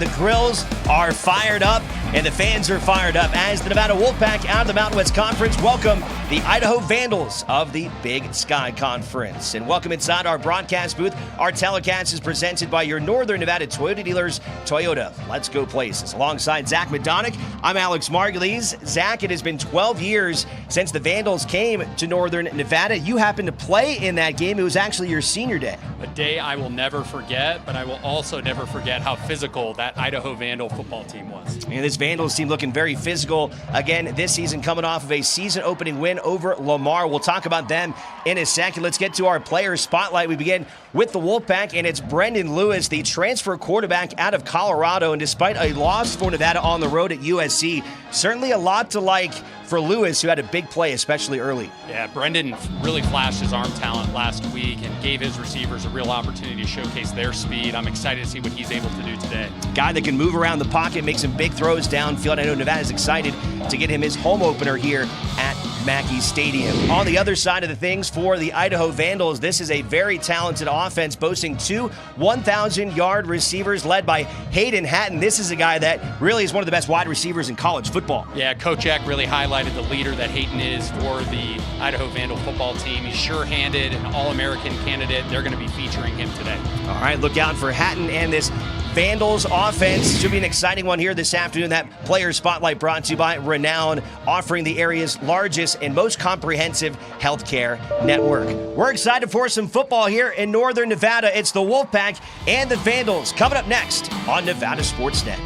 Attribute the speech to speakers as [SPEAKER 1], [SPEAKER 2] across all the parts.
[SPEAKER 1] the grills are fired up and the fans are fired up as the Nevada Wolfpack out of the Mountain West Conference welcome the Idaho Vandals of the Big Sky Conference. And welcome inside our broadcast booth. Our telecast is presented by your Northern Nevada Toyota dealers, Toyota. Let's go places. Alongside Zach Madonic, I'm Alex Margulies. Zach, it has been 12 years since the Vandals came to Northern Nevada. You happened to play in that game. It was actually your senior day.
[SPEAKER 2] A day I will never forget, but I will also never forget how physical that Idaho Vandal football team was.
[SPEAKER 1] And this Vandals team looking very physical again this season, coming off of a season-opening win over Lamar. We'll talk about them in a second. Let's get to our player spotlight. We begin with the Wolfpack, and it's Brendan Lewis, the transfer quarterback out of Colorado. And despite a loss for Nevada on the road at USC, certainly a lot to like for Lewis, who had a big play, especially early.
[SPEAKER 2] Yeah, Brendan really flashed his arm talent last week and gave his receivers a real opportunity to showcase their speed. I'm excited to see what he's able to do today.
[SPEAKER 1] Guy that can move around the pocket, make some big throws downfield. I know Nevada's excited to get him his home opener here at Mackey Stadium. On the other side of the things for the Idaho Vandals, this is a very talented offense boasting two 1,000-yard receivers led by Hayden Hatton. This is a guy that really is one of the best wide receivers in college football.
[SPEAKER 2] Yeah, Coach Eck really highlighted the leader that Hayden is for the Idaho Vandal football team. He's sure-handed, an All-American candidate. They're going to be featuring him today.
[SPEAKER 1] All right, look out for Hatton and this Vandals offense. Should be an exciting one here this afternoon. That player spotlight brought to you by Renown, offering the area's largest and most comprehensive healthcare network. We're excited for some football here in Northern Nevada. It's the Wolfpack and the Vandals coming up next on Nevada Sportsnet.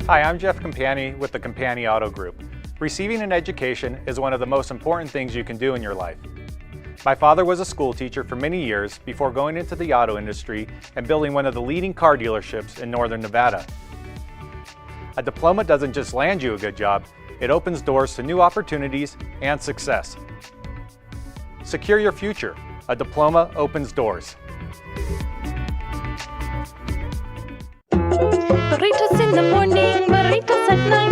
[SPEAKER 3] Hi, I'm Jeff Campani with the Campani Auto Group. Receiving an education is one of the most important things you can do in your life. My father was a school teacher for many years before going into the auto industry and building one of the leading car dealerships in Northern Nevada. A diploma doesn't just land you a good job, it opens doors to new opportunities and success. Secure your future. A diploma opens doors.
[SPEAKER 4] Burritos in the morning, burritos at night,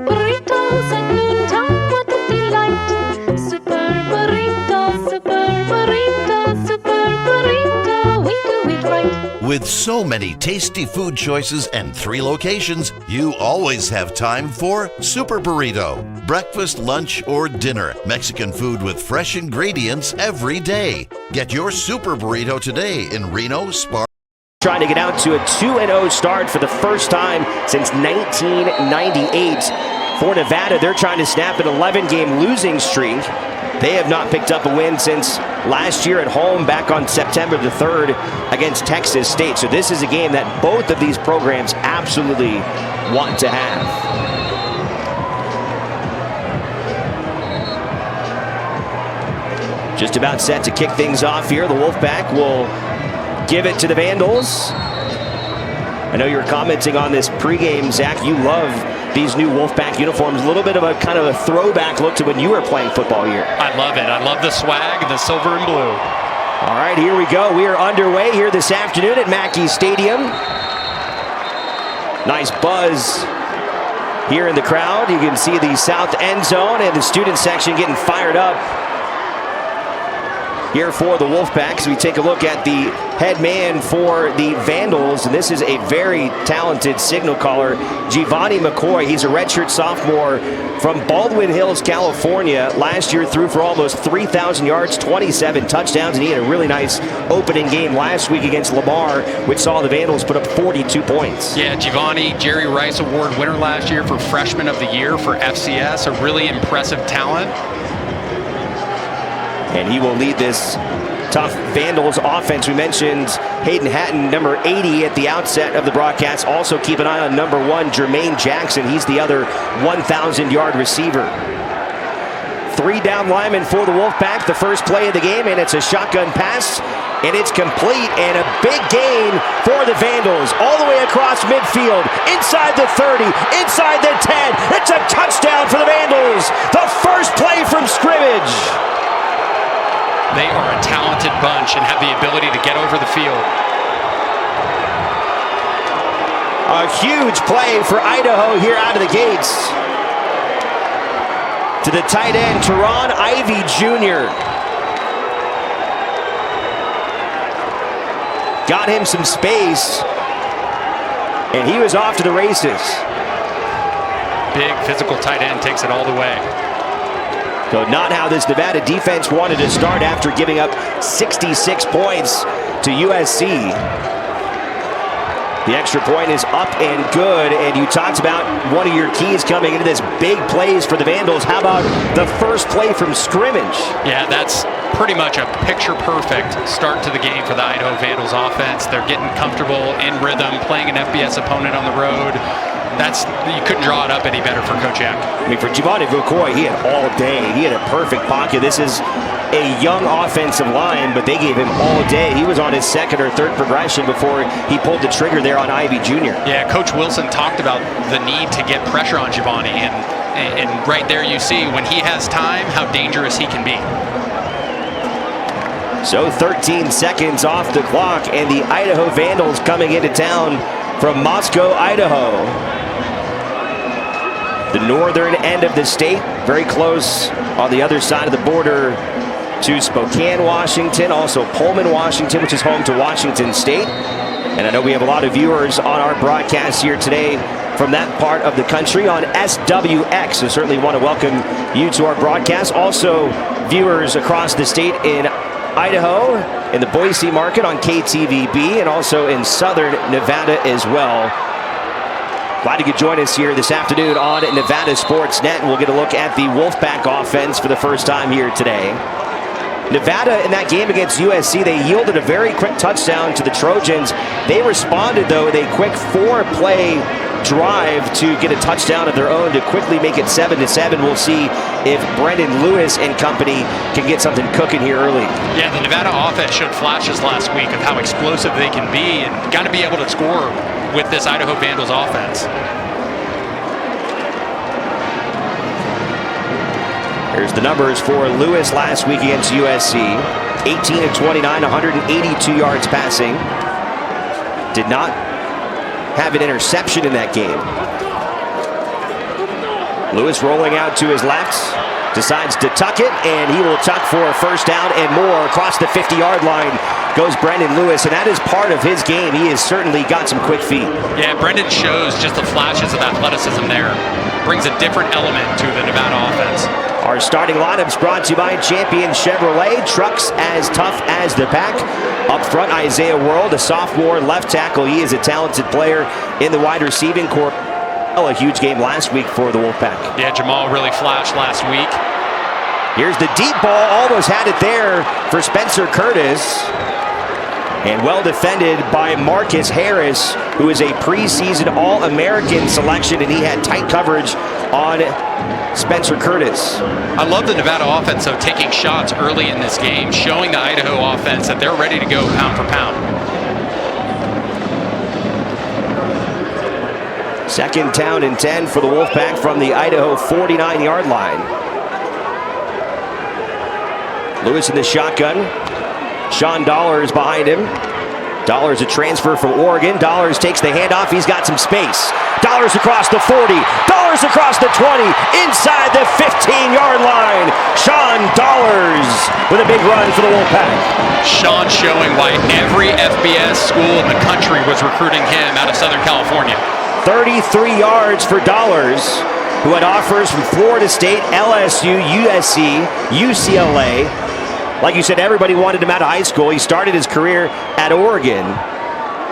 [SPEAKER 4] burritos at noontime, what a delight. Super burrito, super burrito, super burrito, we do it right.
[SPEAKER 5] With so many tasty food choices and 3 locations, you always have time for Super Burrito. Breakfast, lunch, or dinner. Mexican food with fresh ingredients every day. Get your Super Burrito today in Reno, Spartanburg.
[SPEAKER 1] Trying to get out to a 2-0 start for the first time since 1998. For Nevada, they're trying to snap an 11-game losing streak. They have not picked up a win since last year at home back on September the 3rd against Texas State. So this is a game that both of these programs absolutely want to have. Just about set to kick things off here. The Wolfpack will give it to the Vandals. I know you were commenting on this pregame, Zach. You love these new Wolfpack uniforms. A little bit of a kind of a throwback look to when you were playing football here.
[SPEAKER 2] I love it. I love the swag, the silver and blue.
[SPEAKER 1] All right, here we go. We are underway here this afternoon at Mackey Stadium. Nice buzz here in the crowd. You can see the south end zone and the student section getting fired up here for the Wolfpack. So we take a look at the head man for the Vandals, and this is a very talented signal caller, Giovanni McCoy. He's a redshirt sophomore from Baldwin Hills, California. Last year threw for almost 3,000 yards, 27 touchdowns, and he had a really nice opening game last week against Lamar, which saw the Vandals put up 42 points.
[SPEAKER 2] Yeah, Giovanni, Jerry Rice Award winner last year for Freshman of the Year for FCS, a really impressive talent.
[SPEAKER 1] And he will lead this tough Vandals offense. We mentioned Hayden Hatton, number 80 at the outset of the broadcast. Also keep an eye on number 1, Jermaine Jackson. He's the other 1,000-yard receiver. 3 down linemen for the Wolfpack. The first play of the game, and it's a shotgun pass, and it's complete, and a big gain for the Vandals. All the way across midfield, inside the 30, inside the 10. It's a touchdown for the Vandals. The first play from scrimmage.
[SPEAKER 2] They are a talented bunch and have the ability to get over the field.
[SPEAKER 1] A huge play for Idaho here out of the gates. To the tight end, Teron Ivey Jr. got him some space, and he was off to the races.
[SPEAKER 2] Big physical tight end takes it all the way.
[SPEAKER 1] So not how this Nevada defense wanted to start after giving up 66 points to USC. The extra point is up and good, and you talked about one of your keys coming into this, big plays for the Vandals. How about the first play from scrimmage?
[SPEAKER 2] Yeah, that's pretty much a picture-perfect start to the game for the Idaho Vandals offense. They're getting comfortable in rhythm, playing an FBS opponent on the road. You couldn't draw it up any better for Coach Eck.
[SPEAKER 1] I mean, for Giovanni Vukoy, he had all day. He had a perfect pocket. This is a young offensive line, but they gave him all day. He was on his second or third progression before he pulled the trigger there on Ivy Jr.
[SPEAKER 2] Yeah, Coach Wilson talked about the need to get pressure on Giovanni, and right there you see when he has time how dangerous he can be.
[SPEAKER 1] So 13 seconds off the clock, and the Idaho Vandals coming into town from Moscow, Idaho. The northern end of the state, very close on the other side of the border to Spokane, Washington, also Pullman, Washington, which is home to Washington State. And I know we have a lot of viewers on our broadcast here today from that part of the country on SWX, so certainly want to welcome you to our broadcast. Also viewers across the state in Idaho, in the Boise market on KTVB, and also in southern Nevada as well. Glad you could join us here this afternoon on Nevada Sports Net, and we'll get a look at the Wolfpack offense for the first time here today. Nevada, in that game against USC, they yielded a very quick touchdown to the Trojans. They responded, though, with a quick 4-play drive to get a touchdown of their own to quickly make it 7-7. We'll see if Brendan Lewis and company can get something cooking here early.
[SPEAKER 2] Yeah, the Nevada offense showed flashes last week of how explosive they can be, and got to be able to score with this Idaho Vandals offense.
[SPEAKER 1] Here's the numbers for Lewis last week against USC. 18 of 29, 182 yards passing. Did not have an interception in that game. Lewis rolling out to his left, decides to tuck it, and he will tuck for a first down and more. Across the 50-yard line goes Brendan Lewis, and that is part of his game. He has certainly got some quick feet. Yeah,
[SPEAKER 2] Brendan shows just the flashes of athleticism there. Brings a different element to the Nevada offense.
[SPEAKER 1] Our starting lineup's brought to you by Champion Chevrolet, trucks as tough as the pack. Up front, Isaiah World, a sophomore left tackle. He is a talented player in the wide receiving corps. A huge game last week for the Wolfpack.
[SPEAKER 2] Yeah, Jamal really flashed last week.
[SPEAKER 1] Here's the deep ball, almost had it there for Spencer Curtis. And well defended by Marcus Harris, who is a preseason All-American selection, and he had tight coverage on Spencer Curtis.
[SPEAKER 2] I love the Nevada offense, though, taking shots early in this game, showing the Idaho offense that they're ready to go pound for pound.
[SPEAKER 1] Second down and 10 for the Wolfpack from the Idaho 49-yard line. Lewis in the shotgun. Sean Dollars behind him. Dollars a transfer from Oregon. Dollars takes the handoff. He's got some space. Dollars across the 40. Dollars across the 20. Inside the 15-yard line. Sean Dollars with a big run for the Wolfpack.
[SPEAKER 2] Sean showing why every FBS school in the country was recruiting him out of Southern California.
[SPEAKER 1] 33 yards for Dollars, who had offers from Florida State, LSU, USC, UCLA. Like you said, everybody wanted him out of high school. He started his career at Oregon.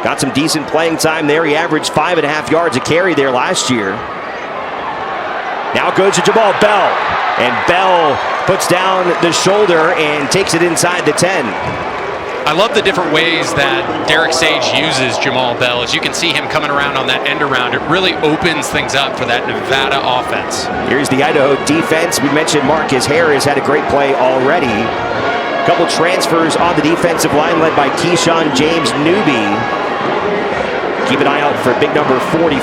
[SPEAKER 1] Got some decent playing time there. He averaged 5.5 yards a carry there last year. Now goes to Jamal Bell. And Bell puts down the shoulder and takes it inside the 10.
[SPEAKER 2] I love the different ways that Derek Sage uses Jamal Bell. As you can see him coming around on that end around, it really opens things up for that Nevada offense.
[SPEAKER 1] Here's the Idaho defense. We mentioned Marcus Harris had a great play already. A couple transfers on the defensive line led by Keyshawn James Newby. Keep an eye out for big number 44.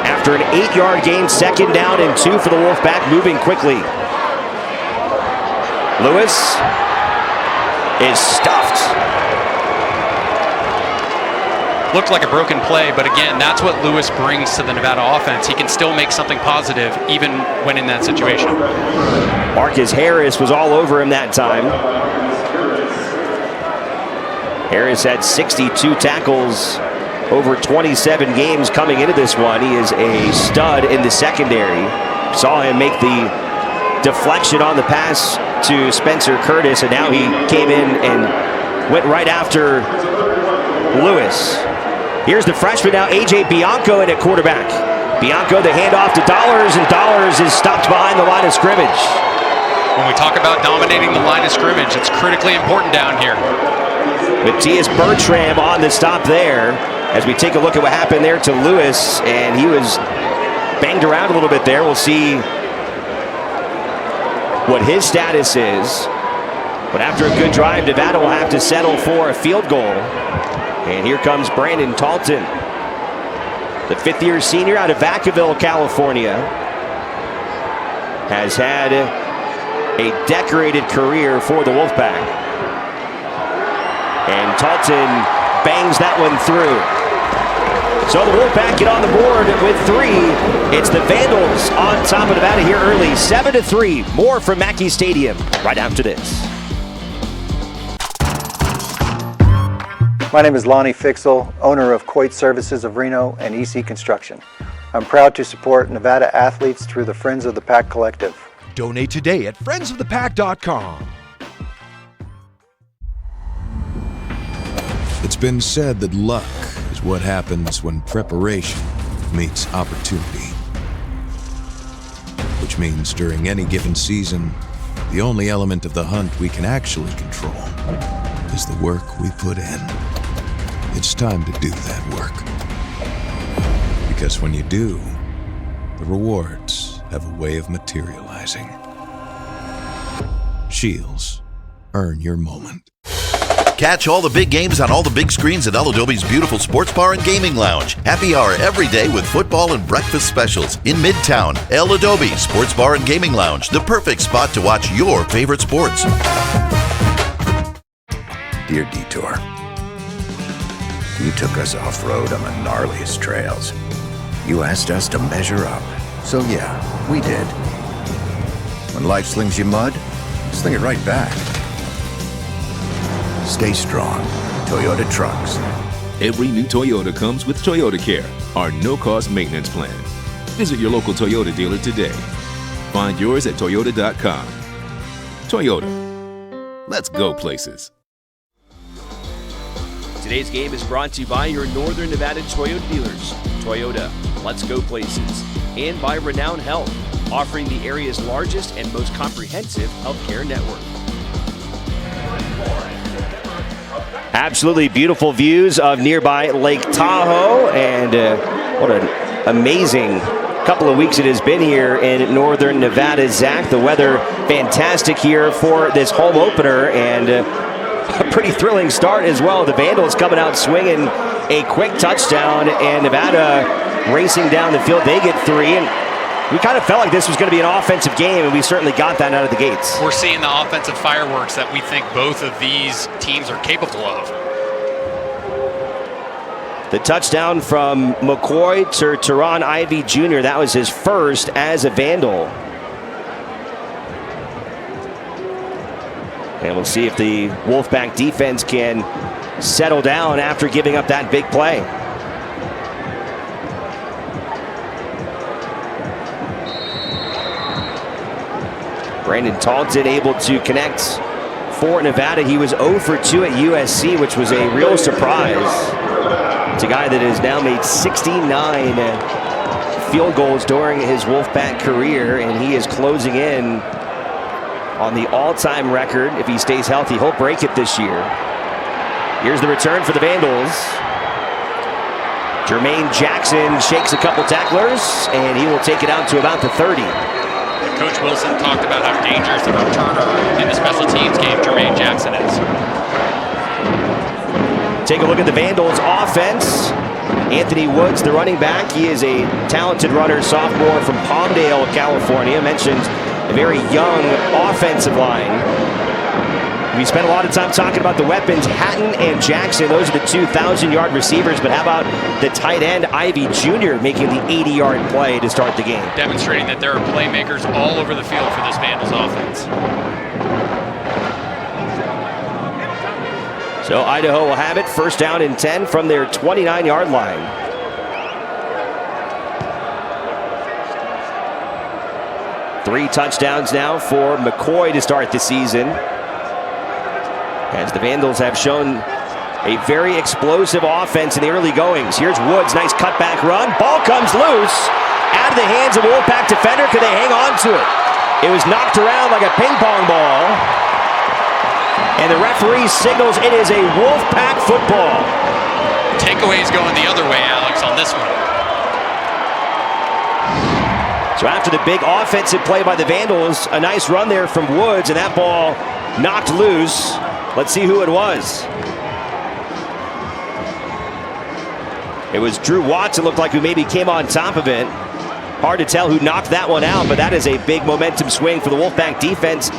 [SPEAKER 1] After an 8-yard gain, second down and 2 for the Wolfpack, moving quickly. Lewis is stuffed.
[SPEAKER 2] Looked like a broken play, but again, that's what Lewis brings to the Nevada offense. He can still make something positive even when in that situation.
[SPEAKER 1] Marcus Harris was all over him that time. Harris had 62 tackles over 27 games coming into this one. He is a stud in the secondary. Saw him make the deflection on the pass to Spencer Curtis, and now he came in and went right after Lewis. Here's the freshman now, A.J. Bianco in at quarterback. Bianco, the handoff to Dollars, and Dollars is stopped behind the line of scrimmage.
[SPEAKER 2] When we talk about dominating the line of scrimmage, it's critically important down here.
[SPEAKER 1] Matthias Bertram on the stop there. As we take a look at what happened there to Lewis, and he was banged around a little bit there. We'll see what his status is. But after a good drive, Nevada will have to settle for a field goal. And here comes Brandon Talton, the fifth-year senior out of Vacaville, California. Has had a decorated career for the Wolfpack. And Talton bangs that one through. So the Wolfpack get on the board with 3. It's the Vandals on top of Nevada here early, 7-3. More from Mackey Stadium right after this.
[SPEAKER 6] My name is Lonnie Fixel, owner of Coit Services of Reno and EC Construction. I'm proud to support Nevada athletes through the Friends of the Pack Collective.
[SPEAKER 7] Donate today at friendsofthepack.com.
[SPEAKER 8] It's been said that luck is what happens when preparation meets opportunity. Which means during any given season, the only element of the hunt we can actually control is the work we put in. It's time to do that work. Because when you do, the rewards have a way of materializing. Shields, earn your moment.
[SPEAKER 5] Catch all the big games on all the big screens at El Adobe's beautiful sports bar and gaming lounge. Happy hour every day with football and breakfast specials in Midtown. El Adobe Sports Bar and Gaming Lounge, the perfect spot to watch your favorite sports.
[SPEAKER 9] Dear Detour, you took us off-road on the gnarliest trails. You asked us to measure up. So yeah, we did. When life slings you mud, sling it right back. Stay strong. Toyota Trucks.
[SPEAKER 10] Every new Toyota comes with Toyota Care, our no-cost maintenance plan. Visit your local Toyota dealer today. Find yours at toyota.com. Toyota. Let's go places.
[SPEAKER 1] Today's game is brought to you by your Northern Nevada Toyota dealers. Toyota, let's go places. And by Renown Health, offering the area's largest and most comprehensive healthcare network. Absolutely beautiful views of nearby Lake Tahoe, and what an amazing couple of weeks it has been here in Northern Nevada. Zach, the weather fantastic here for this home opener, and a pretty thrilling start as well. The Vandals coming out swinging a quick touchdown, and Nevada racing down the field. They get 3, and we kind of felt like this was going to be an offensive game, and we certainly got that out of the gates.
[SPEAKER 2] We're seeing the offensive fireworks that we think both of these teams are capable of.
[SPEAKER 1] The touchdown from McCoy to Teron Ivey Jr., that was his first as a Vandal. And we'll see if the Wolfpack defense can settle down after giving up that big play. Brandon Talton able to connect for Nevada. He was 0 for 2 at USC, which was a real surprise. It's a guy that has now made 69 field goals during his Wolfpack career, and he is closing in on the all-time record. If he stays healthy, he'll break it this year. Here's the return for the Vandals. Jermaine Jackson shakes a couple tacklers, and he will take it out to about the 30.
[SPEAKER 2] Coach Wilson talked about how dangerous a returner in the special teams game Jermaine Jackson is.
[SPEAKER 1] Take a look at the Vandals offense. Anthony Woods, the running back. He is a talented runner, sophomore from Palmdale, California. Mentioned a very young offensive line. We spent a lot of time talking about the weapons, Hatton and Jackson. Those are the 2,000-yard receivers. But how about the tight end, Ivy Jr., making the 80-yard play to start the game?
[SPEAKER 2] Demonstrating that there are playmakers all over the field for this Vandals offense.
[SPEAKER 1] So Idaho will have it, first down and 10 from their 29-yard line. Three touchdowns now for McCoy to start the season, as the Vandals have shown a very explosive offense in the early goings. Here's Woods, nice cutback run. Ball comes loose out of the hands of a Wolfpack defender. Could they hang on to it? It was knocked around like a ping pong ball. And the referee signals it is a Wolfpack football.
[SPEAKER 2] Takeaways going the other way, Alex, on this one.
[SPEAKER 1] So after the big offensive play by the Vandals, a nice run there from Woods, and that ball knocked loose. Let's see who it was. It was Drew Watts, it looked like, who maybe came on top of it. Hard to tell who knocked that one out, but that is a big momentum swing for the Wolfpack defense.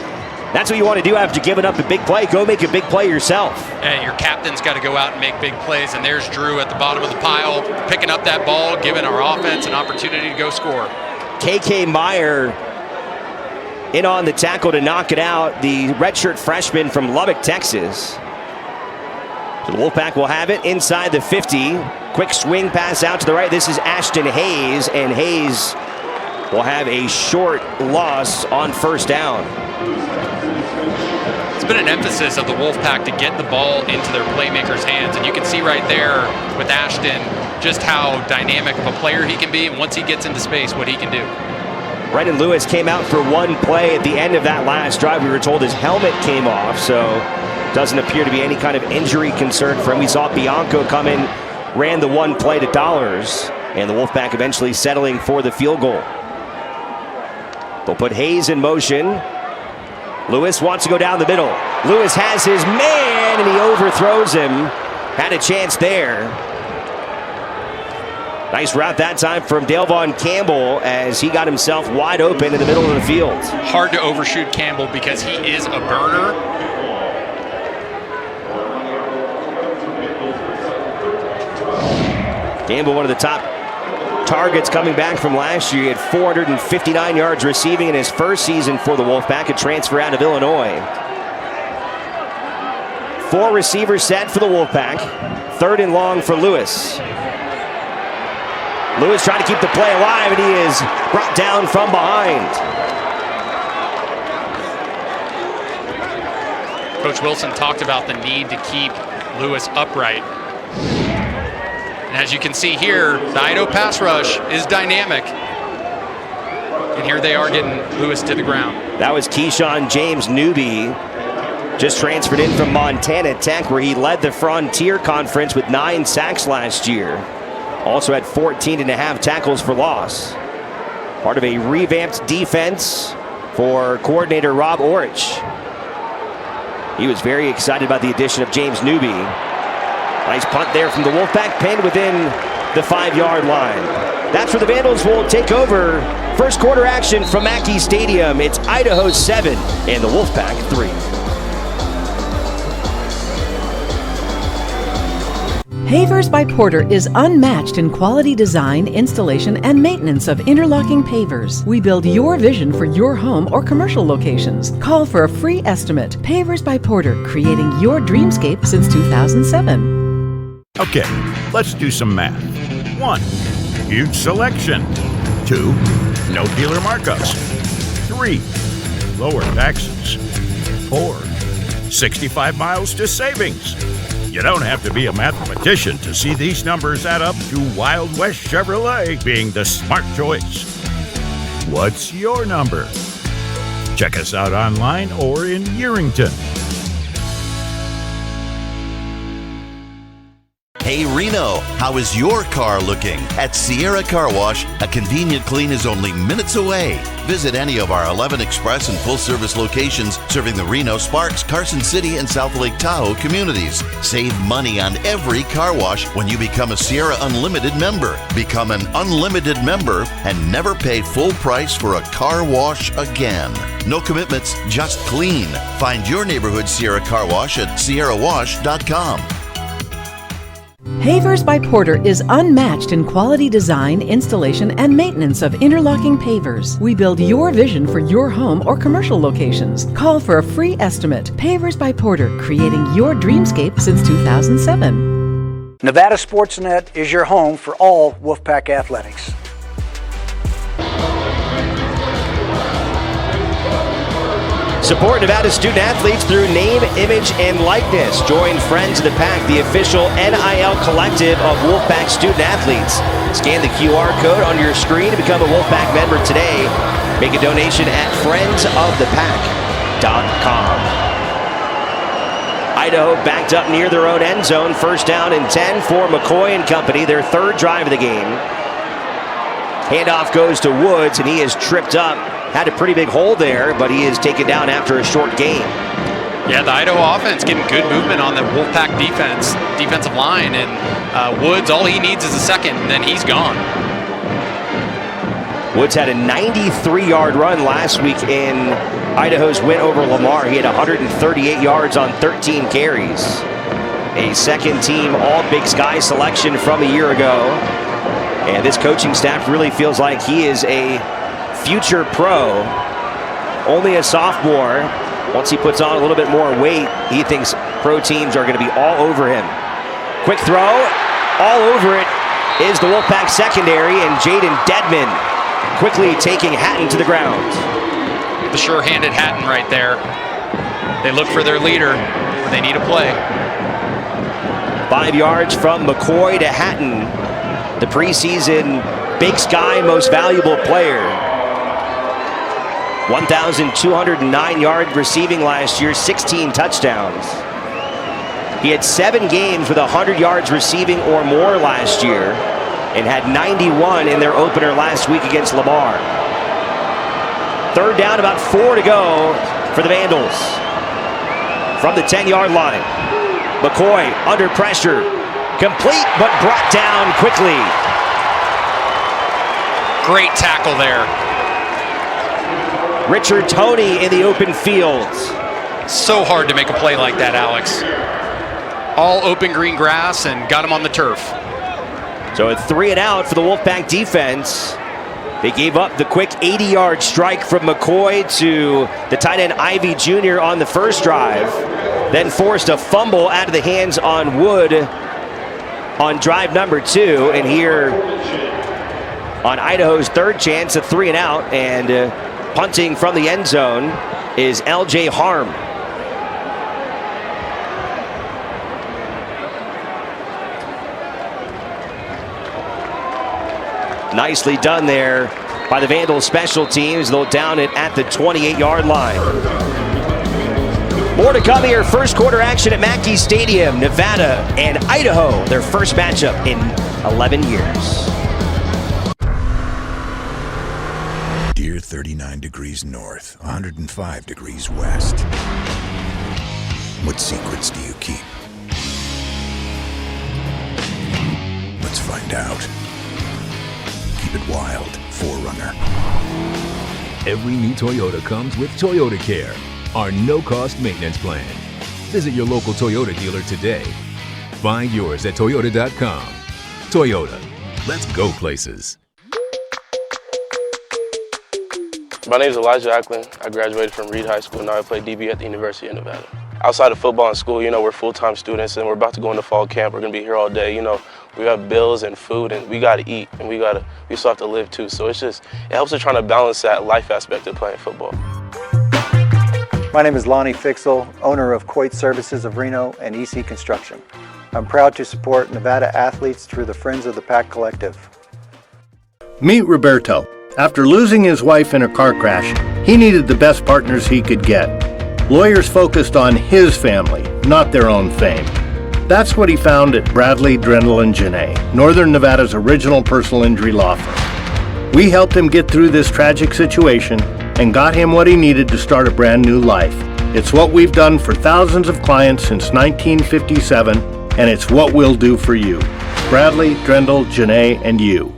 [SPEAKER 1] That's what you want to do after giving up a big play. Go make a big play yourself.
[SPEAKER 2] Hey, your captain's got to go out and make big plays, and there's Drew at the bottom of the pile, picking up that ball, giving our offense an opportunity to go score.
[SPEAKER 1] KK Meyer in on the tackle to knock it out, the redshirt freshman from Lubbock, Texas. So the Wolfpack will have it inside the 50. Quick swing pass out to the right. This is Ashton Hayes, and Hayes will have a short loss on first down.
[SPEAKER 2] It's been an emphasis of the Wolfpack to get the ball into their playmakers' hands, and you can see right there with Ashton just how dynamic of a player he can be, and once he gets into space, what he can do.
[SPEAKER 1] Brendan Lewis came out for one play at the end of that last drive. We were told his helmet came off, so doesn't appear to be any kind of injury concern for him. We saw Bianco come in, ran the one play to Dollars, and the Wolfpack eventually settling for the field goal. They'll put Hayes in motion. Lewis wants to go down the middle. Lewis has his man, and he overthrows him. Had a chance there. Nice route that time from Dale Vaughn Campbell as he got himself wide open in the middle of the field.
[SPEAKER 2] Hard to overshoot Campbell because he is a burner.
[SPEAKER 1] Campbell, one of the top targets coming back from last year. He had 459 yards receiving in his first season for the Wolfpack, a transfer out of Illinois. 4 receivers set for the Wolfpack. Third and long for Lewis. Lewis trying to keep the play alive, and he is brought down from behind.
[SPEAKER 2] Coach Wilson talked about the need to keep Lewis upright. And as you can see here, the Idaho pass rush is dynamic. And here they are getting Lewis to the ground.
[SPEAKER 1] That was Keyshawn James Newby, just transferred in from Montana Tech, where he led the Frontier Conference with 9 sacks last year. Also had 14.5 tackles for loss. Part of a revamped defense for coordinator Rob Orich. He was very excited about the addition of James Newby. Nice punt there from the Wolfpack, pinned within the 5-yard line. That's where the Vandals will take over. First quarter action from Mackey Stadium. It's Idaho 7 and the Wolfpack 3.
[SPEAKER 11] Pavers by Porter is unmatched in quality design, installation, and maintenance of interlocking pavers. We build your vision for your home or commercial locations. Call for a free estimate. Pavers by Porter, creating your dreamscape since 2007.
[SPEAKER 12] Okay, let's do some math. 1, huge selection. 2, no dealer markups. 3, lower taxes. 4, 65 miles to savings. You don't have to be a mathematician to see these numbers add up to Wild West Chevrolet being the smart choice. What's your number? Check us out online or in Yerington.
[SPEAKER 5] Hey Reno, how is your car looking? At Sierra Car Wash, a convenient clean is only minutes away. Visit any of our 11 express and full-service locations serving the Reno, Sparks, Carson City, and South Lake Tahoe communities. Save money on every car wash when you become a Sierra Unlimited member. Become an Unlimited member and never pay full price for a car wash again. No commitments, just clean. Find your neighborhood Sierra Car Wash at sierrawash.com.
[SPEAKER 11] Pavers by Porter is unmatched in quality design, installation, and maintenance of interlocking pavers. We build your vision for your home or commercial locations. Call for a free estimate. Pavers by Porter, creating your dreamscape since 2007.
[SPEAKER 13] Nevada Sportsnet is your home for all Wolfpack athletics.
[SPEAKER 1] Support Nevada student athletes through name, image, and likeness. Join Friends of the Pack, the official NIL collective of Wolfpack student athletes. Scan the QR code on your screen to become a Wolfpack member today. Make a donation at friendsofthepack.com. Idaho backed up near their own end zone. First down and 10 for McCoy and company, their third drive of the game. Handoff goes to Woods, and he is tripped up. Had a pretty big hole there, but he is taken down after a short gain.
[SPEAKER 2] Yeah, the Idaho offense getting good movement on the Wolfpack defensive line, and Woods, all he needs is a second, and then he's gone.
[SPEAKER 1] Woods had a 93-yard run last week in Idaho's win over Lamar. He had 138 yards on 13 carries. A second-team All-Big Sky selection from a year ago. And this coaching staff really feels like he is a future pro. Only a sophomore. Once he puts on a little bit more weight, he thinks pro teams are going to be all over him. Quick throw. All over it is the Wolfpack secondary, and Jaden Dedman quickly taking Hatton to the ground.
[SPEAKER 2] The sure-handed Hatton right there. They look for their leader. They need a play.
[SPEAKER 1] 5 yards from McCoy to Hatton, the preseason Big Sky most valuable player. 1,209-yard receiving last year, 16 touchdowns. He had 7 games with 100 yards receiving or more last year and had 91 in their opener last week against Lamar. Third down, about 4 to go for the Vandals. From the 10-yard line, McCoy under pressure. Complete, but brought down quickly.
[SPEAKER 2] Great tackle there.
[SPEAKER 1] Richard Toney in the open field.
[SPEAKER 2] So hard to make a play like that, Alex. All open green grass and got him on the turf.
[SPEAKER 1] So a 3 and out for the Wolfpack defense. They gave up the quick 80-yard strike from McCoy to the tight end Ivy Jr. on the first drive. Then forced a fumble out of the hands on Wood on drive number 2. And here on Idaho's third chance, a 3 and out, and punting from the end zone is L.J. Harm. Nicely done there by the Vandals special teams. They'll down it at the 28-yard line. More to come here. First quarter action at Mackey Stadium. Nevada and Idaho, their first matchup in 11 years.
[SPEAKER 9] Dear 39 degrees north, 105 degrees west. What secrets do you keep? Let's find out. Keep it wild, 4Runner.
[SPEAKER 10] Every new Toyota comes with Toyota Care, our no-cost maintenance plan. Visit your local Toyota dealer today. Find yours at Toyota.com. Toyota, let's go places.
[SPEAKER 14] My name is Elijah Ackland. I graduated from Reed High School, and now I play DB at the University of Nevada. Outside of football and school, we're full-time students, and we're about to go into fall camp. We're going to be here all day. We have bills and food, and we got to eat, and we still have to live too. So it helps us trying to balance that life aspect of playing football.
[SPEAKER 6] My name is Lonnie Fixel, owner of Coit Services of Reno and EC Construction. I'm proud to support Nevada athletes through the Friends of the Pack Collective.
[SPEAKER 15] Meet Roberto. After losing his wife in a car crash, he needed the best partners he could get. Lawyers focused on his family, not their own fame. That's what he found at Bradley, Drendel, and Janae, Northern Nevada's original personal injury law firm. We helped him get through this tragic situation and got him what he needed to start a brand new life. It's what we've done for thousands of clients since 1957, and it's what we'll do for you. Bradley, Drendel, Janae, and you.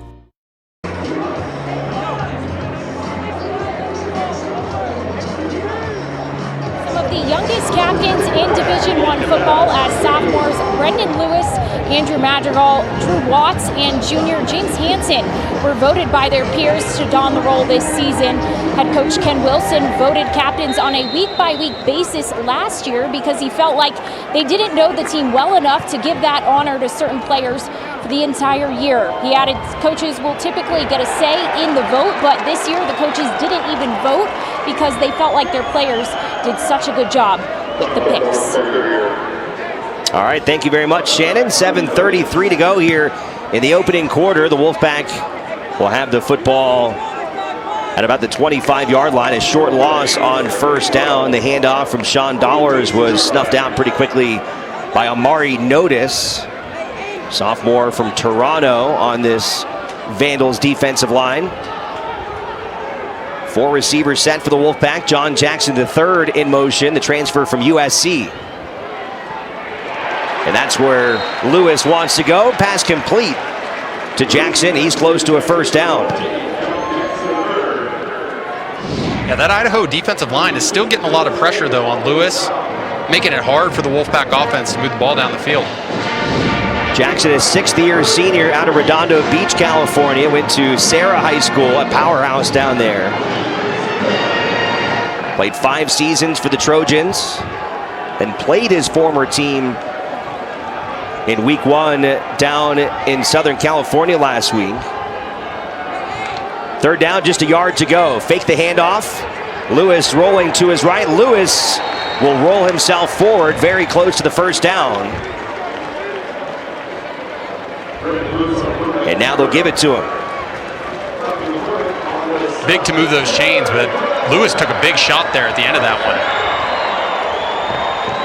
[SPEAKER 16] Youngest captains in Division I football as sophomores Brendan Lewis, Andrew Madrigal, Drew Watts, and junior James Hansen were voted by their peers to don the role this season. Head coach Ken Wilson voted captains on a week-by-week basis last year because he felt like they didn't know the team well enough to give that honor to certain players for the entire year. He added coaches will typically get a say in the vote, but this year the coaches didn't even vote because they felt like their players did such a good job with the picks.
[SPEAKER 1] All right, thank you very much, Shannon. 7:33 to go here in the opening quarter. The Wolfpack will have the football at about the 25-yard line. A short loss on first down. The handoff from Sean Dollars was snuffed out pretty quickly by Amari Notice, sophomore from Toronto, on this Vandals defensive line. 4 receivers set for the Wolfpack. John Jackson III in motion, the transfer from USC. And that's where Lewis wants to go. Pass complete to Jackson. He's close to a first down.
[SPEAKER 2] Yeah, that Idaho defensive line is still getting a lot of pressure, though, on Lewis, making it hard for the Wolfpack offense to move the ball down the field.
[SPEAKER 1] Jackson is 6th-year senior out of Redondo Beach, California. Went to Sarah High School, a powerhouse down there. Played 5 seasons for the Trojans. Then played his former team in week 1 down in Southern California last week. 3rd down, just a yard to go. Fake the handoff. Lewis rolling to his right. Lewis will roll himself forward very close to the first down. And now they'll give it to him.
[SPEAKER 2] Big to move those chains, but Lewis took a big shot there at the end of that one.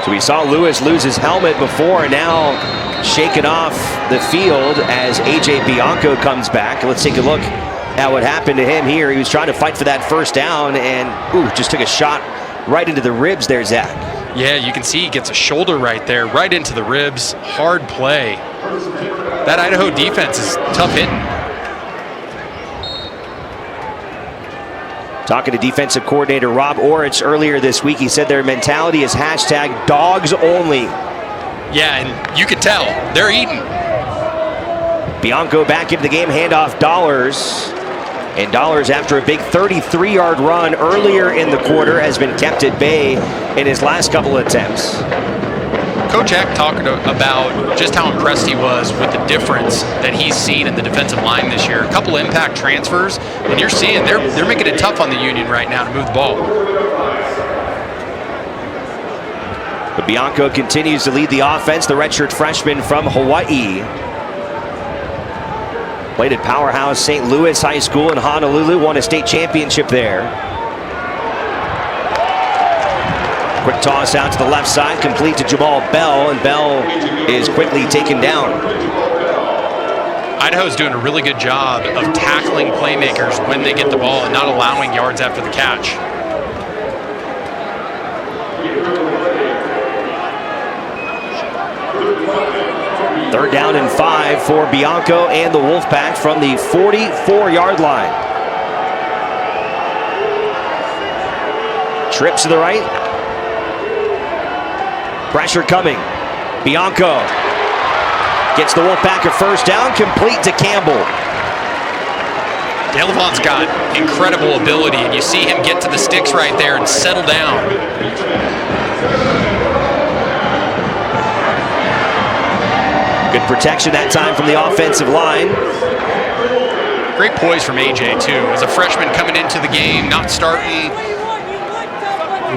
[SPEAKER 1] So we saw Lewis lose his helmet before, and now shaken off the field as A.J. Bianco comes back. Let's take a look at what happened to him here. He was trying to fight for that first down and just took a shot right into the ribs there, Zach.
[SPEAKER 2] Yeah, you can see he gets a shoulder right there, right into the ribs. Hard play. That Idaho defense is tough hitting.
[SPEAKER 1] Talking to defensive coordinator Rob Orich earlier this week, he said their mentality is #dogs only.
[SPEAKER 2] Yeah, and you can tell they're eating.
[SPEAKER 1] Bianco back into the game, handoff Dollars. And Dollars, after a big 33-yard run earlier in the quarter, has been kept at bay in his last couple of attempts.
[SPEAKER 2] Coach Eck talked about just how impressed he was with the difference that he's seen in the defensive line this year. A couple impact transfers, and you're seeing they're making it tough on the Union right now to move the ball.
[SPEAKER 1] But Bianco continues to lead the offense, the redshirt freshman from Hawaii. Played at powerhouse St. Louis High School in Honolulu, won a state championship there. Quick toss out to the left side, complete to Jamal Bell, and Bell is quickly taken down.
[SPEAKER 2] Idaho's doing a really good job of tackling playmakers when they get the ball and not allowing yards after the catch.
[SPEAKER 1] Third down and 5 for Bianco and the Wolfpack from the 44-yard line. Trips to the right. Pressure coming. Bianco gets the Wolfpack a first down, complete to Campbell.
[SPEAKER 2] Delevon's got incredible ability, and you see him get to the sticks right there and settle down.
[SPEAKER 1] Good protection that time from the offensive line.
[SPEAKER 2] Great poise from AJ, too. As a freshman coming into the game, not starting.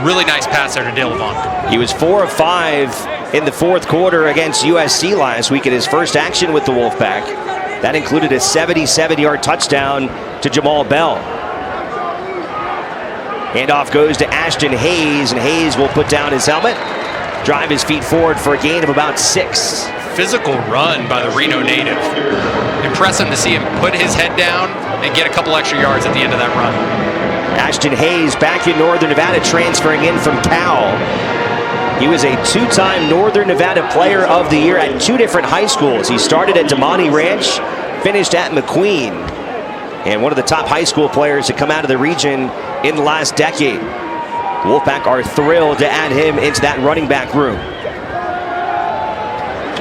[SPEAKER 2] Really nice pass there to Delevon.
[SPEAKER 1] He was 4 of 5 in the 4th quarter against USC last week in his first action with the Wolfpack. That included a 77-yard touchdown to Jamal Bell. Handoff goes to Ashton Hayes, and Hayes will put down his helmet, drive his feet forward for a gain of about 6.
[SPEAKER 2] Physical run by the Reno native. Impressive to see him put his head down and get a couple extra yards at the end of that run.
[SPEAKER 1] Ashton Hayes back in Northern Nevada, transferring in from Cal. He was a 2-time Northern Nevada Player of the Year at 2 different high schools. He started at Damani Ranch, finished at McQueen, and one of the top high school players to come out of the region in the last decade. The Wolfpack are thrilled to add him into that running back room.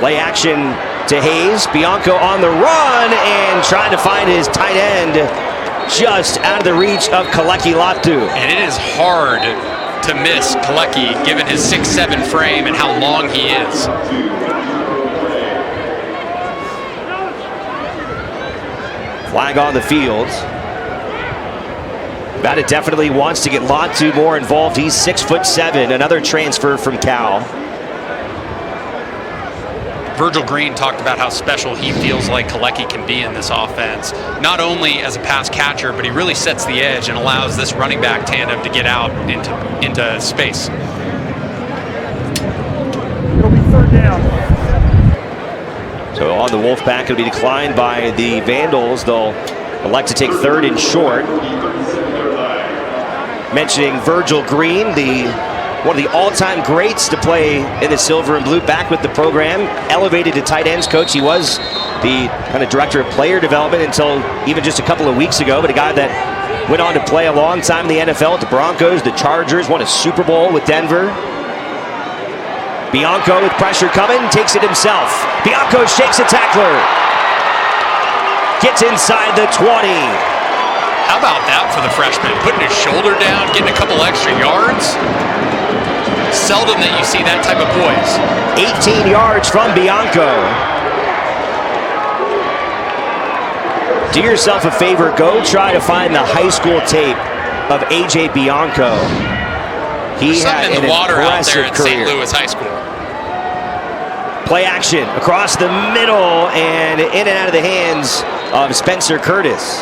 [SPEAKER 1] Play action to Hayes. Bianco on the run and trying to find his tight end just out of the reach of Kalecki Latu.
[SPEAKER 2] And it is hard to miss Kalecki given his 6'7" frame and how long he is.
[SPEAKER 1] Flag on the field. Nevada definitely wants to get Latu more involved. He's 6'7", another transfer from Cal.
[SPEAKER 2] Virgil Green talked about how special he feels like Kalecki can be in this offense. Not only as a pass catcher, but he really sets the edge and allows this running back tandem to get out into space.
[SPEAKER 15] It'll be third down.
[SPEAKER 1] So on the Wolfpack, it'll be declined by the Vandals. They'll elect to take third and short. Mentioning Virgil Green, one of the all-time greats to play in the silver and blue, back with the program, elevated to tight ends coach. He was the kind of director of player development until even just a couple of weeks ago, but a guy that went on to play a long time in the NFL at the Broncos, the Chargers, won a Super Bowl with Denver. Bianco with pressure coming, takes it himself. Bianco shakes a tackler. Gets inside the 20.
[SPEAKER 2] How about that for the freshman? Putting his shoulder down, getting a couple extra yards. Seldom that you see that type of poise.
[SPEAKER 1] 18 yards from Bianco. Do yourself a favor, go try to find the high school tape of A.J. Bianco. He had
[SPEAKER 2] in
[SPEAKER 1] an
[SPEAKER 2] the water out there
[SPEAKER 1] impressive
[SPEAKER 2] at
[SPEAKER 1] career.
[SPEAKER 2] St. Louis High School.
[SPEAKER 1] Play action across the middle and in and out of the hands of Spencer Curtis.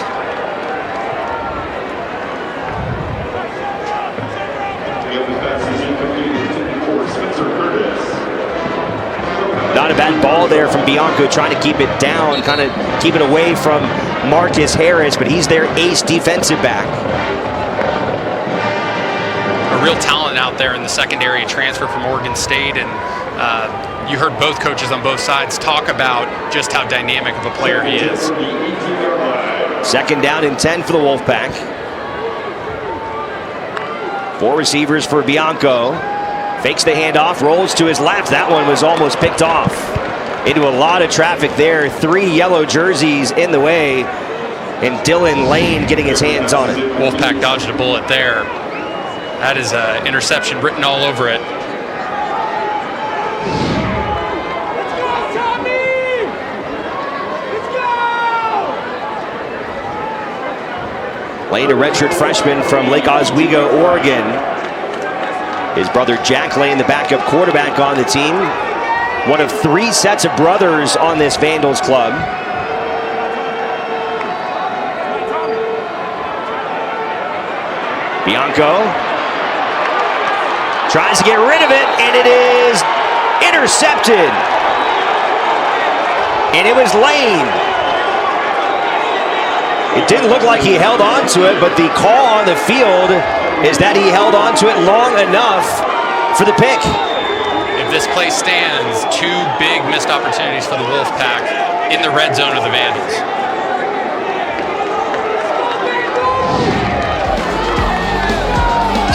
[SPEAKER 1] Not a bad ball there from Bianco, trying to keep it down, kind of keep it away from Marcus Harris, but he's their ace defensive back.
[SPEAKER 2] A real talent out there in the secondary, a transfer from Oregon State, and you heard both coaches on both sides talk about just how dynamic of a player he is.
[SPEAKER 1] Second down and 10 for the Wolfpack. 4 receivers for Bianco. Fakes the handoff, rolls to his left. That one was almost picked off. Into a lot of traffic there. 3 yellow jerseys in the way. And Dylan Lane getting his hands on it.
[SPEAKER 2] Wolfpack dodged a bullet there. That is an interception written all over it.
[SPEAKER 1] Lane, a redshirt freshman from Lake Oswego, Oregon. His brother Jack Lane, the backup quarterback on the team. One of 3 sets of brothers on this Vandals club. Bianco tries to get rid of it, and it is intercepted. And it was Lane. It didn't look like he held on to it, but the call on the field is that he held on to it long enough for the pick.
[SPEAKER 2] If this play stands, 2 big missed opportunities for the Wolfpack in the red zone of the Vandals.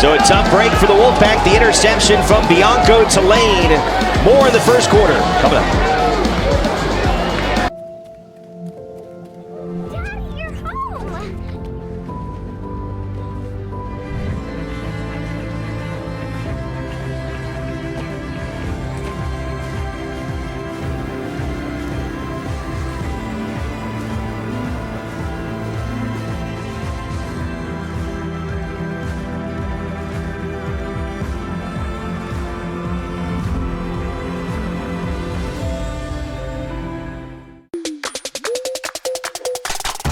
[SPEAKER 1] So a tough break for the Wolfpack. The interception from Bianco to Lane. More in the first quarter. Coming up.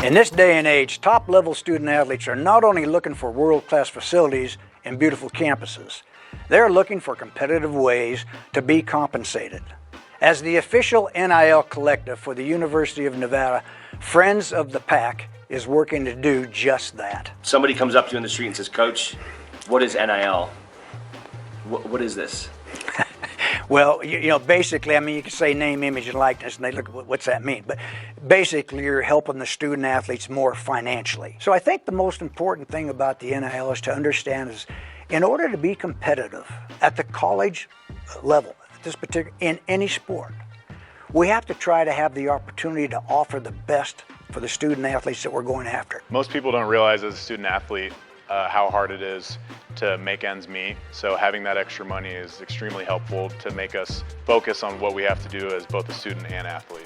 [SPEAKER 13] In this day and age, top-level student athletes are not only looking for world-class facilities and beautiful campuses, they're looking for competitive ways to be compensated. As the official NIL collective for the University of Nevada, Friends of the Pack is working to do just that.
[SPEAKER 1] Somebody comes up to you in the street and says, "Coach, what is NIL? What is this?"
[SPEAKER 13] Well, you know, basically, I mean, you can say name, image, and likeness, and they look, what's that mean? But basically, you're helping the student athletes more financially. So I think the most important thing about the NIL is to understand is, in order to be competitive at the college level, at this particular, in any sport, We have to try to have the opportunity to offer the best for the student athletes that we're going after.
[SPEAKER 17] Most people don't realize as a student athlete how hard it is to make ends meet. So having that extra money is extremely helpful to make us focus on what we have to do as both a student and athlete.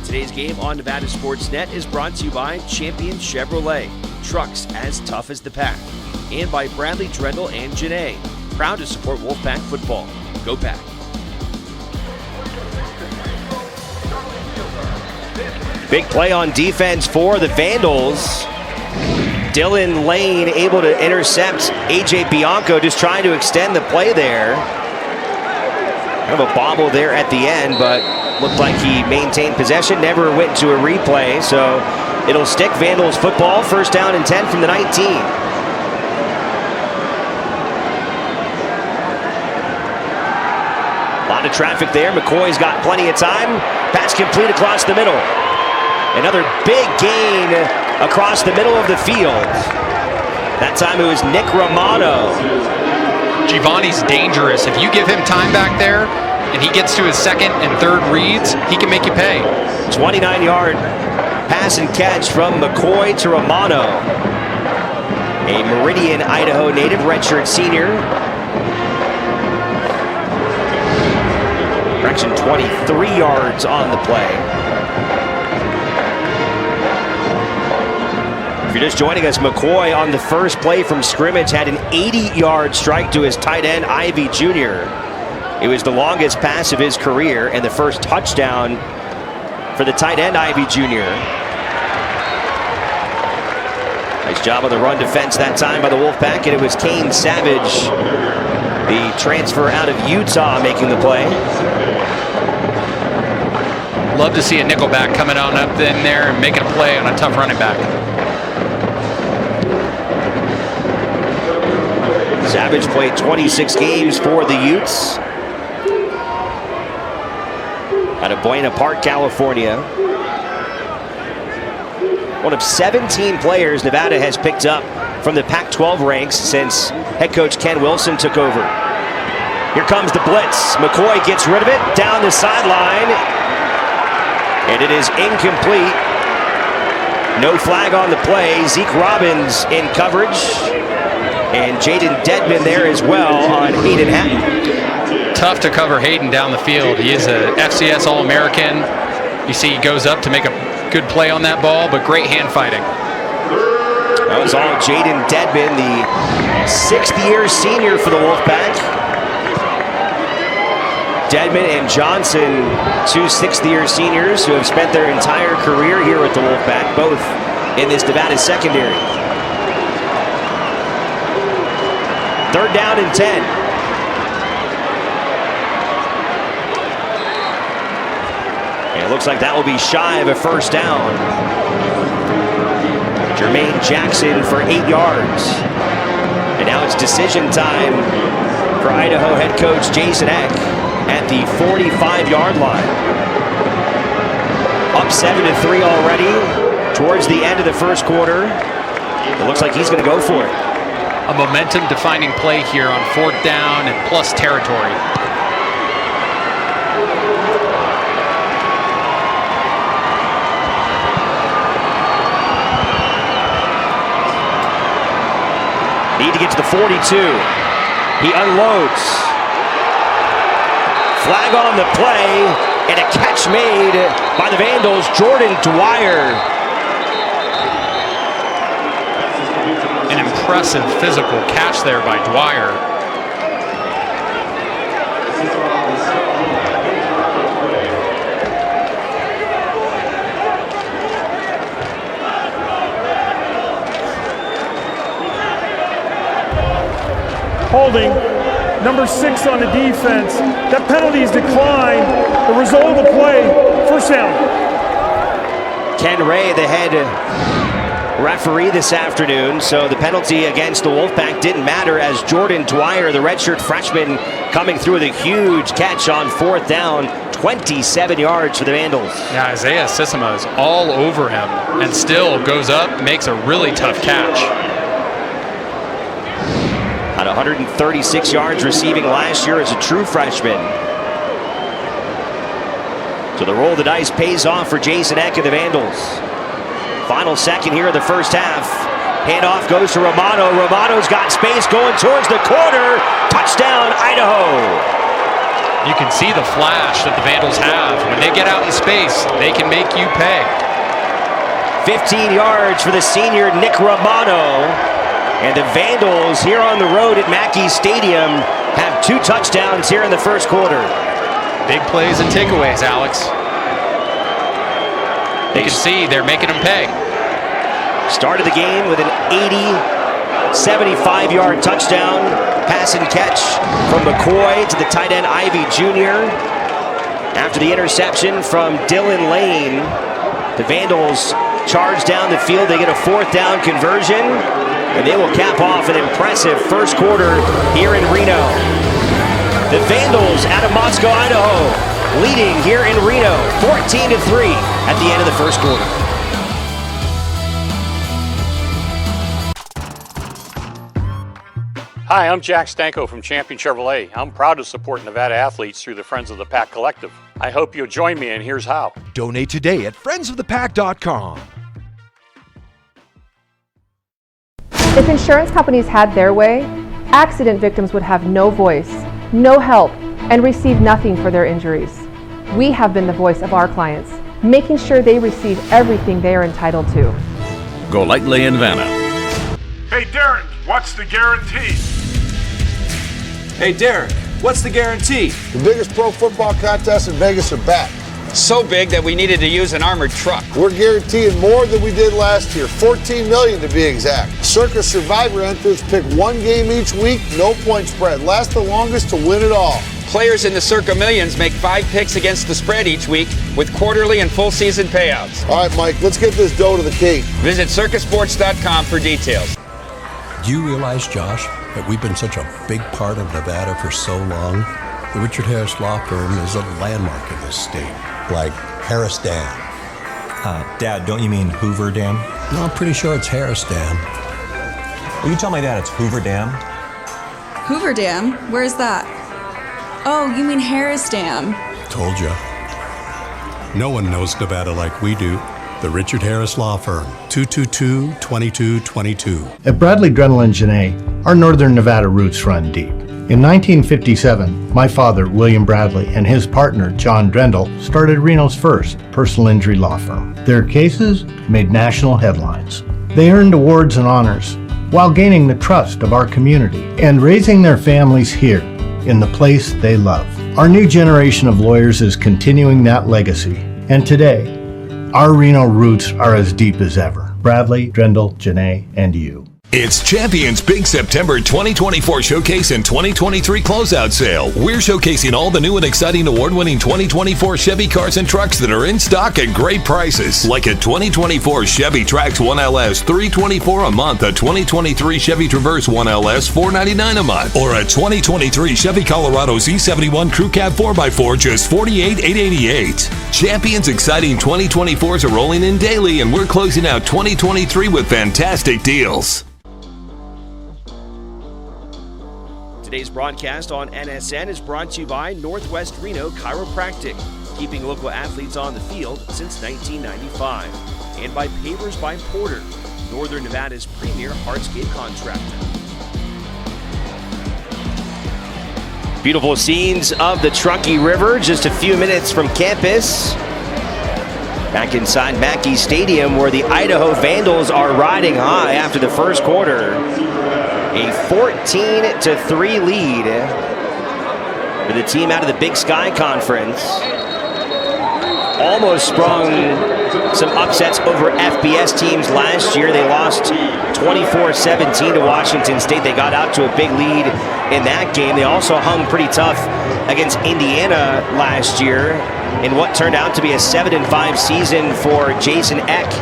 [SPEAKER 1] Today's game on Nevada Sports Net is brought to you by Champion Chevrolet, trucks as tough as the pack, and by Bradley Drendel and Janae, proud to support Wolfpack football. Go Pack. Big play on defense for the Vandals. Dylan Lane able to intercept AJ Bianco, just trying to extend the play there. Kind of a bobble there at the end, but looked like he maintained possession, never went to a replay, so it'll stick. Vandals football, 1st down and 10 from the 19. A lot of traffic there. McCoy's got plenty of time. Pass complete across the middle. Another big gain across the middle of the field. That time it was Nick Romano.
[SPEAKER 2] Giovanni's dangerous. If you give him time back there and he gets to his 2nd and 3rd reads, he can make you pay.
[SPEAKER 1] 29-yard pass and catch from McCoy to Romano. A Meridian, Idaho native, redshirt senior. Correction, 23 yards on the play. If you're just joining us, McCoy on the first play from scrimmage had an 80-yard strike to his tight end, Ivy Jr. It was the longest pass of his career and the first touchdown for the tight end, Ivy Jr. Nice job on the run defense that time by the Wolfpack, and it was Kane Savage, the transfer out of Utah, making the play.
[SPEAKER 2] Love to see a nickelback coming on up in there and making a play on a tough running back.
[SPEAKER 1] Savage played 26 games for the Utes out of Buena Park, California. One of 17 players Nevada has picked up from the Pac-12 ranks since head coach Ken Wilson took over. Here comes the blitz. McCoy gets rid of it down the sideline, and it is incomplete. No flag on the play. Zeke Robbins in coverage. And Jaden Dedman there as well on Hayden Hatton.
[SPEAKER 2] Tough to cover Hayden down the field. He is a FCS All-American. You see he goes up to make a good play on that ball, but great hand fighting.
[SPEAKER 1] That was all Jaden Dedman, the 6th-year senior for the Wolfpack. Dedman and Johnson, 2 6th-year seniors who have spent their entire career here at the Wolfpack, both in this Nevada secondary. 3rd down and 10. And it looks like that will be shy of a 1st down. Jermaine Jackson for 8 yards. And now it's decision time for Idaho head coach Jason Eck at the 45-yard line. Up 7-3 already towards the end of the 1st quarter. It looks like he's going to go for it.
[SPEAKER 2] A momentum-defining play here on 4th down and plus territory.
[SPEAKER 1] Need to get to the 42. He unloads. Flag on the play, and a catch made by the Vandals, Jordan Dwyer.
[SPEAKER 2] An impressive physical catch there by Dwyer.
[SPEAKER 18] Holding, number 6 on the defense. That penalty is declined. The result of the play, 1st down.
[SPEAKER 1] Ken Ray, the head referee this afternoon, so the penalty against the Wolfpack didn't matter as Jordan Dwyer, the redshirt freshman, coming through with a huge catch on 4th down, 27 yards for the Vandals.
[SPEAKER 2] Yeah, Isaiah Sissima is all over him and still goes up, makes a really tough catch.
[SPEAKER 1] At 136 yards receiving last year as a true freshman. So the roll of the dice pays off for Jason Eck and the Vandals. Final second here of the first half. Handoff goes to Romano. Romano's got space going towards the corner. Touchdown, Idaho.
[SPEAKER 2] You can see the flash that the Vandals have. When they get out in space, they can make you pay.
[SPEAKER 1] 15 yards for the senior Nick Romano. And the Vandals here on the road at Mackey Stadium have 2 touchdowns here in the first quarter.
[SPEAKER 2] Big plays and takeaways, Alex. You can see they're making them pay.
[SPEAKER 1] Started the game with an 75-yard touchdown pass and catch from McCoy to the tight end Ivy Jr. After the interception from Dylan Lane, the Vandals charge down the field. They get a 4th down conversion, and they will cap off an impressive first quarter here in Reno. The Vandals out of Moscow, Idaho, leading here in Reno, 14-3 at the end of the first quarter.
[SPEAKER 19] Hi, I'm Jack Stanko from Champion Chevrolet. I'm proud to support Nevada athletes through the Friends of the Pack Collective. I hope you'll join me, and here's how.
[SPEAKER 7] Donate today at friendsofthepack.com.
[SPEAKER 20] If insurance companies had their way, accident victims would have no voice, no help, and receive nothing for their injuries. We have been the voice of our clients, making sure they receive everything they are entitled to.
[SPEAKER 21] Go lightly in Vanna.
[SPEAKER 18] Hey, Derek, what's the guarantee?
[SPEAKER 22] Hey, Derek, what's the guarantee?
[SPEAKER 23] The biggest pro football contests in Vegas are back.
[SPEAKER 22] So big that we needed to use an armored truck.
[SPEAKER 23] We're guaranteeing more than we did last year, $14 million to be exact. Circus Survivor entrants pick 1 game each week, no point spread. Last the longest to win it all.
[SPEAKER 22] Players in the Circa Millions make 5 picks against the spread each week with quarterly and full season payouts.
[SPEAKER 23] All right, Mike, let's get this dough to the king.
[SPEAKER 22] Visit circusports.com for details.
[SPEAKER 24] Do you realize, Josh, that we've been such a big part of Nevada for so long? The Richard Harris Law Firm is a landmark in this state, like Harris Dam.
[SPEAKER 25] Dad, don't you mean Hoover Dam?
[SPEAKER 24] No, I'm pretty sure it's Harris Dam.
[SPEAKER 25] Will you tell my dad it's Hoover Dam?
[SPEAKER 26] Hoover Dam? Where's that? Oh, you mean Harris Dam.
[SPEAKER 24] Told you. No one knows Nevada like we do. The Richard Harris Law Firm, 222-2222.
[SPEAKER 15] At Bradley, Drendel and Janae, our northern Nevada roots run deep. In 1957, my father, William Bradley, and his partner, John Drendel, started Reno's first personal injury law firm. Their cases made national headlines. They earned awards and honors while gaining the trust of our community and raising their families here in the place they love. Our new generation of lawyers is continuing that legacy, and today, our Reno roots are as deep as ever. Bradley, Drendel, Janae, and you.
[SPEAKER 27] It's Champion's Big September 2024 Showcase and 2023 Closeout Sale. We're showcasing all the new and exciting award-winning 2024 Chevy cars and trucks that are in stock at great prices. Like a 2024 Chevy Trax 1LS, $324 a month. A 2023 Chevy Traverse 1LS, $499 a month. Or a 2023 Chevy Colorado Z71 Crew Cab 4x4, just $48,888. Champion's exciting 2024s are rolling in daily, and we're closing out 2023 with fantastic deals.
[SPEAKER 1] Today's broadcast on NSN is brought to you by Northwest Reno Chiropractic, keeping local athletes on the field since 1995. And by Pavers by Porter, Northern Nevada's premier hardscape contractor. Beautiful scenes of the Truckee River, just a few minutes from campus. Back inside Mackey Stadium, where the Idaho Vandals are riding high after the first quarter. A 14-3 lead for the team out of the Big Sky Conference. Almost sprung some upsets over FBS teams last year. They lost 24-17 to Washington State. They got out to a big lead in that game. They also hung pretty tough against Indiana last year in what turned out to be a 7-5 season for Jason Eck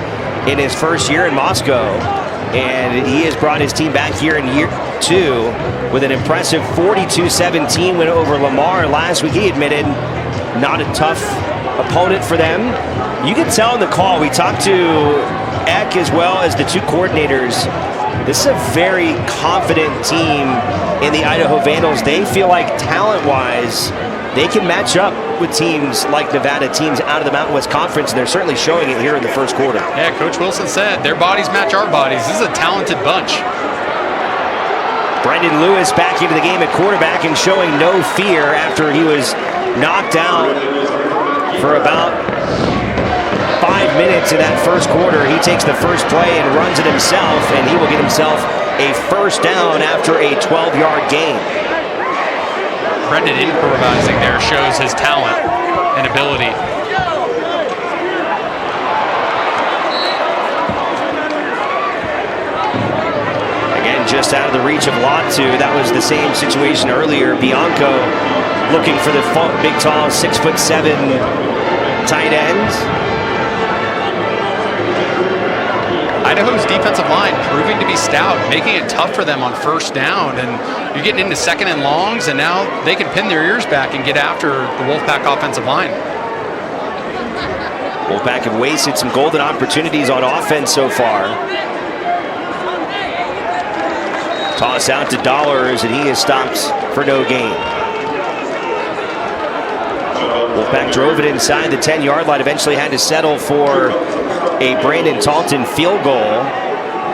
[SPEAKER 1] in his first year in Moscow. And he has brought his team back here in year 2 with an impressive 42-17 win over Lamar last week. He admitted not a tough opponent for them. You can tell in the call, we talked to Eck as well as the 2 coordinators. This is a very confident team in the Idaho Vandals. They feel like talent-wise, they can match up with teams like Nevada, teams out of the Mountain West Conference, and they're certainly showing it here in the first quarter.
[SPEAKER 2] Yeah, Coach Wilson said their bodies match our bodies. This is a talented bunch.
[SPEAKER 1] Brendan Lewis back into the game at quarterback and showing no fear after he was knocked out for about 5 minutes in that first quarter. He takes the first play and runs it himself, and he will get himself a first down after a 12-yard gain.
[SPEAKER 2] Brendan improvising there shows his talent and ability.
[SPEAKER 1] Again, just out of the reach of Latu. That was the same situation earlier. Bianco looking for the big, tall, 6'7" tight end.
[SPEAKER 2] Idaho's defensive line proving to be stout, making it tough for them on first down, and you're getting into second and longs, and now they can pin their ears back and get after the Wolfpack offensive line.
[SPEAKER 1] Wolfpack have wasted some golden opportunities on offense so far. Toss out to Dollars, and he is stopped for no gain. Wolfpack drove it inside the 10-yard line, eventually had to settle for a Brandon Talton field goal.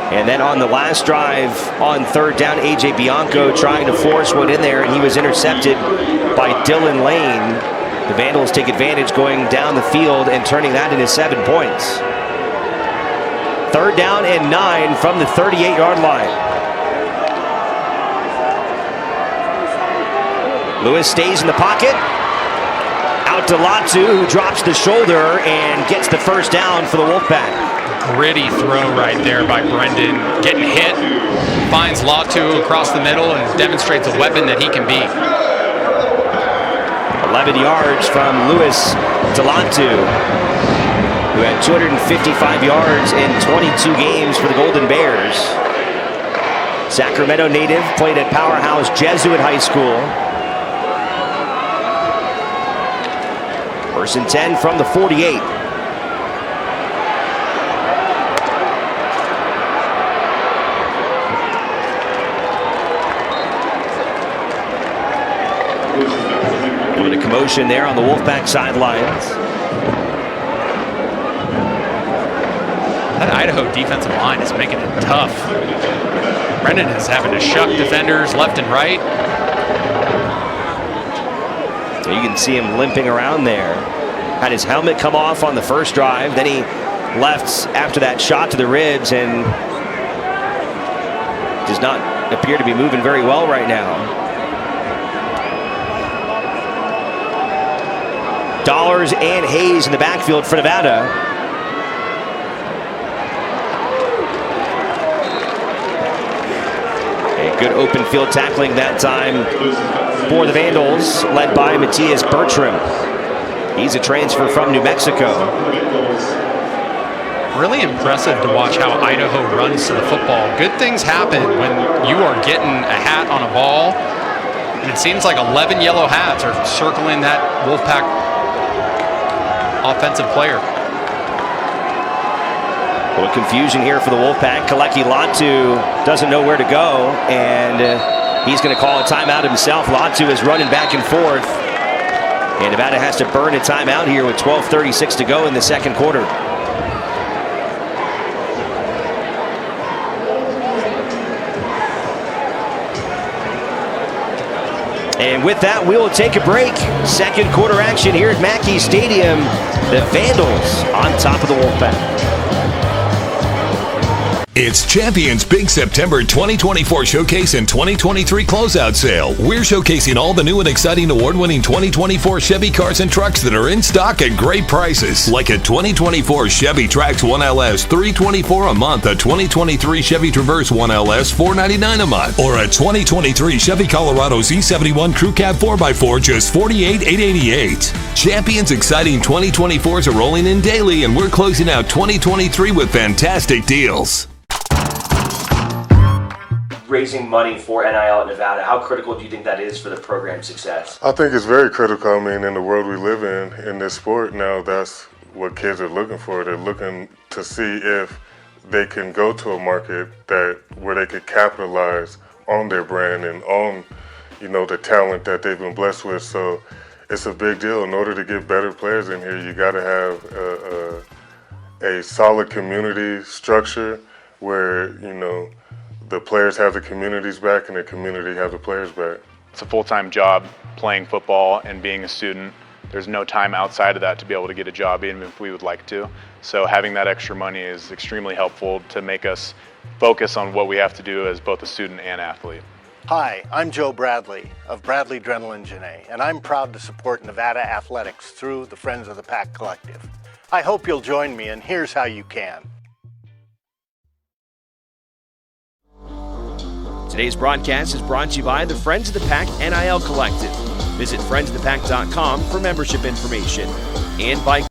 [SPEAKER 1] And then on the last drive on third down, A.J. Bianco trying to force one in there, and he was intercepted by Dylan Lane. The Vandals take advantage going down the field and turning that into 7 points. Third down and 9 from the 38-yard line. Lewis stays in the pocket. Out to Latu, who drops the shoulder and gets the first down for the Wolfpack.
[SPEAKER 2] Gritty throw right there by Brendan. Getting hit, finds Latu across the middle and demonstrates a weapon that he can be.
[SPEAKER 1] 11 yards from Lewis to Latu, who had 255 yards in 22 games for the Golden Bears. Sacramento native, played at Powerhouse Jesuit High School. First and 10 from the 48. A little bit of commotion there on the Wolfpack sidelines.
[SPEAKER 2] That Idaho defensive line is making it tough. Brendan is having to shuck defenders left and right.
[SPEAKER 1] You can see him limping around there. Had his helmet come off on the first drive. Then he left after that shot to the ribs and does not appear to be moving very well right now. Dollars and Hayes in the backfield for Nevada. A good open field tackling that time for the Vandals, led by Matthias Bertram. He's a transfer from New Mexico.
[SPEAKER 2] Really impressive to watch how Idaho runs to the football. Good things happen when you are getting a hat on a ball, and it seems like 11 yellow hats are circling that Wolfpack offensive player.
[SPEAKER 1] A little confusion here for the Wolfpack. Kaleki Latu doesn't know where to go, and he's going to call a timeout himself. Latu is running back and forth, and Nevada has to burn a timeout here with 12:36 to go in the second quarter. And with that, we will take a break. Second quarter action here at Mackey Stadium. The Vandals on top of the Wolfpack.
[SPEAKER 27] It's Champions Big September 2024 Showcase and 2023 Closeout Sale. We're showcasing all the new and exciting award-winning 2024 Chevy cars and trucks that are in stock at great prices. Like a 2024 Chevy Trax 1LS $324 a month, a 2023 Chevy Traverse 1LS $499 a month, or a 2023 Chevy Colorado Z71 Crew Cab 4x4 just $48,888. Champions exciting 2024s are rolling in daily, and we're closing out 2023 with fantastic deals.
[SPEAKER 1] Raising money for NIL at Nevada, how critical do you think that is for the program's success?
[SPEAKER 3] I think it's very critical. I mean, in the world we live in this sport now, that's what kids are looking for. They're looking to see if they can go to a market where they could capitalize on their brand and on, the talent that they've been blessed with. So it's a big deal. In order to get better players in here, you got to have a solid community structure where, the players have the communities back and the community have the players back.
[SPEAKER 17] It's a full-time job playing football and being a student. There's no time outside of that to be able to get a job, even if we would like to. So having that extra money is extremely helpful to make us focus on what we have to do as both a student and athlete.
[SPEAKER 15] Hi, I'm Joe Bradley of Bradley Drenelin Genet, and I'm proud to support Nevada athletics through the Friends of the Pack Collective. I hope you'll join me, and here's how you can.
[SPEAKER 1] Today's broadcast is brought to you by the Friends of the Pack NIL Collective. Visit friendsofthepack.com for membership information, and by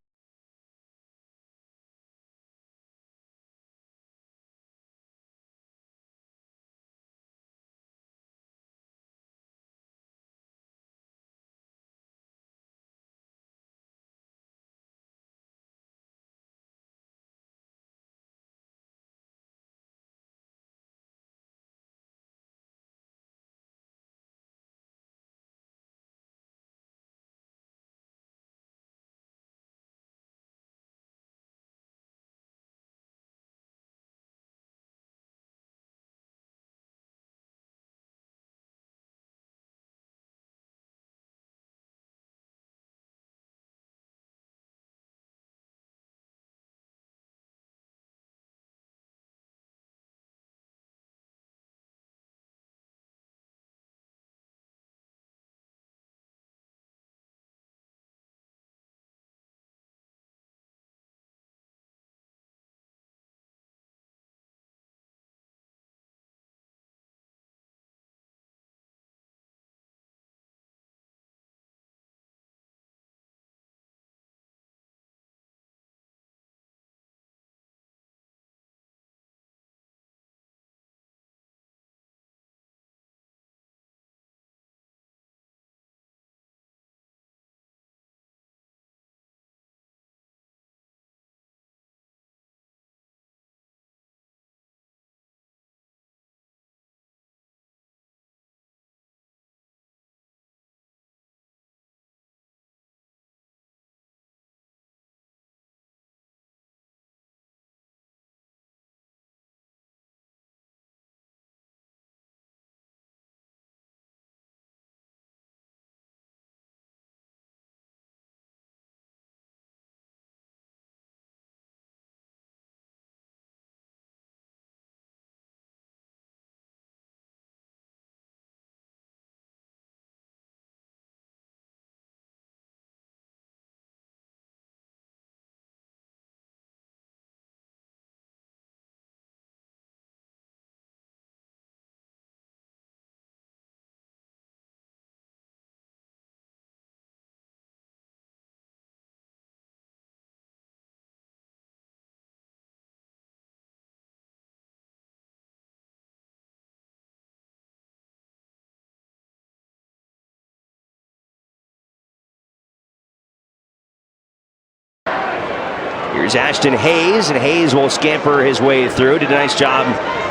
[SPEAKER 1] here's Ashton Hayes, and Hayes will scamper his way through. Did a nice job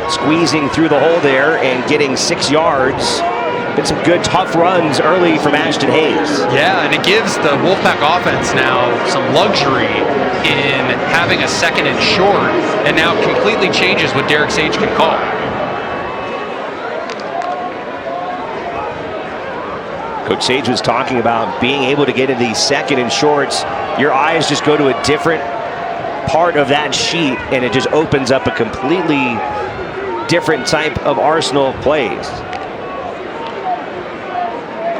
[SPEAKER 1] squeezing through the hole there and getting 6 yards. Been some good tough runs early from Ashton Hayes.
[SPEAKER 2] Yeah, and it gives the Wolfpack offense now some luxury in having a second and short, and now completely changes what Derek Sage can call.
[SPEAKER 1] Coach Sage was talking about being able to get in these second and shorts. Your eyes just go to a different part of that sheet, and it just opens up a completely different type of arsenal of plays.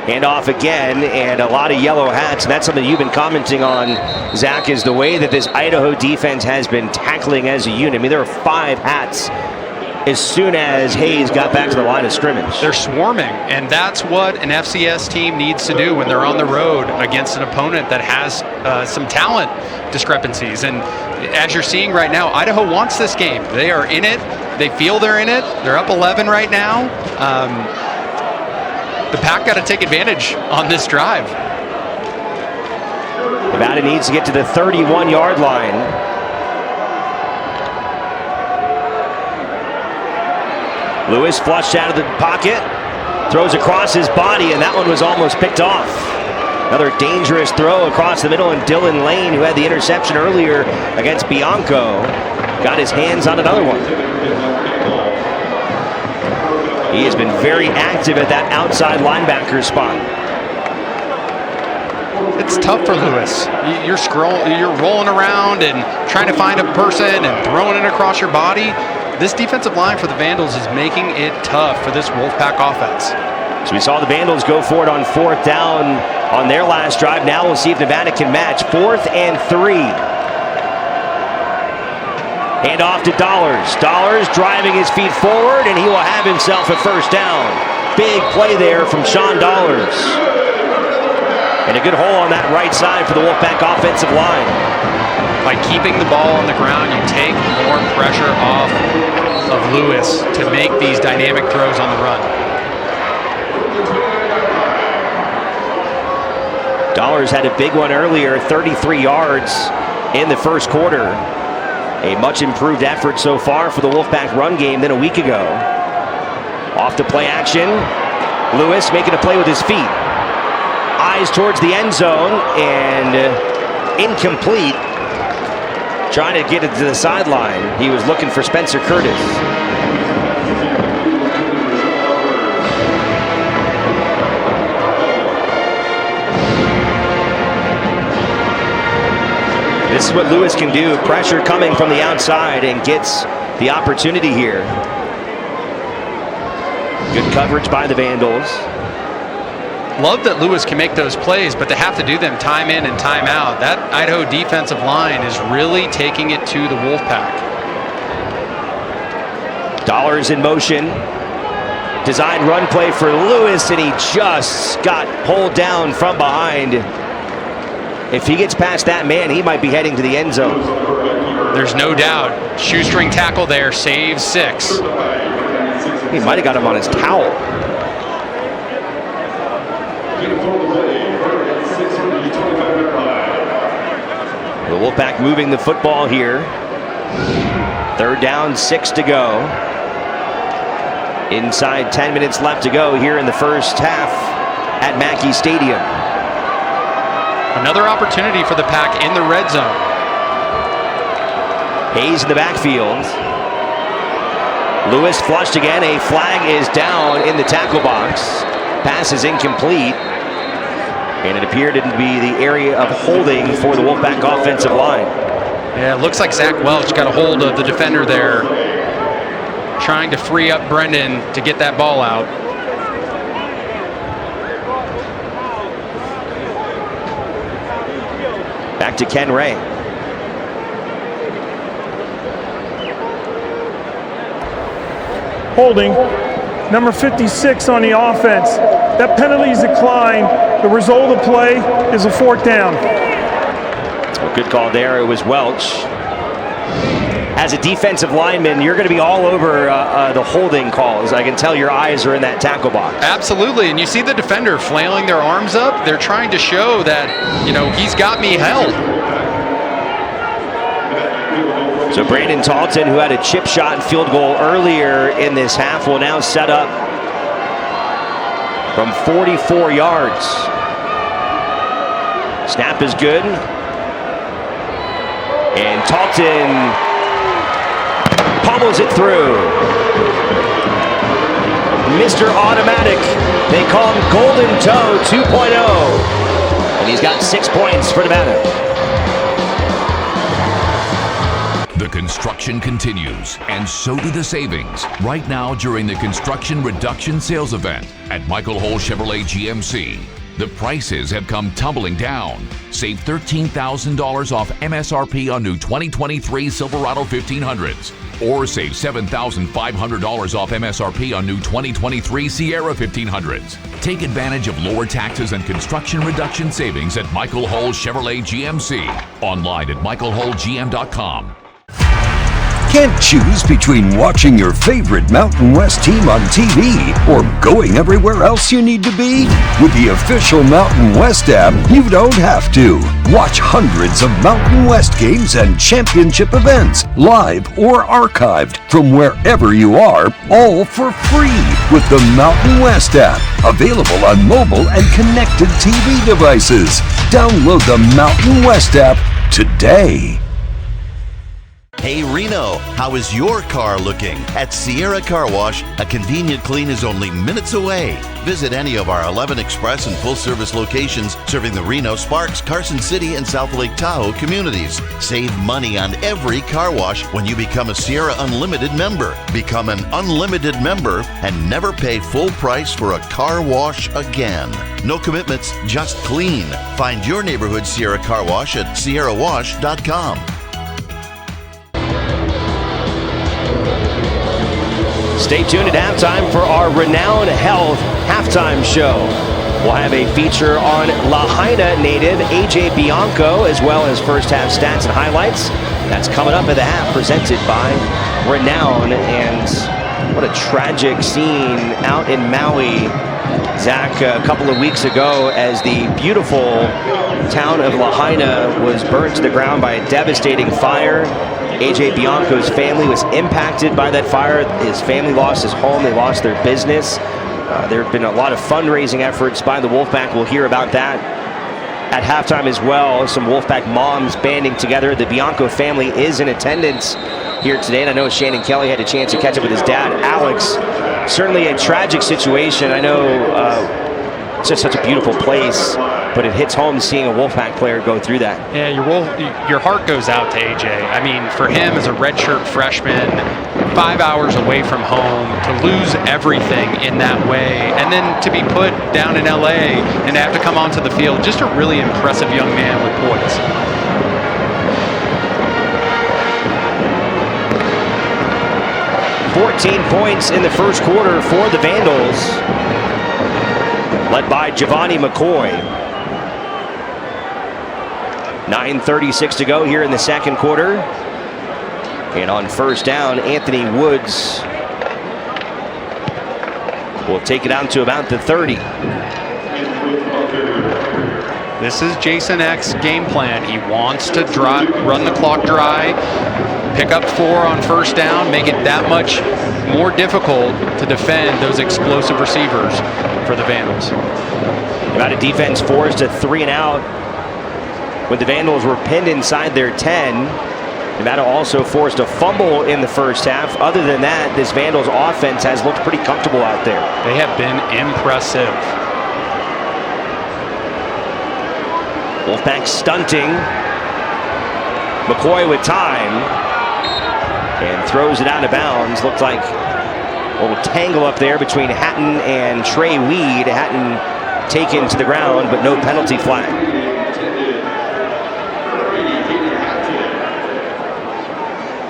[SPEAKER 1] Hand off again, and a lot of yellow hats, and that's something you've been commenting on, Zach, is the way that this Idaho defense has been tackling as a unit. I mean, there are 5 hats as soon as Hayes got back to the line of scrimmage.
[SPEAKER 2] They're swarming, and that's what an FCS team needs to do when they're on the road against an opponent that has some talent discrepancies. And as you're seeing right now, Idaho wants this game. They are in it. They feel they're in it. They're up 11 right now. The Pack got to take advantage on this drive.
[SPEAKER 1] Nevada needs to get to the 31-yard line. Lewis flushed out of the pocket, throws across his body, and that one was almost picked off. Another dangerous throw across the middle, and Dylan Lane, who had the interception earlier against Bianco, got his hands on another one. He has been very active at that outside linebacker spot.
[SPEAKER 2] It's tough for Lewis. You're rolling around and trying to find a person and throwing it across your body. This defensive line for the Vandals is making it tough for this Wolfpack offense.
[SPEAKER 1] So we saw the Vandals go for it on 4th down on their last drive. Now we'll see if Nevada can match. 4th and 3. Hand off to Dollars. Dollars driving his feet forward, and he will have himself a first down. Big play there from Sean Dollars. And a good hole on that right side for the Wolfpack offensive line.
[SPEAKER 2] By keeping the ball on the ground, you take more pressure off of Lewis to make these dynamic throws on the run.
[SPEAKER 1] Dollars had a big one earlier, 33 yards in the first quarter. A much improved effort so far for the Wolfpack run game than a week ago. Off to play action. Lewis making a play with his feet. Eyes towards the end zone, and incomplete. Trying to get it to the sideline. He was looking for Spencer Curtis. This is what Lewis can do. Pressure coming from the outside, and gets the opportunity here. Good coverage by the Vandals.
[SPEAKER 2] Love that Lewis can make those plays, but they have to do them time in and time out. That Idaho defensive line is really taking it to the Wolfpack.
[SPEAKER 1] Dollars in motion. Designed run play for Lewis, and he just got pulled down from behind. If he gets past that man, he might be heading to the end zone.
[SPEAKER 2] There's no doubt. Shoestring tackle there, saves 6.
[SPEAKER 1] He might have got him on his towel. The Wolfpack moving the football here. 3rd down, 6 to go. Inside 10 minutes left to go here in the first half at Mackey Stadium.
[SPEAKER 2] Another opportunity for the Pack in the red zone.
[SPEAKER 1] Hayes in the backfield. Lewis flushed again. A flag is down in the tackle box. Pass is incomplete. And it appeared to be the area of holding for the Wolfpack offensive line.
[SPEAKER 2] Yeah, it looks like Zach Welch got a hold of the defender there, trying to free up Brendan to get that ball out.
[SPEAKER 1] Back to Ken Ray.
[SPEAKER 18] Holding. Number 56 on the offense. That penalty is declined. The result of the play is a 4th down.
[SPEAKER 1] Well, good call there. It was Welch. As a defensive lineman, you're going to be all over the holding calls. I can tell your eyes are in that tackle box.
[SPEAKER 2] Absolutely, and you see the defender flailing their arms up. They're trying to show that, he's got me held.
[SPEAKER 1] So Brandon Talton, who had a chip shot field goal earlier in this half, will now set up from 44 yards. Snap is good. And Talton pummels it through. Mr. Automatic. They call him Golden Toe 2.0. And he's got 6 points for Nevada.
[SPEAKER 27] The construction continues, and so do the savings. Right now during the Construction Reduction Sales Event at Michael Hole Chevrolet GMC. The prices have come tumbling down. Save $13,000 off MSRP on new 2023 Silverado 1500s. Or save $7,500 off MSRP on new 2023 Sierra 1500s. Take advantage of lower taxes and construction reduction savings at Michael Hole Chevrolet GMC. Online at michaelholegm.com.
[SPEAKER 7] Can't choose between watching your favorite Mountain West team on TV or going everywhere else you need to be? With the official Mountain West app, you don't have to. Watch hundreds of Mountain West games and championship events, live or archived from wherever you are, all for free with the Mountain West app. Available on mobile and connected TV devices. Download the Mountain West app today.
[SPEAKER 4] Hey Reno, how is your car looking? At Sierra Car Wash, a convenient clean is only minutes away. Visit any of our 11 express and full-service locations serving the Reno, Sparks, Carson City, and South Lake Tahoe communities. Save money on every car wash when you become a Sierra Unlimited member. Become an Unlimited member and never pay full price for a car wash again. No commitments, just clean. Find your neighborhood Sierra Car Wash at sierrawash.com.
[SPEAKER 1] Stay tuned at halftime for our Renown Health halftime show. We'll have a feature on Lahaina native AJ Bianco, as well as first half stats and highlights. That's coming up at the half, presented by Renown. And what a tragic scene out in Maui, Zach, a couple of weeks ago, as the beautiful town of Lahaina was burned to the ground by a devastating fire. AJ Bianco's family was impacted by that fire. His family lost his home. They lost their business. There have been a lot of fundraising efforts by the Wolfpack. We'll hear about that at halftime as well. Some Wolfpack moms banding together. The Bianco family is in attendance here today. And I know Shannon Kelly had a chance to catch up with his dad, Alex. Certainly a tragic situation. I know it's just such a beautiful place, but it hits home seeing a Wolfpack player go through that.
[SPEAKER 2] Yeah, your heart goes out to AJ. I mean, for him as a redshirt freshman, 5 hours away from home, to lose everything in that way, and then to be put down in LA and have to come onto the field, just a really impressive young man with poise.
[SPEAKER 1] $14 points in the first quarter for the Vandals, led by Giovanni McCoy. 9:36 to go here in the second quarter. And on first down, Anthony Woods will take it out to about the 30.
[SPEAKER 2] This is Jason Eck's game plan. He wants to run the clock dry, pick up 4 on first down, make it that much more difficult to defend those explosive receivers for the Vandals.
[SPEAKER 1] Nevada defense forced a 3 and out when the Vandals were pinned inside their 10. Nevada also forced a fumble in the first half. Other than that, this Vandals offense has looked pretty comfortable out there.
[SPEAKER 2] They have been impressive.
[SPEAKER 1] Wolfpack stunting. McCoy with time and throws it out of bounds. Looked like a little tangle up there between Hatton and Trey Weed. Hatton taken to the ground, but no penalty flag.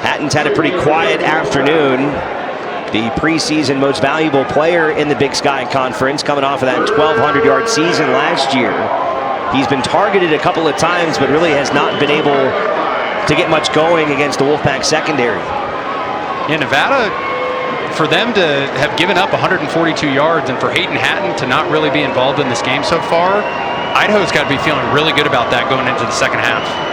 [SPEAKER 1] Hatton's had a pretty quiet afternoon. The preseason most valuable player in the Big Sky Conference, coming off of that 1,200-yard season last year. He's been targeted a couple of times, but really has not been able to get much going against the Wolfpack secondary.
[SPEAKER 2] Yeah, Nevada, for them to have given up 142 yards and for Hayden Hatton to not really be involved in this game so far, Idaho's got to be feeling really good about that going into the second half.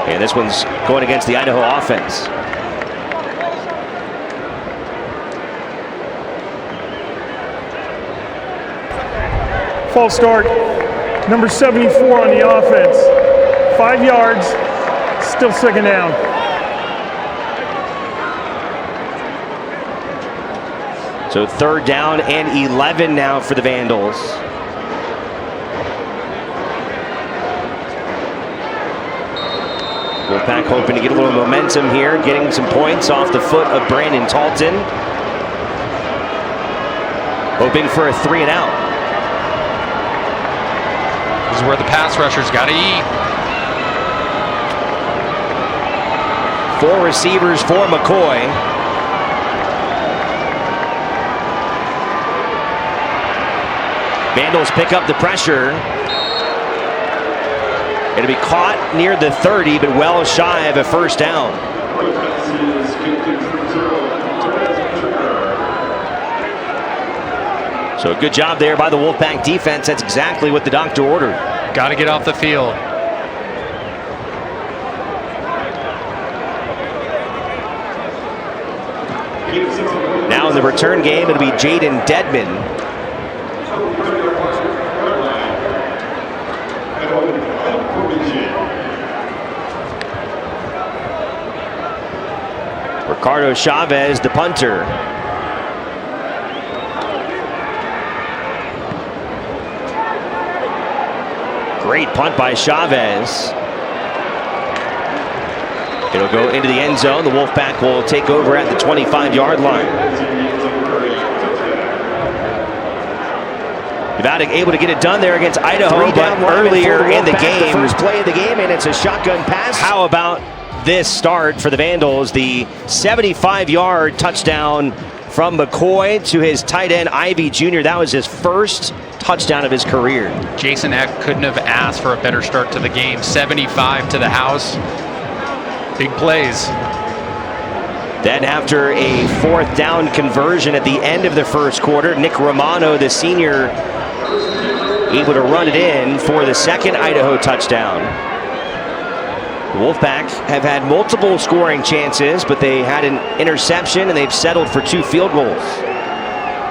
[SPEAKER 1] And this one's going against the Idaho offense.
[SPEAKER 18] False start. Number 74 on the offense. 5 yards. Still second down.
[SPEAKER 1] So third down and 11 now for the Vandals. Wolfpack hoping to get a little momentum here, getting some points off the foot of Brandon Talton. Hoping for a 3 and out.
[SPEAKER 2] This is where the pass rushers got to eat.
[SPEAKER 1] 4 receivers for McCoy. Vandals pick up the pressure. It'll be caught near the 30, but well shy of a first down. So a good job there by the Wolfpack defense. That's exactly what the doctor ordered.
[SPEAKER 2] Got to get off the field.
[SPEAKER 1] Now in the return game, it'll be Jaden Dedman. Ricardo Chavez, the punter. Great punt by Chavez. It'll go into the end zone. The Wolfpack will take over at the 25-yard line. Nevada able to get it done there against Idaho, but earlier in the game. First play of the game, and it's a shotgun pass. How about this start for the Vandals? The 75-yard touchdown from McCoy to his tight end, Ivy Jr. That was his first touchdown of his career.
[SPEAKER 2] Jason Eck couldn't have asked for a better start to the game. 75 to the house. Big plays.
[SPEAKER 1] Then after a fourth down conversion at the end of the first quarter, Nick Romano, the senior, able to run it in for the second Idaho touchdown. The Wolfpack have had multiple scoring chances, but they had an interception and they've settled for 2 field goals.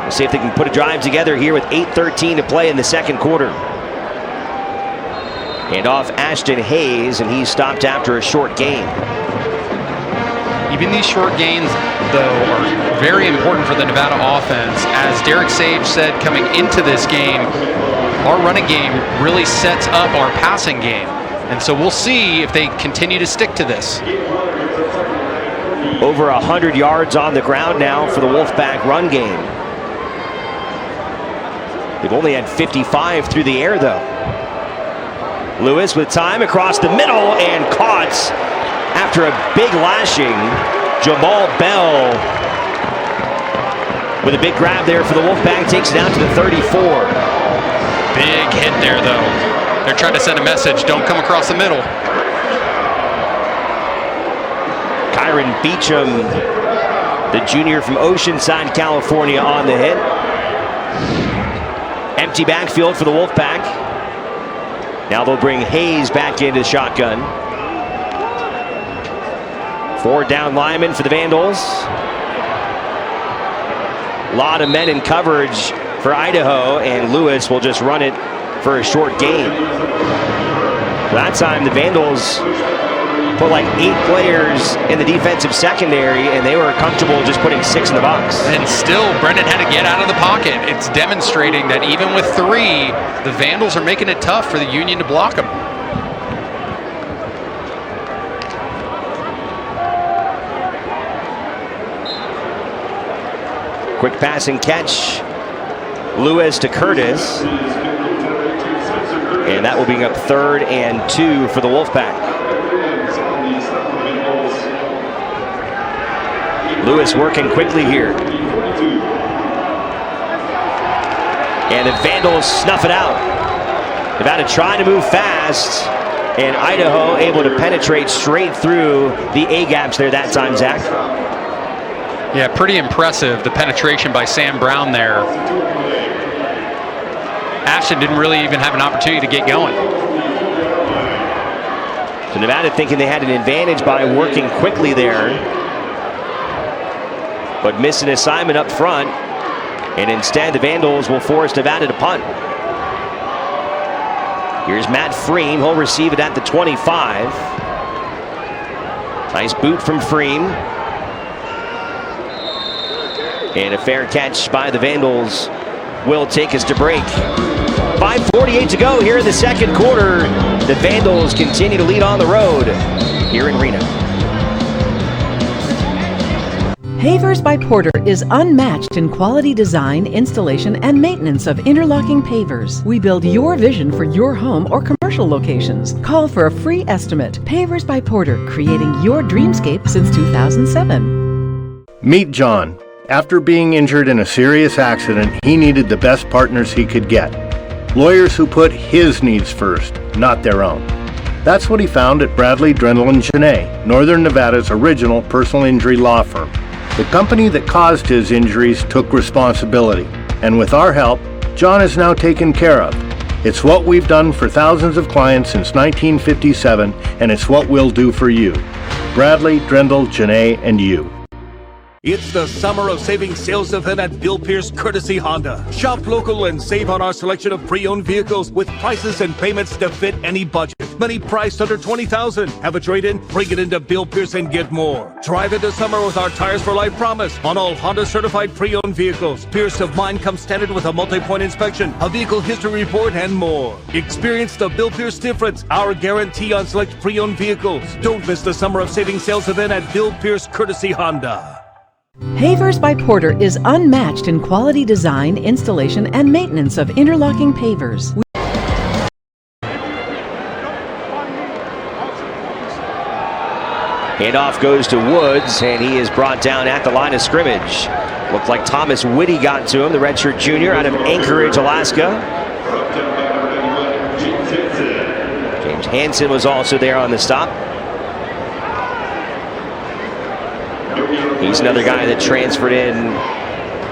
[SPEAKER 1] We'll see if they can put a drive together here with 8:13 to play in the second quarter. And off Ashton Hayes, and he's stopped after a short gain.
[SPEAKER 2] Even these short gains, though, are very important for the Nevada offense. As Derek Sage said coming into this game, our running game really sets up our passing game. And so we'll see if they continue to stick to this.
[SPEAKER 1] Over 100 yards on the ground now for the Wolfpack run game. They've only had 55 through the air, though. Lewis with time across the middle and caught after a big lashing. Jamal Bell with a big grab there for the Wolfpack, takes it down to the 34.
[SPEAKER 2] Big hit there, though. They're trying to send a message, don't come across the middle.
[SPEAKER 1] Kyron Beecham, the junior from Oceanside, California, on the hit. Empty backfield for the Wolfpack. Now they'll bring Hayes back into the shotgun. 4 down linemen for the Vandals. A lot of men in coverage for Idaho, and Lewis will just run it for a short gain. That time the Vandals put like 8 players in the defensive secondary, and they were comfortable just putting 6 in the box.
[SPEAKER 2] And still, Brendan had to get out of the pocket. It's demonstrating that even with 3, the Vandals are making it tough for the Union to block them.
[SPEAKER 1] Quick pass and catch. Lewis to Curtis. And that will bring up 3rd and 2 for the Wolfpack. Lewis working quickly here. And the Vandals snuff it out. Nevada trying to move fast, and Idaho able to penetrate straight through the A-gaps there that time, Zach.
[SPEAKER 2] Yeah, pretty impressive, the penetration by Sam Brown there. Ashton didn't really even have an opportunity to get going.
[SPEAKER 1] So Nevada thinking they had an advantage by working quickly there, but missed an assignment up front, and instead the Vandals will force Nevada to punt. Here's Matt Freem. He'll receive it at the 25. Nice boot from Freem. And a fair catch by the Vandals will take us to break. 5:48 to go here in the second quarter. The Vandals continue to lead on the road here in Reno.
[SPEAKER 5] Pavers by Porter is unmatched in quality design, installation, and maintenance of interlocking pavers. We build your vision for your home or commercial locations. Call for a free estimate. Pavers by Porter, creating your dreamscape since 2007.
[SPEAKER 15] Meet John. After being injured in a serious accident, he needed the best partners he could get. Lawyers who put his needs first, not their own. That's what he found at Bradley, Drendel & Janae, Northern Nevada's original personal injury law firm. The company that caused his injuries took responsibility, and with our help, John is now taken care of. It's what we've done for thousands of clients since 1957, and it's what we'll do for you. Bradley, Drendel, Janae, and you.
[SPEAKER 6] It's the Summer of Savings sales event at Bill Pierce Courtesy Honda. Shop local and save on our selection of pre-owned vehicles with prices and payments to fit any budget. Many priced under $20,000. Have a trade-in? Bring it into Bill Pierce and get more. Drive into summer with our Tires for Life promise on all Honda certified pre-owned vehicles. Peace of mind comes standard with a multi-point inspection, a vehicle history report, and more. Experience the Bill Pierce difference. Our guarantee on select pre-owned vehicles. Don't miss the Summer of Savings sales event at Bill Pierce Courtesy Honda.
[SPEAKER 5] Havers by Porter is unmatched in quality design, installation, and maintenance of interlocking pavers.
[SPEAKER 1] Handoff goes to Woods, and he is brought down at the line of scrimmage. Looked like Thomas Whitty got to him, the redshirt junior out of Anchorage, Alaska. James Hansen was also there on the stop. He's another guy that transferred in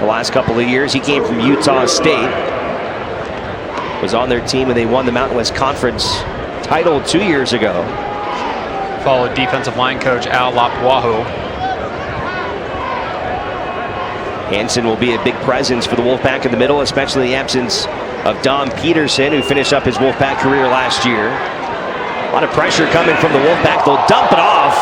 [SPEAKER 1] the last couple of years. He came from Utah State. Was on their team when they won the Mountain West Conference title 2 years ago.
[SPEAKER 2] Followed defensive line coach Al Lapuaho.
[SPEAKER 1] Hansen will be a big presence for the Wolfpack in the middle, especially in the absence of Dom Peterson, who finished up his Wolfpack career last year. A lot of pressure coming from the Wolfpack. They'll dump it off.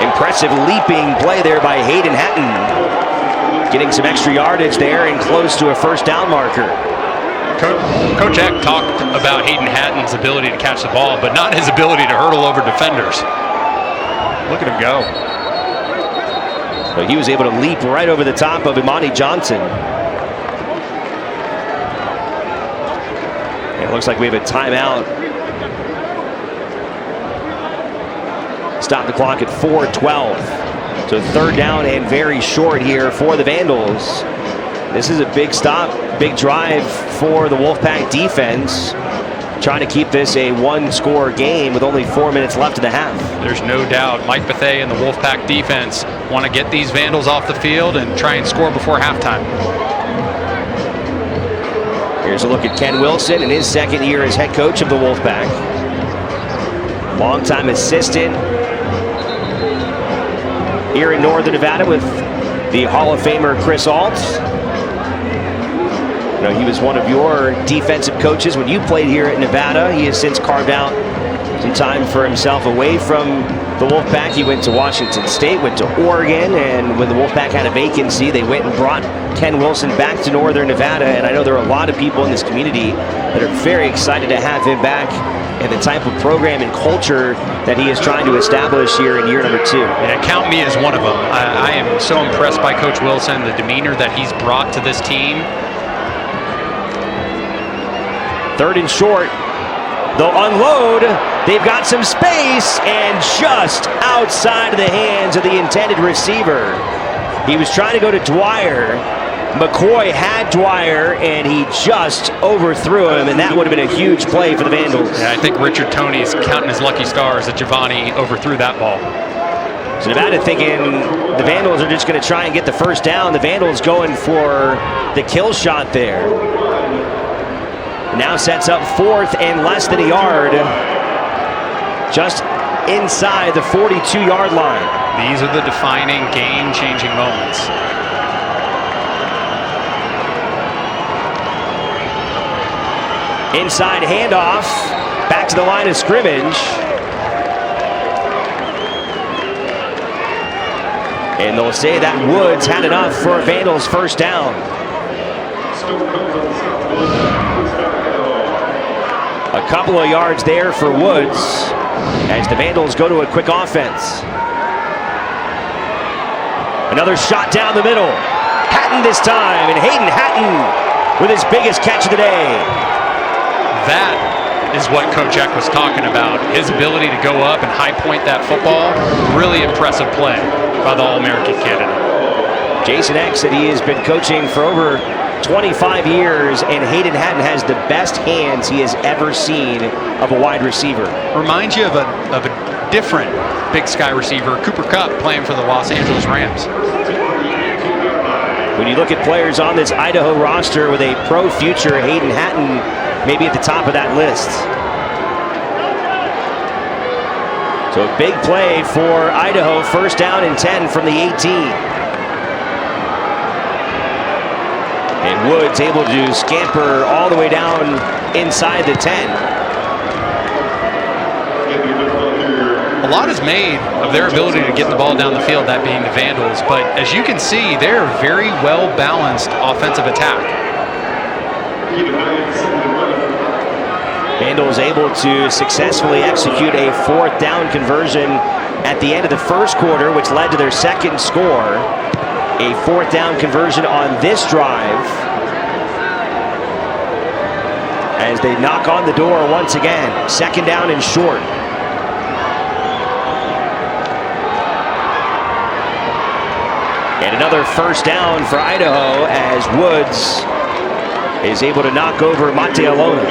[SPEAKER 1] Impressive leaping play there by Hayden Hatton. Getting some extra yardage there and close to a first down marker.
[SPEAKER 2] Coach Eck talked about Hayden Hatton's ability to catch the ball, but not his ability to hurdle over defenders. Look at him go.
[SPEAKER 1] But he was able to leap right over the top of Imani Johnson. And it looks like we have a timeout. Stop the clock at 4:12. So third down and very short here for the Vandals. This is a big stop, big drive for the Wolfpack defense. Trying to keep this a one-score game with only 4 minutes left in the half.
[SPEAKER 2] There's no doubt Mike Bethea and the Wolfpack defense want to get these Vandals off the field and try and score before halftime.
[SPEAKER 1] Here's a look at Ken Wilson in his second year as head coach of the Wolfpack. Longtime assistant here in Northern Nevada with the Hall of Famer Chris Alt. You know, he was one of your defensive coaches when you played here at Nevada. He has since carved out some time for himself away from the Wolfpack. He went to Washington State, went to Oregon, and when the Wolfpack had a vacancy, they went and brought Ken Wilson back to Northern Nevada. And I know there are a lot of people in this community that are very excited to have him back and the type of program and culture that he is trying to establish here in year number 2.
[SPEAKER 2] Yeah, count me as one of them. I am so impressed by Coach Wilson, the demeanor that he's brought to this team.
[SPEAKER 1] Third and short. They'll unload. They've got some space, and just outside of the hands of the intended receiver. He was trying to go to Dwyer. McCoy had Dwyer, and he just overthrew him, and that would have been a huge play for the Vandals.
[SPEAKER 2] Yeah, I think Richard Tony's counting his lucky stars that Giovanni overthrew that ball.
[SPEAKER 1] So Nevada thinking the Vandals are just going to try and get the first down. The Vandals going for the kill shot there. Now sets up fourth and less than a yard. Just inside the 42-yard line.
[SPEAKER 2] These are the defining, game-changing moments.
[SPEAKER 1] Inside handoff, back to the line of scrimmage. And they'll say that Woods had enough for a Vandals first down. A couple of yards there for Woods as the Vandals go to a quick offense. Another shot down the middle. Hatton this time, and Hayden Hatton with his biggest catch of the day.
[SPEAKER 2] That is what Coach Eck was talking about. His ability to go up and high point that football. Really impressive play by the All-American candidate.
[SPEAKER 1] Jason Eck said he has been coaching for over 25 years, and Hayden Hatton has the best hands he has ever seen of a wide receiver.
[SPEAKER 2] Reminds you of a different Big Sky receiver, Cooper Kupp, playing for the Los Angeles Rams.
[SPEAKER 1] When you look at players on this Idaho roster with a pro future, Hayden Hatton may be at the top of that list. So a big play for Idaho, first down and 10 from the 18. And Woods able to scamper all the way down inside the 10.
[SPEAKER 2] A lot is made of their ability to get the ball down the field, that being the Vandals. But as you can see, they're a very well-balanced offensive attack.
[SPEAKER 1] Vandals able to successfully execute a fourth down conversion at the end of the first quarter, which led to their second score. A fourth down conversion on this drive as they knock on the door once again. Second down and short. And another first down for Idaho as Woods is able to knock over Mateo Lona.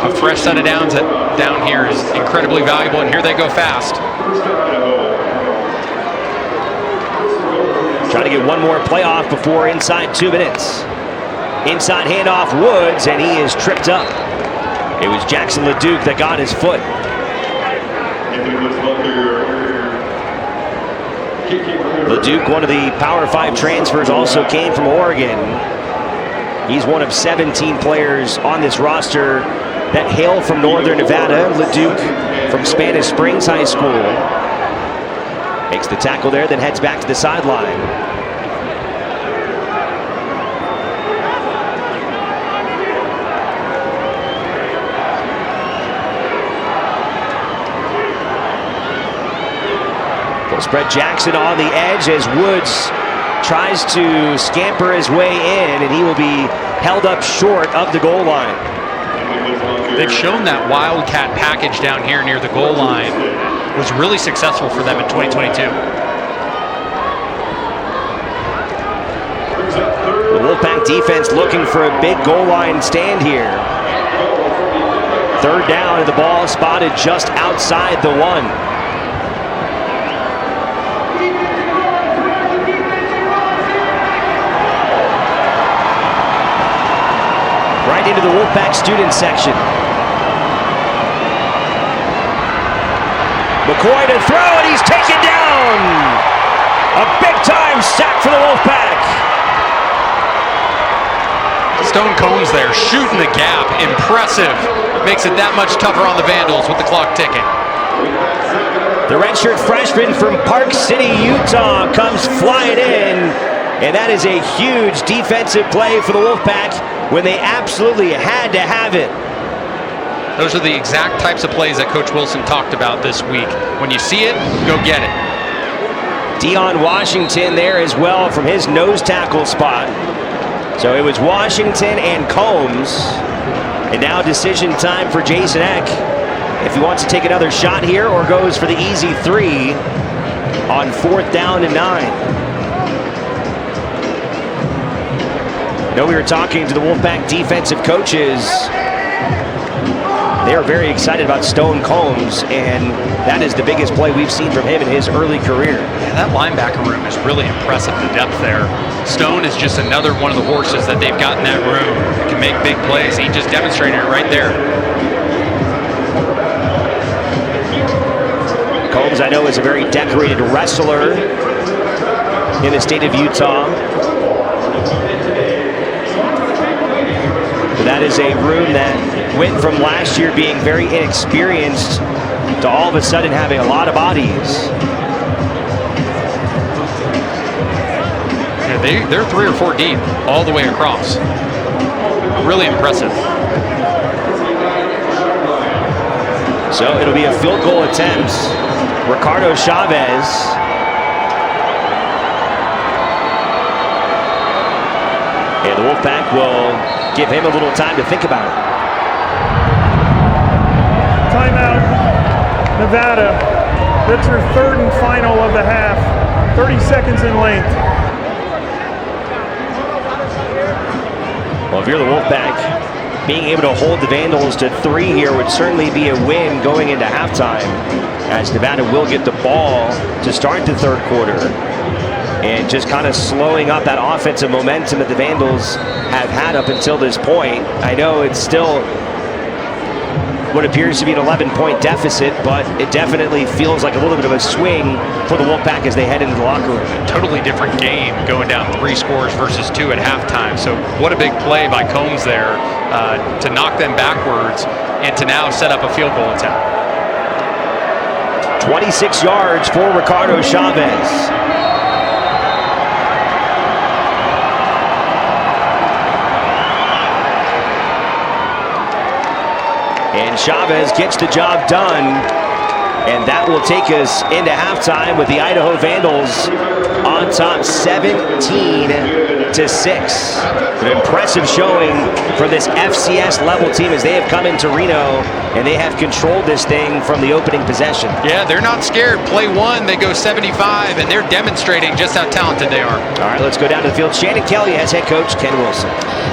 [SPEAKER 2] A fresh set of downs down here is incredibly valuable, and here they go fast.
[SPEAKER 1] Trying to get one more play off before inside 2 minutes. Inside handoff, Woods, and he is tripped up. It was Jackson LeDuc that got his foot. LeDuc, one of the Power 5 transfers, also came from Oregon. He's one of 17 players on this roster that hail from Northern Nevada. LeDuc from Spanish Springs High School makes the tackle there, then heads back to the sideline. Full spread Jackson on the edge as Woods tries to scamper his way in, and he will be held up short of the goal line.
[SPEAKER 2] They've shown that Wildcat package down here near the goal line was really successful for them in 2022.
[SPEAKER 1] The Wolfpack defense looking for a big goal line stand here. Third down, and the ball spotted just outside the 1. Right into the Wolfpack student section. McCoy to throw, and he's taken down. A big-time sack for the Wolfpack.
[SPEAKER 2] Stone Combs there, shooting the gap. Impressive. Makes it that much tougher on the Vandals with the clock ticking.
[SPEAKER 1] The redshirt freshman from Park City, Utah, comes flying in, and that is a huge defensive play for the Wolfpack when they absolutely had to have it.
[SPEAKER 2] Those are the exact types of plays that Coach Wilson talked about this week. When you see it, go get it.
[SPEAKER 1] Deion Washington there as well from his nose tackle spot. So it was Washington and Combs. And now decision time for Jason Eck, if he wants to take another shot here or goes for the easy 3 on 4th down and 9. We were talking to the Wolfpack defensive coaches. They are very excited about Stone Combs, and that is the biggest play we've seen from him in his early career.
[SPEAKER 2] Yeah, that linebacker room is really impressive, the depth there. Stone is just another one of the horses that they've got in that room that can make big plays. He just demonstrated it right there.
[SPEAKER 1] Combs, I know, is a very decorated wrestler in the state of Utah. That is a room that went from last year being very inexperienced to all of a sudden having a lot of bodies.
[SPEAKER 2] Yeah, they're 3 or 4 deep all the way across. Really impressive.
[SPEAKER 1] So it'll be a field goal attempt. Ricardo Chavez. And the Wolfpack will give him a little time to think about it.
[SPEAKER 18] Timeout, Nevada. That's your 3rd and final of the half. 30 seconds in length.
[SPEAKER 1] Well, if you're the Wolfpack, being able to hold the Vandals to 3 here would certainly be a win going into halftime, as Nevada will get the ball to start the third quarter. And just kind of slowing up that offensive momentum that the Vandals have had up until this point. I know it's still what appears to be an 11-point deficit, but it definitely feels like a little bit of a swing for the Wolfpack as they head into the locker room.
[SPEAKER 2] Totally different game going down 3 scores versus 2 at halftime. So what a big play by Combs there to knock them backwards and to now set up a field goal attempt.
[SPEAKER 1] 26 yards for Ricardo Chavez. And Chavez gets the job done, and that will take us into halftime with the Idaho Vandals on top 17-6. An impressive showing for this FCS level team as they have come into Reno and they have controlled this thing from the opening possession.
[SPEAKER 2] Yeah, they're not scared. Play 1, they go 75, and they're demonstrating just how talented they are.
[SPEAKER 1] All right, let's go down to the field. Shannon Kelly has head coach Ken Wilson.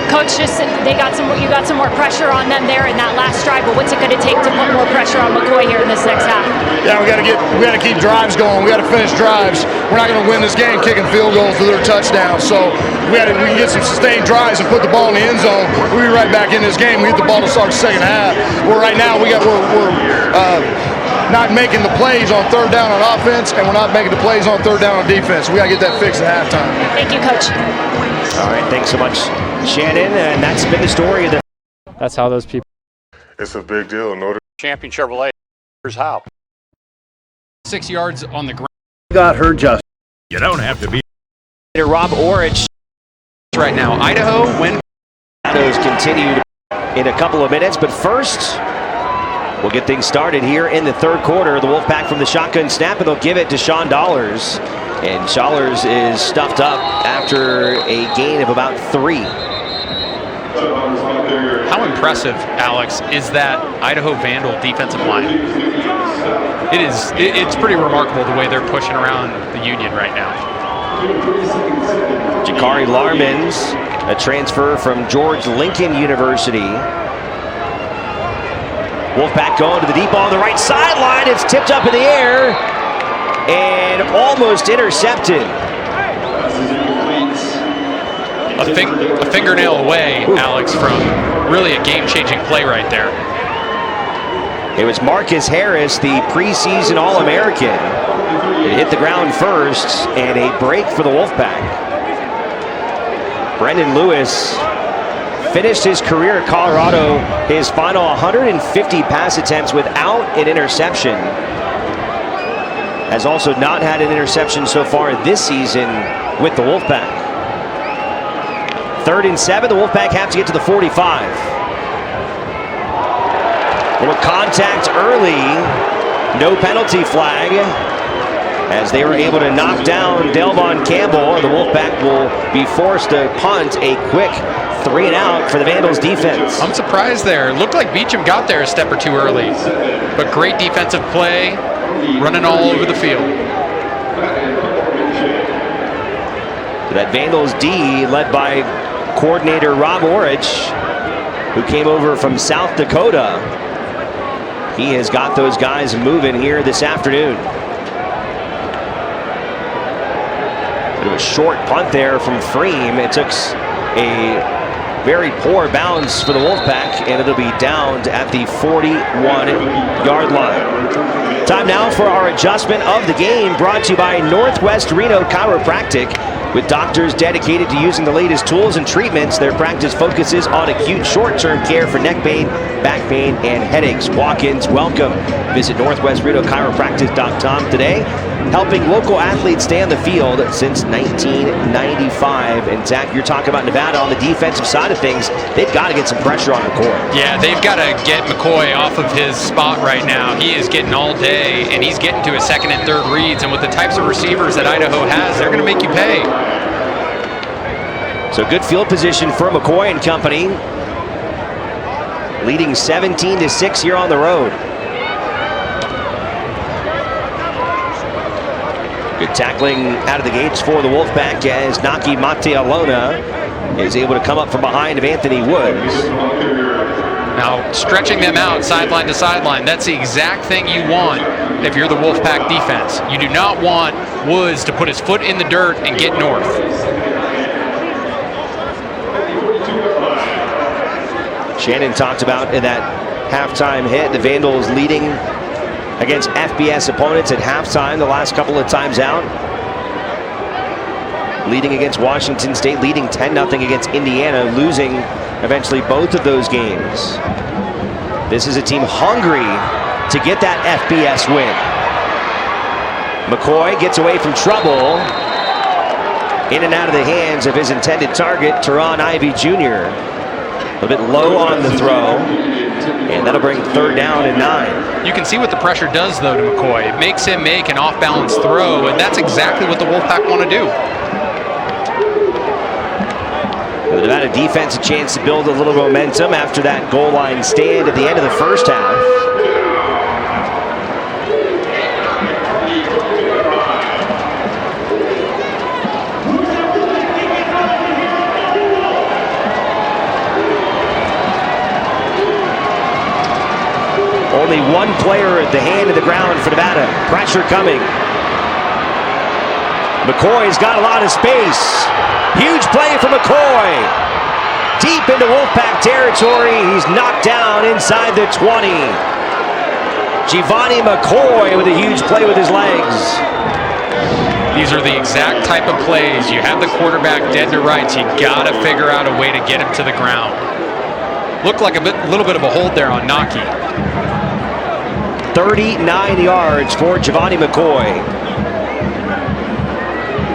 [SPEAKER 8] Coach, you got some more pressure on them there in that last drive, but what's it going to take to put more pressure on McCoy here in this next half?
[SPEAKER 9] Yeah, we got to keep drives going. We got to finish drives. We're not going to win this game kicking field goals to their touchdowns. So we can get some sustained drives and put the ball in the end zone. We'll be right back in this game. We get the ball to start the second half. Where right now we're not making the plays on third down on offense, and we're not making the plays on third down on defense. We got to get that fixed at halftime.
[SPEAKER 8] Thank you, Coach.
[SPEAKER 1] All right, thanks so much, Shannon. And that's been the story of the.
[SPEAKER 10] That's how those people.
[SPEAKER 3] It's a big deal in order.
[SPEAKER 19] Champion Chevrolet. Here's how.
[SPEAKER 2] 6 yards on the ground.
[SPEAKER 15] Got her just.
[SPEAKER 21] You don't have to be.
[SPEAKER 1] Rob Orich.
[SPEAKER 2] Right now, Idaho win.
[SPEAKER 1] Shadows continue in a couple of minutes, but first, we'll get things started here in the third quarter. The Wolfpack from the shotgun snap, and they'll give it to Sean Dollars. And Dollars is stuffed up after a gain of about 3.
[SPEAKER 2] How impressive, Alex, is that Idaho Vandal defensive line? It's pretty remarkable the way they're pushing around the Union right now.
[SPEAKER 1] Jakari Larmans, a transfer from George Lincoln University. Wolfpack going to the deep ball on the right sideline. It's tipped up in the air and almost intercepted.
[SPEAKER 2] A fingernail away, Alex, from really a game-changing play right there.
[SPEAKER 1] It was Marcus Harris, the preseason All-American. It hit the ground first, and a break for the Wolfpack. Brendan Lewis finished his career at Colorado, his final 150 pass attempts without an interception. Has also not had an interception so far this season with the Wolfpack. 3rd and 7, the Wolfpack have to get to the 45. Little contact early, no penalty flag, as they were able to knock down Delvon Campbell. The Wolfpack will be forced to punt a quick 3 and out for the Vandals defense.
[SPEAKER 2] I'm surprised there. It looked like Beecham got there a step or 2 early, but great defensive play, running all over the field.
[SPEAKER 1] That Vandals D led by coordinator Rob Orich, who came over from South Dakota. He has got those guys moving here this afternoon. Bit of a short punt there from Freem. It took a very poor bounce for the Wolfpack, and it'll be downed at the 41-yard line. Time now for our adjustment of the game, brought to you by Northwest Reno Chiropractic. With doctors dedicated to using the latest tools and treatments, their practice focuses on acute short-term care for neck pain, back pain, and headaches. Walk-ins welcome. Visit NorthwestRenoChiropractic.com today, helping local athletes stay on the field since 1995. And Zach, you're talking about Nevada on the defensive side of things. They've got to get some pressure on McCoy.
[SPEAKER 2] Yeah, they've got to get McCoy off of his spot right now. He is getting all day, and he's getting to his second and third reads. And with the types of receivers that Idaho has, they're going to make you pay.
[SPEAKER 1] So good field position for McCoy and company, leading 17-6 here on the road. Good tackling out of the gates for the Wolfpack as Naki Matealona is able to come up from behind of Anthony Woods.
[SPEAKER 2] Now, stretching them out sideline to sideline, that's the exact thing you want if you're the Wolfpack defense. You do not want Woods to put his foot in the dirt and get north.
[SPEAKER 1] Shannon talked about in that halftime hit, the Vandals leading against FBS opponents at halftime the last couple of times out. Leading against Washington State, leading 10-0 against Indiana, losing eventually both of those games. This is a team hungry to get that FBS win. McCoy gets away from trouble. In and out of the hands of his intended target, Teron Ivey Jr. A bit low on the throw, and that'll bring 3rd down and 9.
[SPEAKER 2] You can see what the pressure does, though, to McCoy. It makes him make an off-balance throw, and that's exactly what the Wolfpack want to do.
[SPEAKER 1] The Nevada defense a chance to build a little momentum after that goal line stand at the end of the first half. Only one player at the hand of the ground for Nevada. Pressure coming. McCoy's got a lot of space. Huge play for McCoy. Deep into Wolfpack territory. He's knocked down inside the 20. Giovanni McCoy with a huge play with his legs.
[SPEAKER 2] These are the exact type of plays. You have the quarterback dead to rights. You got to figure out a way to get him to the ground. Looked like a little bit of a hold there on Naki.
[SPEAKER 1] 39 yards for Giovanni McCoy,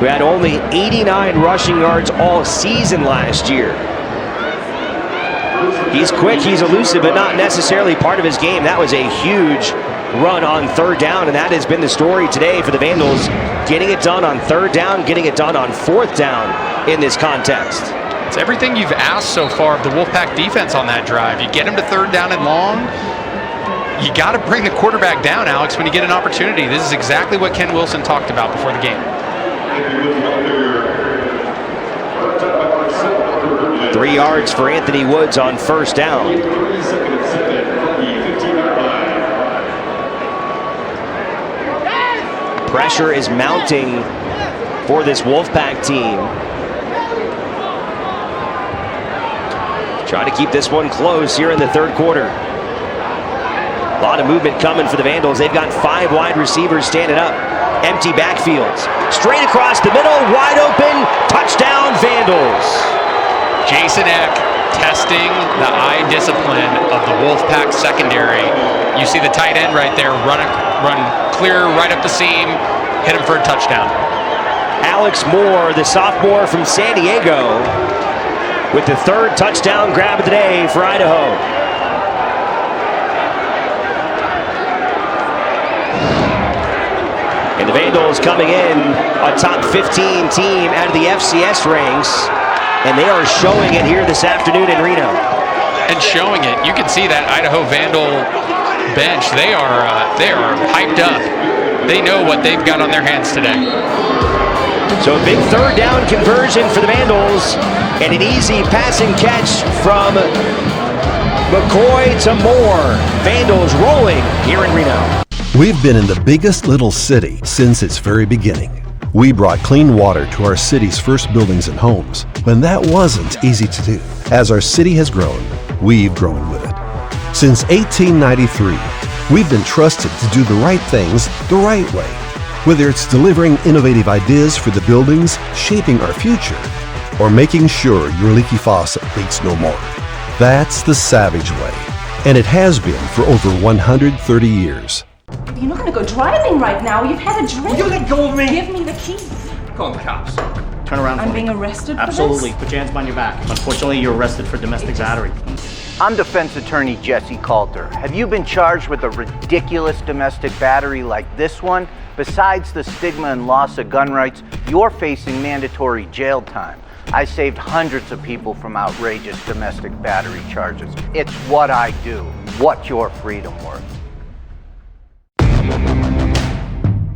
[SPEAKER 1] who had only 89 rushing yards all season last year. He's quick, he's elusive, but not necessarily part of his game. That was a huge run on 3rd down, and that has been the story today for the Vandals. Getting it done on 3rd down, getting it done on 4th down in this context.
[SPEAKER 2] It's everything you've asked so far of the Wolfpack defense on that drive. You get him to 3rd down and long. You got to bring the quarterback down, Alex, when you get an opportunity. This is exactly what Ken Wilson talked about before the game.
[SPEAKER 1] 3 yards for Anthony Woods on 1st down. Pressure is mounting for this Wolfpack team. Try to keep this one close here in the 3rd quarter. A lot of movement coming for the Vandals. They've got 5 wide receivers standing up. Empty backfields. Straight across the middle, wide open, touchdown Vandals.
[SPEAKER 2] Jason Eck testing the eye discipline of the Wolfpack secondary. You see the tight end right there, run clear right up the seam, hit him for a touchdown.
[SPEAKER 1] Alex Moore, the sophomore from San Diego, with the 3rd touchdown grab of the day for Idaho. And the Vandals coming in a top 15 team out of the FCS ranks, and they are showing it here this afternoon in Reno.
[SPEAKER 2] And showing it, you can see that Idaho Vandal bench. They are hyped up. They know what they've got on their hands today.
[SPEAKER 1] So a big 3rd down conversion for the Vandals, and an easy passing catch from McCoy to Moore. Vandals rolling here in Reno.
[SPEAKER 24] We've been in the biggest little city since its very beginning. We brought clean water to our city's first buildings and homes when that wasn't easy to do. As our city has grown, we've grown with it. Since 1893, we've been trusted to do the right things the right way. Whether it's delivering innovative ideas for the buildings shaping our future, or making sure your leaky faucet leaks no more. That's the Savage way, and it has been for over 130 years.
[SPEAKER 10] You're not going to go driving right now. You've had a drink.
[SPEAKER 11] Will you let go of me?
[SPEAKER 10] Give me the keys.
[SPEAKER 11] Call the cops. Turn around.
[SPEAKER 10] I'm being arrested for
[SPEAKER 11] Absolutely.
[SPEAKER 10] this?
[SPEAKER 11] Put your hands behind your back. Unfortunately, you're arrested for domestic battery.
[SPEAKER 12] I'm defense attorney Jesse Coulter. Have you been charged with a ridiculous domestic battery like this one? Besides the stigma and loss of gun rights, you're facing mandatory jail time. I saved hundreds of people from outrageous domestic battery charges. It's what I do. What's your freedom worth?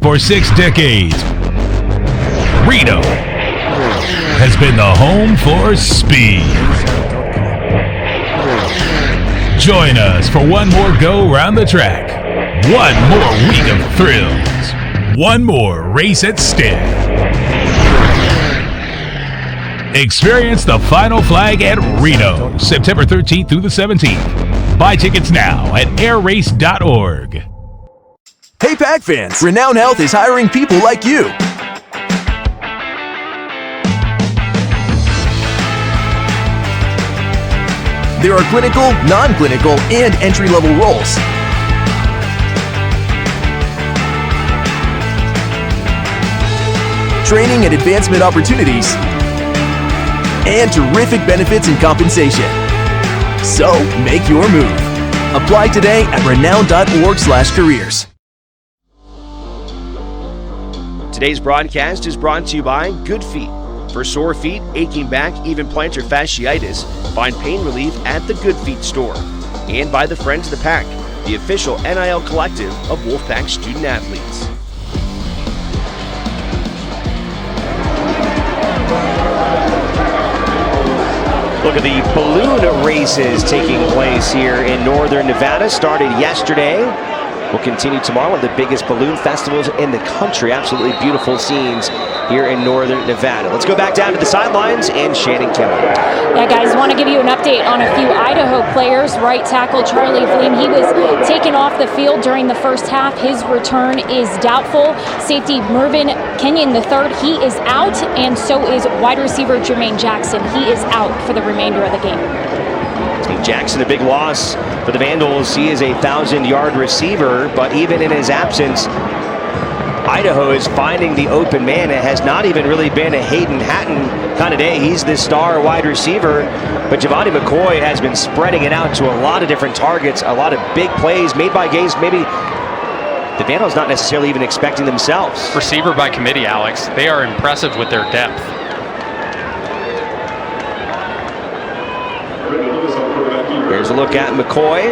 [SPEAKER 27] For 6 decades, Reno has been the home for speed. Join us for one more go around the track, one more week of thrills, one more race at Stick. Experience the final flag at Reno, September 13th through the 17th. Buy tickets now at airrace.org.
[SPEAKER 13] Hey Pack fans, Renown Health is hiring people like you. There are clinical, non-clinical, and entry-level roles. Training and advancement opportunities, and terrific benefits and compensation. So, make your move. Apply today at renown.org/careers.
[SPEAKER 1] Today's broadcast is brought to you by Good Feet. For sore feet, aching back, even plantar fasciitis, find pain relief at the Good Feet store. And by the Friends of the Pack, the official NIL collective of Wolfpack student athletes. Look at the balloon races taking place here in northern Nevada. Started yesterday. Will continue tomorrow, one of the biggest balloon festivals in the country. Absolutely beautiful scenes here in northern Nevada. Let's go back down to the sidelines and Shannon Kelly.
[SPEAKER 8] Yeah, guys, want to give you an update on a few Idaho players. Right tackle Charlie Vleem, he was taken off the field during the first half. His return is doubtful. Safety Mervyn Kenyon III, he is out, and so is wide receiver Jermaine Jackson. He is out for the remainder of the game.
[SPEAKER 1] Jackson, a big loss for the Vandals. He is a 1,000-yard receiver, but even in his absence, Idaho is finding the open man. It has not even really been a Hayden Hatton kind of day. He's the star wide receiver, but Giovanni McCoy has been spreading it out to a lot of different targets, a lot of big plays made by games maybe the Vandals not necessarily even expecting themselves.
[SPEAKER 2] Receiver by committee, Alex. They are impressive with their depth.
[SPEAKER 1] Here's a look at McCoy.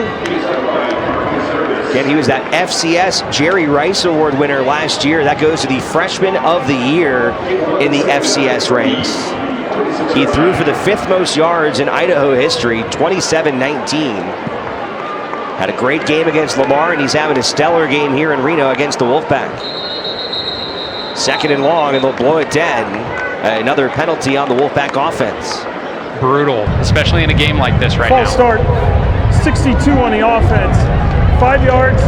[SPEAKER 1] Again, he was that FCS Jerry Rice Award winner last year. That goes to the Freshman of the Year in the FCS ranks. He threw for the 5th most yards in Idaho history, 27-19. Had a great game against Lamar, and he's having a stellar game here in Reno against the Wolfpack. 2nd and long, and they'll blow it dead. Another penalty on the Wolfpack offense.
[SPEAKER 2] Brutal, especially in a game like this right now.
[SPEAKER 18] False start, 62 on the offense, 5 yards,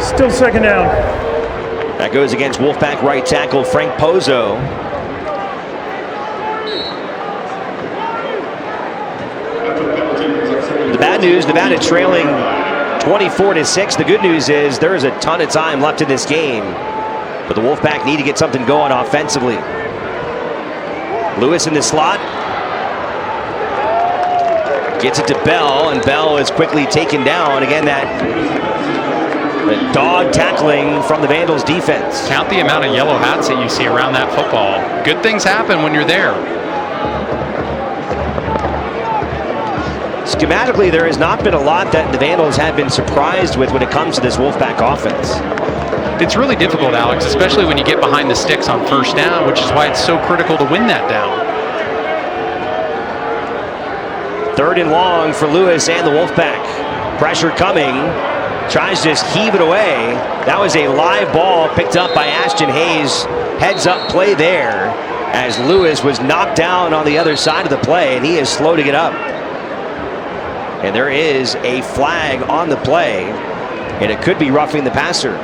[SPEAKER 18] still 2nd down.
[SPEAKER 1] That goes against Wolfpack right tackle Frank Pozo. The bad news, Nevada trailing 24-6. The good news is there is a ton of time left in this game, but the Wolfpack need to get something going offensively. Lewis in the slot. Gets it to Bell, and Bell is quickly taken down. Again, that dog tackling from the Vandals defense.
[SPEAKER 2] Count the amount of yellow hats that you see around that football. Good things happen when you're there.
[SPEAKER 1] Schematically, there has not been a lot that the Vandals have been surprised with when it comes to this Wolfpack offense.
[SPEAKER 2] It's really difficult, Alex, especially when you get behind the sticks on 1st down, which is why it's so critical to win that down.
[SPEAKER 1] 3rd and long for Lewis and the Wolfpack. Pressure coming. Tries to just heave it away. That was a live ball picked up by Ashton Hayes. Heads up play there as Lewis was knocked down on the other side of the play, and he is slow to get up. And there is a flag on the play, and it could be roughing the passer.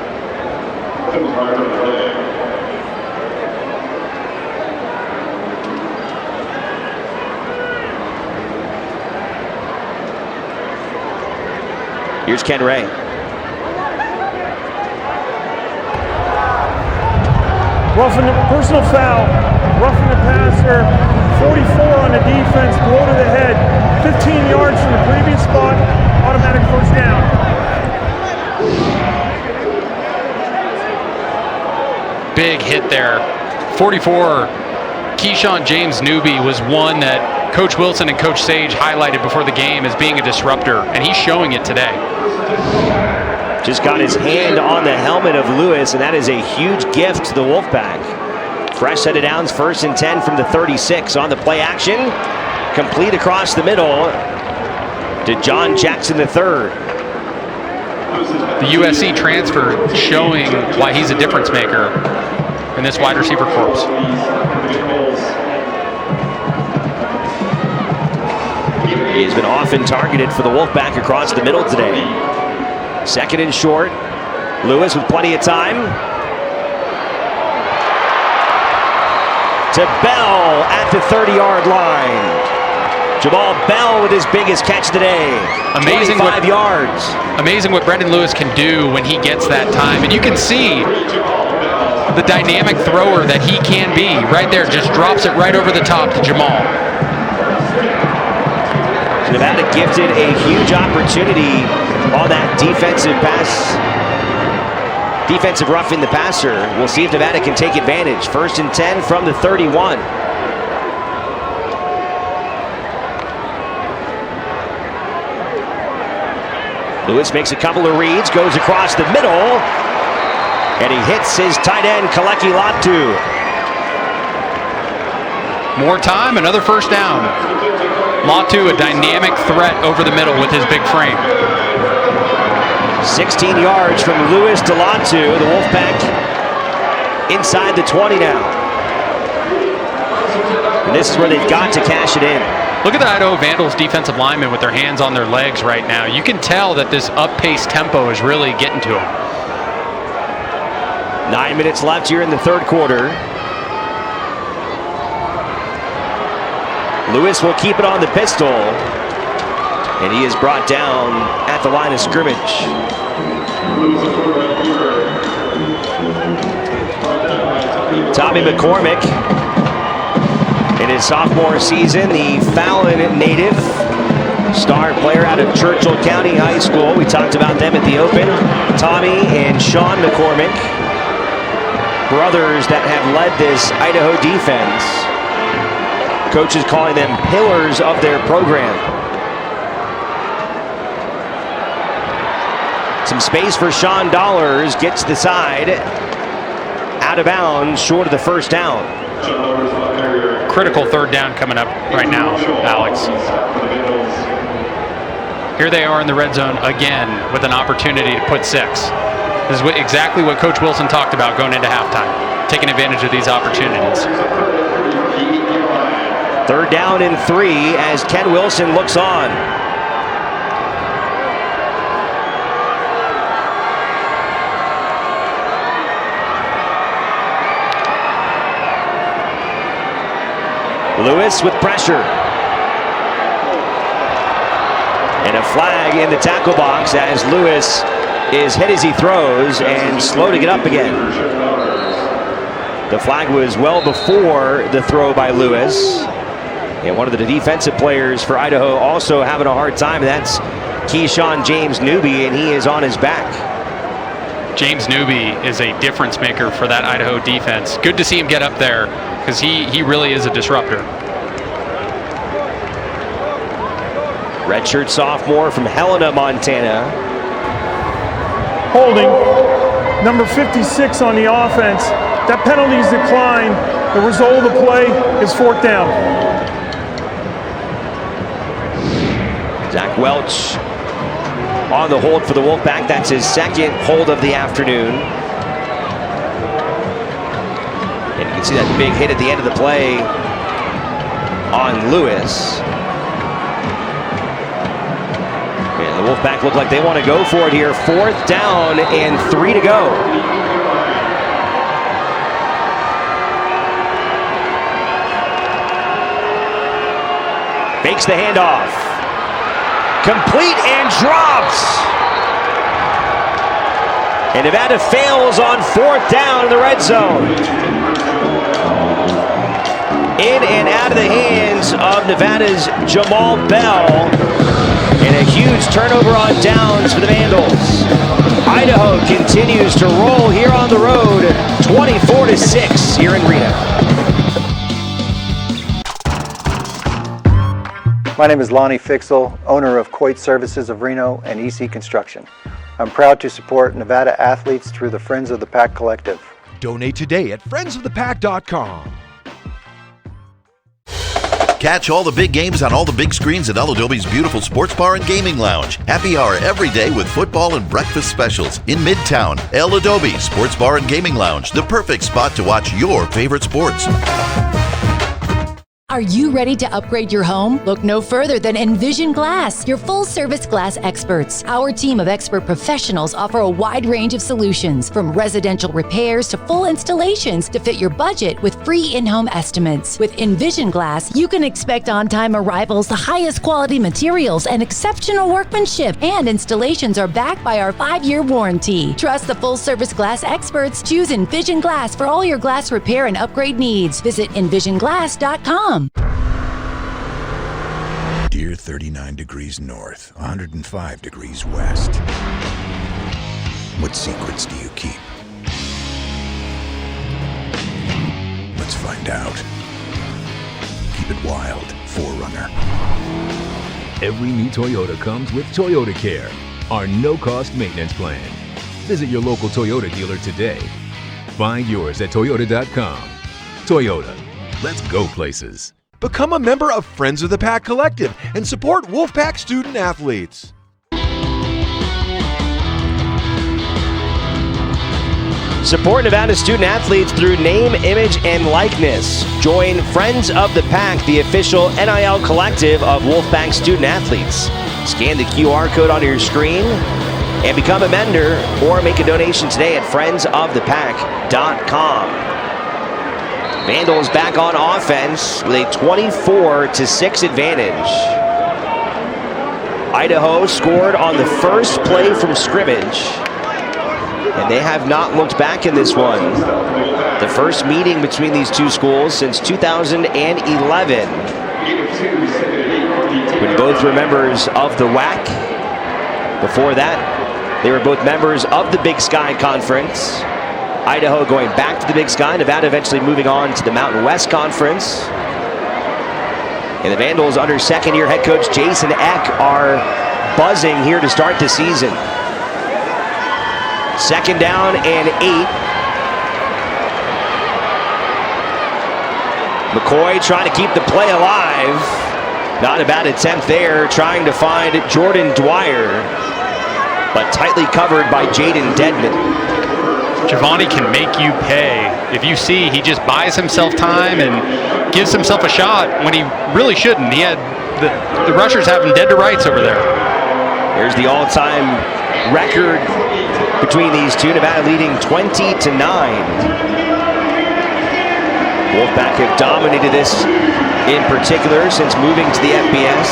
[SPEAKER 1] Here's Ken Ray.
[SPEAKER 18] Personal foul, roughing the passer, 44 on the defense, blow to the head, 15 yards from the previous spot, automatic 1st down.
[SPEAKER 2] Big hit there. 44, Keyshawn James Newby was one that Coach Wilson and Coach Sage highlighted before the game as being a disruptor, and he's showing it today.
[SPEAKER 1] Just got his hand on the helmet of Lewis, and that is a huge gift to the Wolfpack. Fresh set of downs, 1st and 10 from the 36 on the play action. Complete across the middle to John Jackson III.
[SPEAKER 2] The USC transfer showing why he's a difference maker in this wide receiver corps.
[SPEAKER 1] He has been often targeted for the Wolfpack across the middle today. 2nd and short. Lewis with plenty of time. To Bell at the 30-yard line. Jamal Bell with his biggest catch today.
[SPEAKER 2] Amazing
[SPEAKER 1] 25 yards.
[SPEAKER 2] Amazing what Brendan Lewis can do when he gets that time. And you can see the dynamic thrower that he can be. Right there, just drops it right over the top to Jamal.
[SPEAKER 1] Nevada gifted a huge opportunity on that defensive pass. Defensive roughing the passer. We'll see if Nevada can take advantage. 1st and 10 from the 31. Lewis makes a couple of reads, goes across the middle, and he hits his tight end, Kaleki Latu.
[SPEAKER 2] More time, another 1st down. Latu, a dynamic threat over the middle with his big frame.
[SPEAKER 1] 16 yards from Lewis to Latu. The Wolfpack inside the 20 now. And this is where they've got to cash it in.
[SPEAKER 2] Look at the Idaho Vandals defensive linemen with their hands on their legs right now. You can tell that this up-paced tempo is really getting to them.
[SPEAKER 1] 9 minutes left here in the 3rd quarter. Lewis will keep it on the pistol. And he is brought down at the line of scrimmage. Tommy McCormick, in his sophomore season, the Fallon native, star player out of Churchill County High School. We talked about them at the Open. Tommy and Sean McCormick, brothers that have led this Idaho defense. Coaches calling them pillars of their program. Some space for Sean Dollars, gets the side, out of bounds, short of the 1st down.
[SPEAKER 2] Critical 3rd down coming up right now, Alex. Here they are in the red zone again with an opportunity to put 6. This is exactly what Coach Wilson talked about going into halftime, taking advantage of these opportunities.
[SPEAKER 1] 3rd down and 3 as Ken Wilson looks on. Lewis with pressure. And a flag in the tackle box as Lewis is hit as he throws and slow to get up again. The flag was well before the throw by Lewis. And one of the defensive players for Idaho also having a hard time. That's Keyshawn James Newby, and he is on his back.
[SPEAKER 2] James Newby is a difference maker for that Idaho defense. Good to see him get up there because he really is a disruptor.
[SPEAKER 1] Redshirt sophomore from Helena, Montana.
[SPEAKER 18] Holding, number 56 on the offense. That penalty is declined. The result of the play is 4th down.
[SPEAKER 1] Zach Welch on the hold for the Wolfpack. That's his 2nd hold of the afternoon. And you can see that big hit at the end of the play on Lewis. And the Wolfpack look like they want to go for it here. 4th down and 3 to go. Fakes the handoff. Complete and drops. And Nevada fails on 4th down in the red zone. In and out of the hands of Nevada's Jamal Bell. And a huge turnover on downs for the Vandals. Idaho continues to roll here on the road, 24-6 here in Reno.
[SPEAKER 14] My name is Lonnie Fixel, owner of Coit Services of Reno and EC Construction. I'm proud to support Nevada athletes through the Friends of the Pack Collective.
[SPEAKER 16] Donate today at friendsofthepack.com.
[SPEAKER 4] Catch all the big games on all the big screens at El Adobe's beautiful sports bar and gaming lounge. Happy hour every day with football and breakfast specials in Midtown. El Adobe Sports Bar and Gaming Lounge, the perfect spot to watch your favorite sports.
[SPEAKER 17] Are you ready to upgrade your home? Look no further than Envision Glass, your full-service glass experts. Our team of expert professionals offer a wide range of solutions, from residential repairs to full installations to fit your budget with free in-home estimates. With Envision Glass, you can expect on-time arrivals, the highest quality materials, and exceptional workmanship. And installations are backed by our 5-year warranty. Trust the full-service glass experts. Choose Envision Glass for all your glass repair and upgrade needs. Visit envisionglass.com.
[SPEAKER 20] Dear 39 degrees north, 105 degrees west. What secrets do you keep? Let's find out. Keep it wild, 4Runner.
[SPEAKER 21] Every new Toyota comes with Toyota Care, our no-cost maintenance plan. Visit your local Toyota dealer today. Find yours at toyota.com. Toyota, let's go places.
[SPEAKER 16] Become a member of Friends of the Pack Collective and support Wolfpack student athletes.
[SPEAKER 1] Support Nevada student athletes through name, image, and likeness. Join Friends of the Pack, the official NIL collective of Wolfpack student athletes. Scan the QR code on your screen and become a member or make a donation today at friendsofthepack.com. Vandals back on offense with a 24-6 advantage. Idaho scored on the first play from scrimmage, and they have not looked back in this one. The first meeting between these two schools since 2011, when both were members of the WAC. Before that, they were both members of the Big Sky Conference. Idaho going back to the Big Sky, Nevada eventually moving on to the Mountain West Conference. And the Vandals, under second-year head coach Jason Eck, are buzzing here to start the season. Second down and 8. McCoy trying to keep the play alive. Not a bad attempt there, trying to find Jordan Dwyer, but tightly covered by Jaden Dedman.
[SPEAKER 2] Giovanni can make you pay. If you see, he just buys himself time and gives himself a shot when he really shouldn't. He had the rushers have him dead to rights over there.
[SPEAKER 1] There's the all-time record between these two. Nevada leading 20-9. Wolfpack have dominated this in particular since moving to the FBS.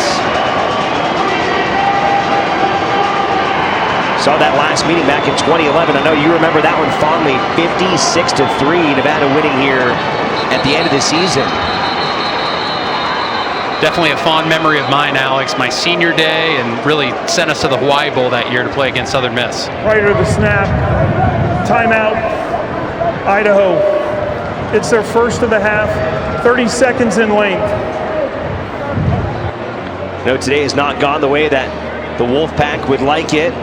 [SPEAKER 1] Saw that last meeting back in 2011. I know you remember that one fondly. 56-3, Nevada winning here at the end of the season.
[SPEAKER 2] Definitely a fond memory of mine, Alex. My senior day, and really sent us to the Hawaii Bowl that year to play against Southern Miss.
[SPEAKER 18] Right to the snap, timeout, Idaho. It's their first of the half, 30 seconds in length.
[SPEAKER 1] No, today has not gone the way that the Wolfpack would like it.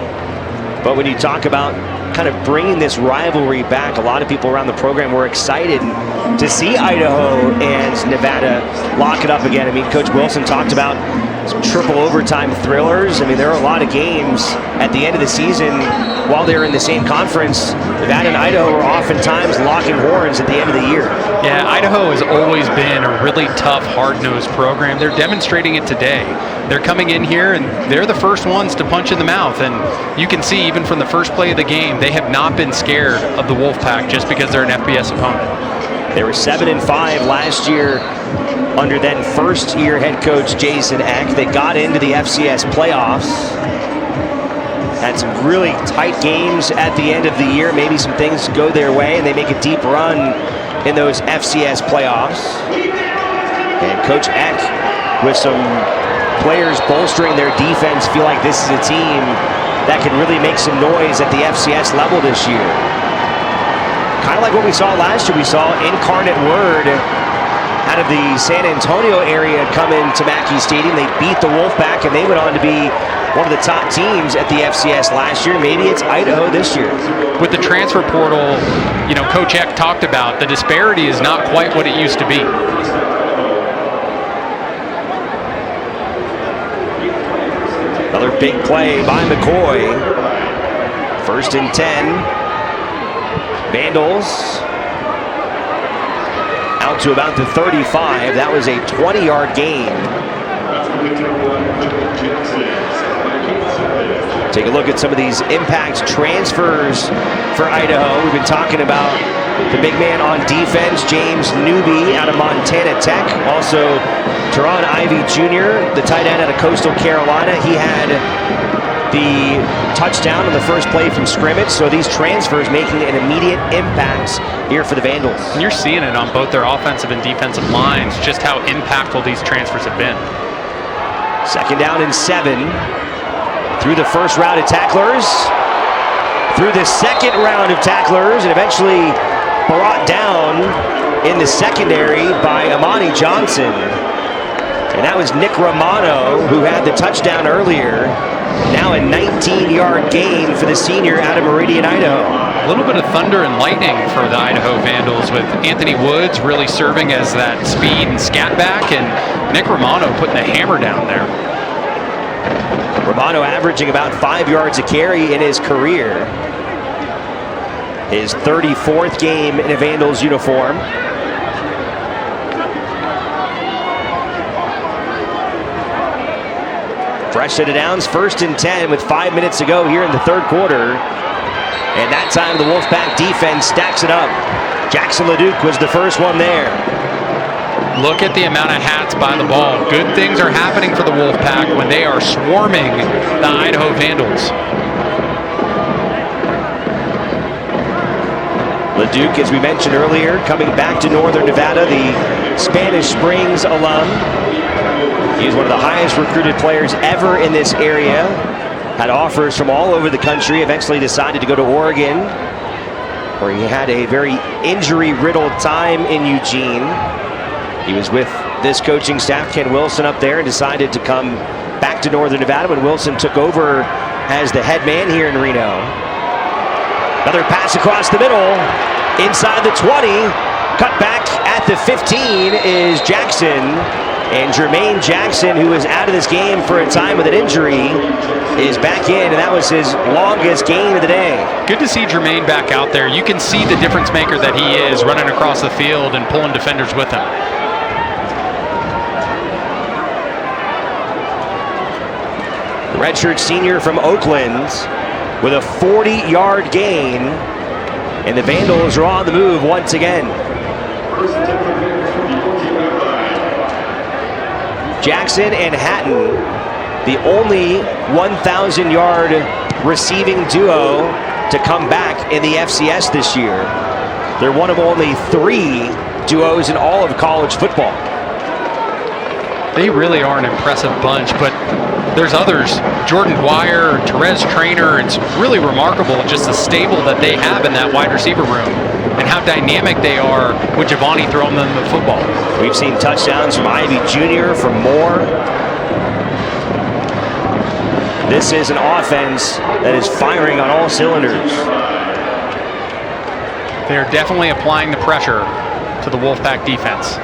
[SPEAKER 1] But when you talk about kind of bringing this rivalry back, a lot of people around the program were excited to see Idaho and Nevada lock it up again. I mean, Coach Wilson talked about some triple overtime thrillers. I mean, there are a lot of games at the end of the season while they're in the same conference. Nevada and Idaho are oftentimes locking horns at the end of the year.
[SPEAKER 2] Yeah, Idaho has always been a really tough, hard-nosed program. They're demonstrating it today. They're coming in here, and they're the first ones to punch in the mouth. And you can see, even from the first play of the game, they have not been scared of the Wolfpack just because they're an FBS opponent.
[SPEAKER 1] They were 7-5 last year under then first-year head coach Jason Eck. They got into the FCS playoffs. Had some really tight games at the end of the year. Maybe some things go their way, and they make a deep run in those FCS playoffs. And Coach Eck, with some players bolstering their defense, feel like this is a team that can really make some noise at the FCS level this year. Kind of like what we saw last year. We saw Incarnate Word out of the San Antonio area coming to Mackey Stadium. They beat the Wolfpack, and they went on to be one of the top teams at the FCS last year. Maybe it's Idaho this year.
[SPEAKER 2] With the transfer portal, Coach Eck talked about the disparity is not quite what it used to be.
[SPEAKER 1] Another big play by McCoy. 1st and 10. Vandals out to about the 35. That was a 20-yard gain. Take a look at some of these impact transfers for Idaho. We've been talking about the big man on defense, James Newby out of Montana Tech. Also, Teron Ivey Jr., the tight end out of Coastal Carolina. He had the touchdown on the first play from scrimmage. So these transfers making an immediate impact here for the Vandals.
[SPEAKER 2] And you're seeing it on both their offensive and defensive lines, just how impactful these transfers have been.
[SPEAKER 1] 2nd down and 7. Through the first round of tacklers, through the second round of tacklers, and eventually brought down in the secondary by Amani Johnson. And that was Nick Romano, who had the touchdown earlier. Now a 19-yard gain for the senior out of Meridian, Idaho.
[SPEAKER 2] A little bit of thunder and lightning for the Idaho Vandals, with Anthony Woods really serving as that speed and scat back, and Nick Romano putting the hammer down there.
[SPEAKER 1] Romano averaging about 5 yards a carry in his career. His 34th game in a Vandals uniform. Fresh set of downs, 1st and 10 with 5 minutes to go here in the 3rd quarter. And that time the Wolfpack defense stacks it up. Jackson Leduc was the first one there.
[SPEAKER 2] Look at the amount of hats by the ball. Good things are happening for the Wolfpack when they are swarming the Idaho Vandals.
[SPEAKER 1] Leduc, as we mentioned earlier, coming back to Northern Nevada, the Spanish Springs alum. He's one of the highest recruited players ever in this area. Had offers from all over the country, eventually decided to go to Oregon, where he had a very injury-riddled time in Eugene. He was with this coaching staff, Ken Wilson, up there, and decided to come back to Northern Nevada when Wilson took over as the head man here in Reno. Another pass across the middle, inside the 20. Cut back at the 15 is Jackson. And Jermaine Jackson, who was out of this game for a time with an injury, is back in, and that was his longest gain of the day.
[SPEAKER 2] Good to see Jermaine back out there. You can see the difference maker that he is, running across the field and pulling defenders with him.
[SPEAKER 1] The redshirt senior from Oakland with a 40-yard gain, and the Vandals are on the move once again. Jackson and Hatton, the only 1,000-yard receiving duo to come back in the FCS this year. They're one of only 3 duos in all of college football.
[SPEAKER 2] They really are an impressive bunch, but there's others. Jordan Dwyer, Therese Trainer, it's really remarkable just the stable that they have in that wide receiver room and how dynamic they are with Giovanni throwing them the football.
[SPEAKER 1] We've seen touchdowns from Ivy Jr., from Moore. This is an offense that is firing on all cylinders.
[SPEAKER 2] They're definitely applying the pressure to the Wolfpack defense.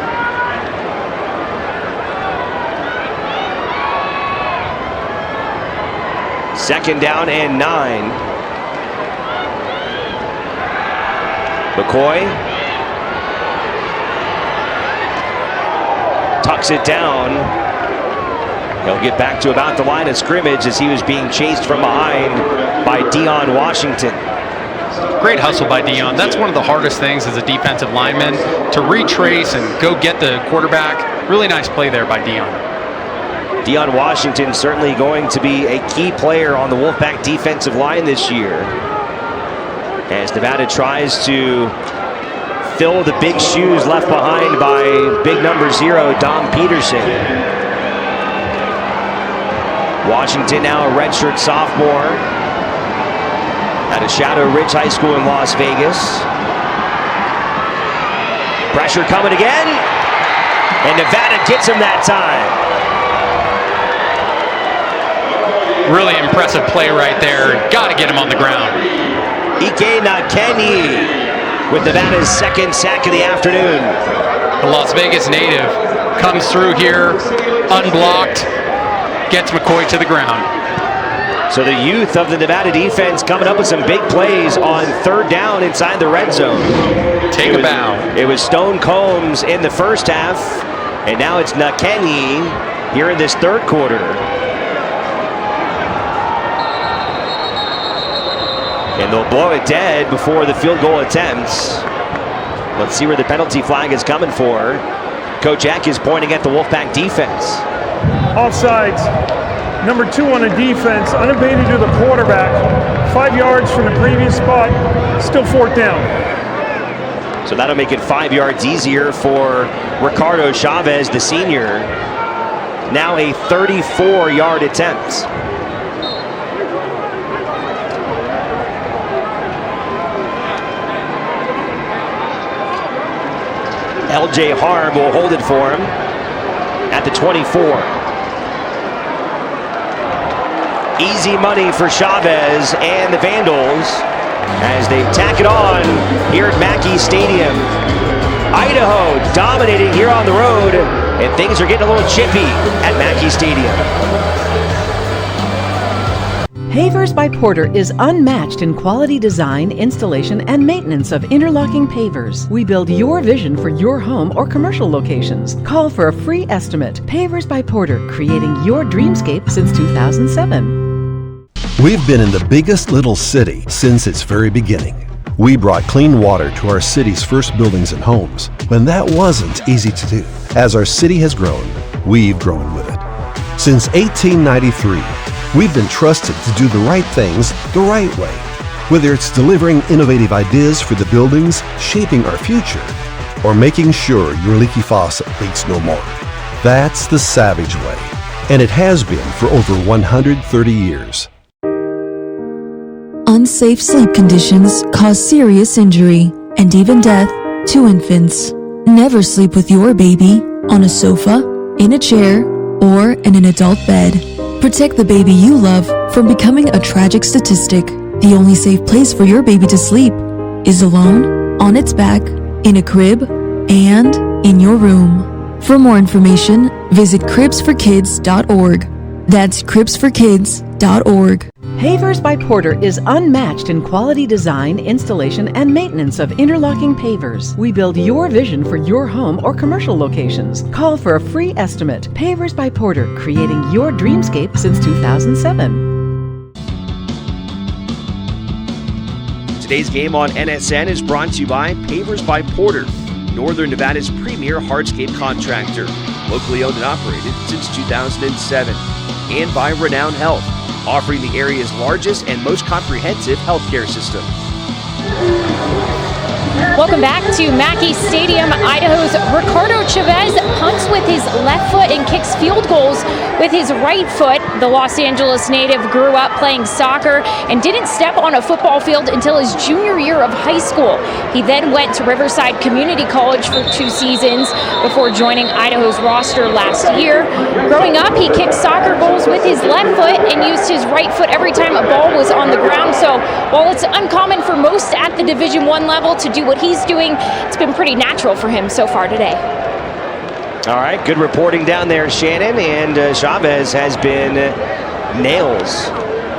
[SPEAKER 1] Second down and 9. McCoy tucks it down. He'll get back to about the line of scrimmage as he was being chased from behind by Dion Washington.
[SPEAKER 2] Great hustle by Dion. That's one of the hardest things as a defensive lineman, to retrace and go get the quarterback. Really nice play there by Dion.
[SPEAKER 1] Dion Washington certainly going to be a key player on the Wolfpack defensive line this year, as Nevada tries to fill the big shoes left behind by big number 0, Dom Peterson. Washington, now a redshirt sophomore out of Shadow Ridge High School in Las Vegas. Pressure coming again. And Nevada gets him that time.
[SPEAKER 2] Really impressive play right there. Got to get him on the ground.
[SPEAKER 1] Ike Nakeni with Nevada's second sack of the afternoon.
[SPEAKER 2] The Las Vegas native comes through here, unblocked, gets McCoy to the ground.
[SPEAKER 1] So the youth of the Nevada defense coming up with some big plays on third down inside the red zone.
[SPEAKER 2] Take a bow.
[SPEAKER 1] It was Stone Combs in the first half, and now it's Nakeni here in this third quarter. And they'll blow it dead before the field goal attempts. Let's see where the penalty flag is coming for. Coach Eck is pointing at the Wolfpack defense.
[SPEAKER 18] Offsides. Number 2 on the defense, unabated to the quarterback. 5 yards from the previous spot, still fourth down.
[SPEAKER 1] So that'll make it 5 yards easier for Ricardo Chavez, the senior. Now a 34-yard attempt. LJ Harm will hold it for him at the 24. Easy money for Chavez and the Vandals as they tack it on here at Mackey Stadium. Idaho dominating here on the road, and things are getting a little chippy at Mackey Stadium.
[SPEAKER 5] Pavers by Porter is unmatched in quality design, installation, and maintenance of interlocking pavers. We build your vision for your home or commercial locations. Call for a free estimate. Pavers by Porter, creating your dreamscape since 2007.
[SPEAKER 24] We've been in the biggest little city since its very beginning. We brought clean water to our city's first buildings and homes when that wasn't easy to do. As our city has grown, we've grown with it. Since 1893, we've been trusted to do the right things the right way. Whether it's delivering innovative ideas for the buildings, shaping our future, or making sure your leaky faucet leaks no more. That's the Savage way, and it has been for over 130 years.
[SPEAKER 6] Unsafe sleep conditions cause serious injury and even death to infants. Never sleep with your baby on a sofa, in a chair, or in an adult bed. Protect the baby you love from becoming a tragic statistic. The only safe place for your baby to sleep is alone, on its back, in a crib, and in your room. For more information, visit cribsforkids.org. That's cribsforkids.org.
[SPEAKER 5] Pavers by Porter is unmatched in quality design, installation, and maintenance of interlocking pavers. We build your vision for your home or commercial locations. Call for a free estimate. Pavers by Porter, creating your dreamscape since 2007.
[SPEAKER 1] Today's game on NSN is brought to you by Pavers by Porter, Northern Nevada's premier hardscape contractor, locally owned and operated since 2007, and by Renown Health, offering the area's largest and most comprehensive healthcare system.
[SPEAKER 8] Welcome back to Mackey Stadium. Idaho's Ricardo Chavez punts with his left foot and kicks field goals with his right foot. The Los Angeles native grew up playing soccer and didn't step on a football field until his junior year of high school. He then went to Riverside Community College for 2 seasons before joining Idaho's roster last year. Growing up, he kicked soccer goals with his left foot and used his right foot every time a ball was on the ground. So while it's uncommon for most at the Division I level to do what he's doing, it's been pretty natural for him so far today.
[SPEAKER 1] All right, good reporting down there, Shannon. And Chavez has been nails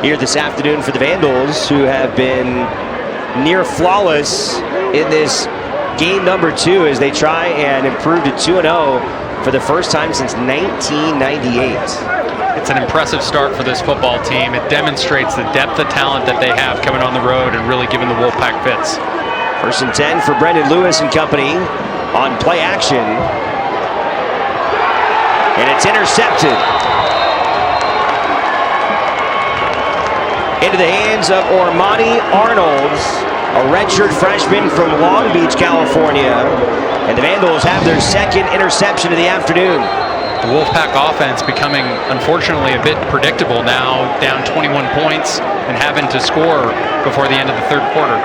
[SPEAKER 1] here this afternoon for the Vandals, who have been near flawless in this game number 2 as they try and improve to 2-0 for the first time since 1998.
[SPEAKER 2] It's an impressive start for this football team. It demonstrates the depth of talent that they have coming on the road and really giving the Wolfpack fits.
[SPEAKER 1] 1st and 10 for Brendan Lewis and company on play action. And it's intercepted. Into the hands of Ormani Arnolds, a redshirt freshman from Long Beach, California. And the Vandals have their second interception of the afternoon.
[SPEAKER 2] The Wolfpack offense becoming, unfortunately, a bit predictable now, down 21 points and having to score before the end of the third quarter.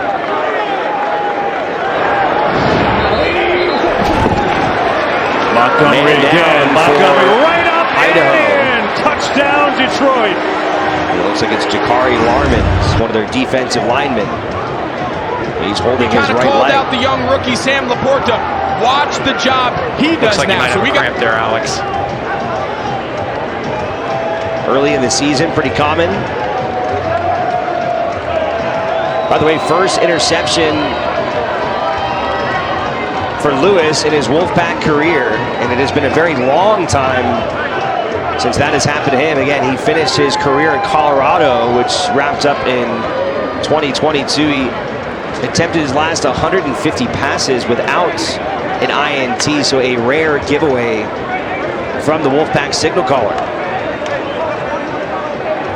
[SPEAKER 18] Montgomery again. Montgomery right up
[SPEAKER 1] Idaho.
[SPEAKER 18] and touchdown Detroit.
[SPEAKER 1] It looks like it's Jakari Larmans, one of their defensive linemen. He's holding his right
[SPEAKER 3] called
[SPEAKER 1] leg.
[SPEAKER 3] out the young rookie Sam Laporta. Watch the job he does
[SPEAKER 2] Looks like
[SPEAKER 3] now.
[SPEAKER 2] you might
[SPEAKER 3] So
[SPEAKER 2] have
[SPEAKER 3] we
[SPEAKER 2] a cramp there, Alex.
[SPEAKER 1] Early in the season, pretty common. By the way, first interception for Lewis in his Wolfpack career, and it has been a very long time since that has happened to him. Again, he finished his career in Colorado, which wrapped up in 2022. He attempted his last 150 passes without an INT, so a rare giveaway from the Wolfpack signal caller.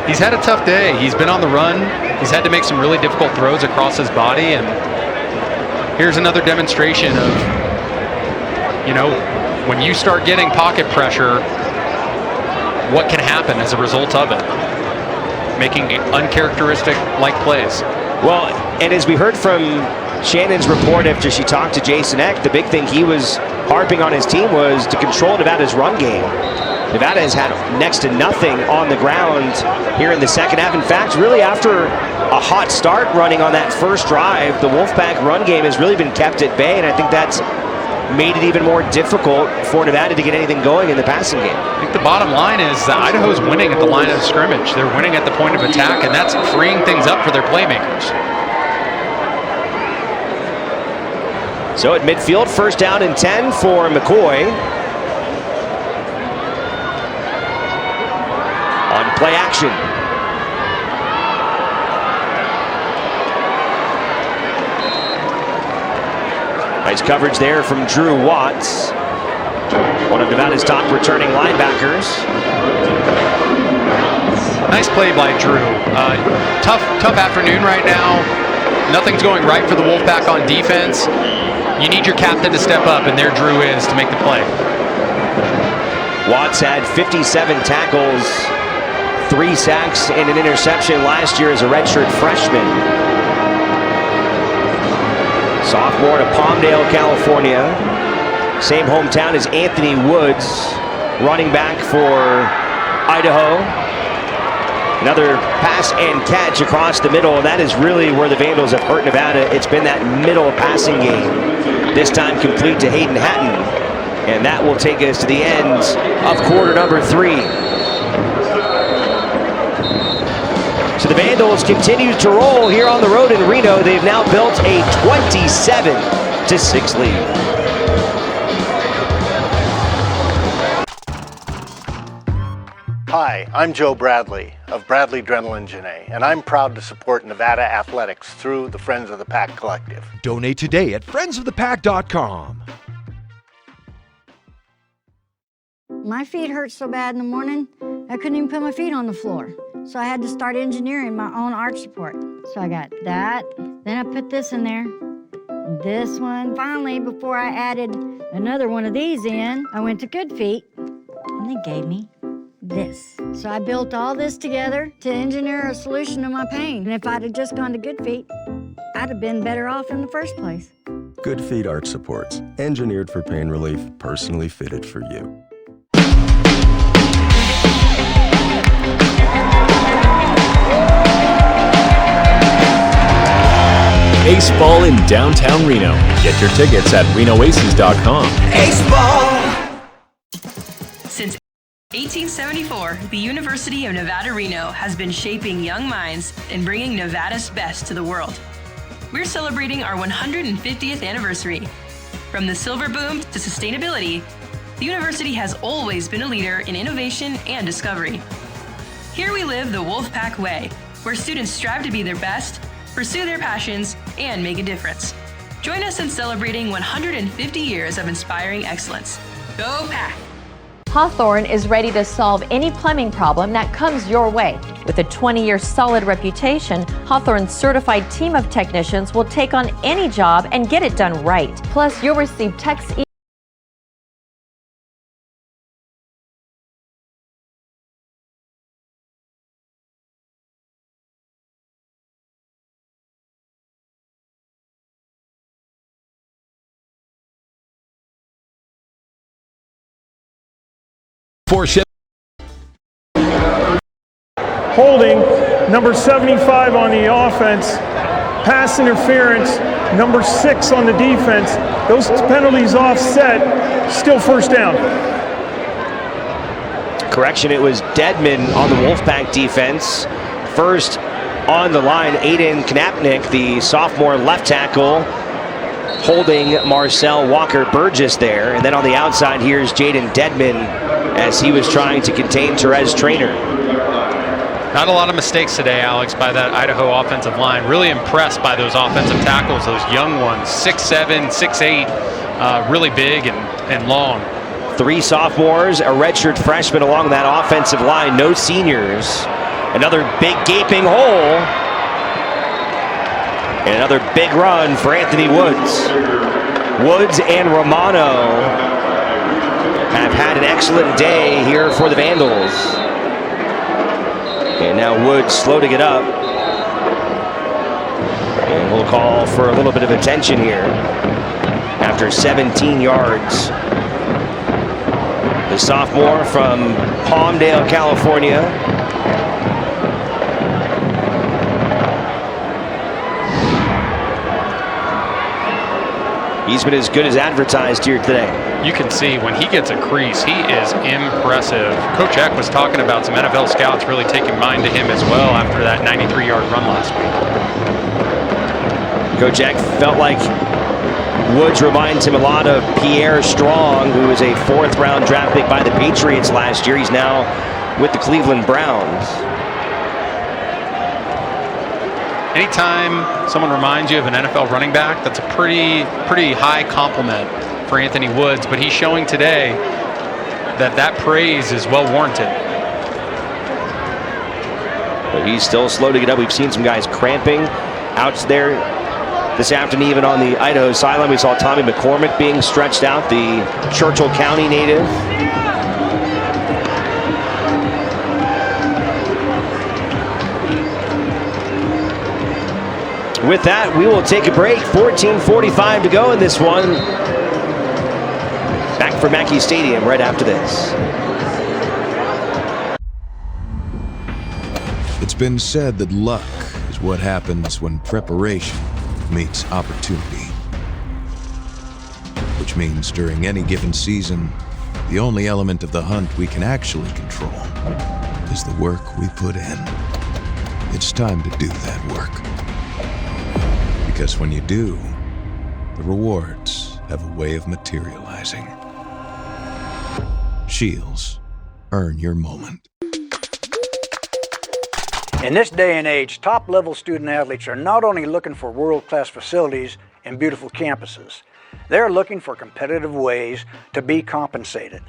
[SPEAKER 2] He's had a tough day. He's been on the run. He's had to make some really difficult throws across his body, and here's another demonstration of, you know, when you start getting pocket pressure, what can happen as a result of it. Making uncharacteristic-like plays.
[SPEAKER 1] Well, and as we heard from Shannon's report after she talked to Jason Eck, the big thing he was harping on his team was to control Nevada's run game. Nevada has had next to nothing on the ground here in the second half. In fact, really after a hot start running on that first drive, the Wolfpack run game has really been kept at bay, and I think that's made it even more difficult for Nevada to get anything going in the passing game.
[SPEAKER 2] I think the bottom line is that Idaho's winning at the line of scrimmage. They're winning at the point of attack, and that's freeing things up for their playmakers.
[SPEAKER 1] So at midfield, first down and 10 for McCoy. On play action. Nice coverage there from Drew Watts, one of Nevada's top returning linebackers.
[SPEAKER 2] Nice play by Drew. Tough afternoon right now. Nothing's going right for the Wolfpack on defense. You need your captain to step up, and there Drew is to make the play.
[SPEAKER 1] Watts had 57 tackles, 3 sacks, and an interception last year as a redshirt freshman. Sophomore to Palmdale, California. Same hometown as Anthony Woods, running back for Idaho. Another pass and catch across the middle, and that is really where the Vandals have hurt Nevada. It's been that middle passing game. This time complete to Hayden Hatton. And that will take us to the end of quarter number 3. So the Vandals continue to roll here on the road in Reno. They've now built a 27-6 lead.
[SPEAKER 14] Hi, I'm Joe Bradley of Bradley Drenlin Genet, and I'm proud to support Nevada athletics through the Friends of the Pack Collective.
[SPEAKER 16] Donate today at friendsofthepack.com.
[SPEAKER 7] My feet hurt so bad in the morning, I couldn't even put my feet on the floor. So I had to start engineering my own arch support. So I got that, then I put this in there, this one. Finally, before I added another one of these in, I went to Good Feet, and they gave me this. So I built all this together to engineer a solution to my pain. And if I'd have just gone to Good Feet, I'd have been better off in the first place.
[SPEAKER 9] Good Feet Arch Supports, engineered for pain relief, personally fitted for you.
[SPEAKER 21] Ace Ball in downtown Reno. Get your tickets at renoaces.com.
[SPEAKER 22] Ace Ball!
[SPEAKER 23] Since 1874, the University of Nevada, Reno has been shaping young minds and bringing Nevada's best to the world. We're celebrating our 150th anniversary. From the silver boom to sustainability, the university has always been a leader in innovation and discovery. Here we live the Wolfpack way, where students strive to be their best, pursue their passions, and make a difference. Join us in celebrating 150 years of inspiring excellence. Go Pack!
[SPEAKER 25] Hawthorne is ready to solve any plumbing problem that comes your way. With a 20-year solid reputation, Hawthorne's certified team of technicians will take on any job and get it done right. Plus, you'll receive text
[SPEAKER 27] For Chevy.
[SPEAKER 18] Holding, number 75 on the offense. Pass interference, number 6 on the defense. Those penalties offset, still first down.
[SPEAKER 1] Correction, it was Dedman on the Wolfpack defense. First on the line, Aiden Knapnick, the sophomore left tackle, holding Marcel Walker-Burgess there. And then on the outside, here's Jaden Dedman as he was trying to contain Therese Traynor.
[SPEAKER 2] Not a lot of mistakes today, Alex, by that Idaho offensive line. Really impressed by those offensive tackles, those young ones, 6'7", 6'8", really big and long.
[SPEAKER 1] 3 sophomores, a redshirt freshman along that offensive line, no seniors. Another big gaping hole. And another big run for Anthony Woods. Woods and Romano have had an excellent day here for the Vandals. And now Woods slow to get up. And we'll call for a little bit of attention here after 17 yards. The sophomore from Palmdale, California. He's been as good as advertised here today.
[SPEAKER 2] You can see when he gets a crease, he is impressive. Coach Eck was talking about some NFL scouts really taking mind to him as well after that 93-yard run last week.
[SPEAKER 1] Coach Eck felt like Woods reminds him a lot of Pierre Strong, who was a 4th-round draft pick by the Patriots last year. He's now with the Cleveland Browns.
[SPEAKER 2] Anytime someone reminds you of an NFL running back, that's a pretty high compliment for Anthony Woods, but he's showing today that praise is well warranted.
[SPEAKER 1] But he's still slow to get up. We've seen some guys cramping out there this afternoon, even on the Idaho sideline. We saw Tommy McCormick being stretched out, the Churchill County native. With that, we will take a break. 14:45 to go in this one. Back for Mackey Stadium right after this.
[SPEAKER 20] It's been said that luck is what happens when preparation meets opportunity. Which means during any given season, the only element of the hunt we can actually control is the work we put in. It's time to do that work. Because when you do, the rewards have a way of materializing. Shields, earn your moment.
[SPEAKER 10] In this day and age, top-level student athletes are not only looking for world-class facilities and beautiful campuses, they're looking for competitive ways to be compensated.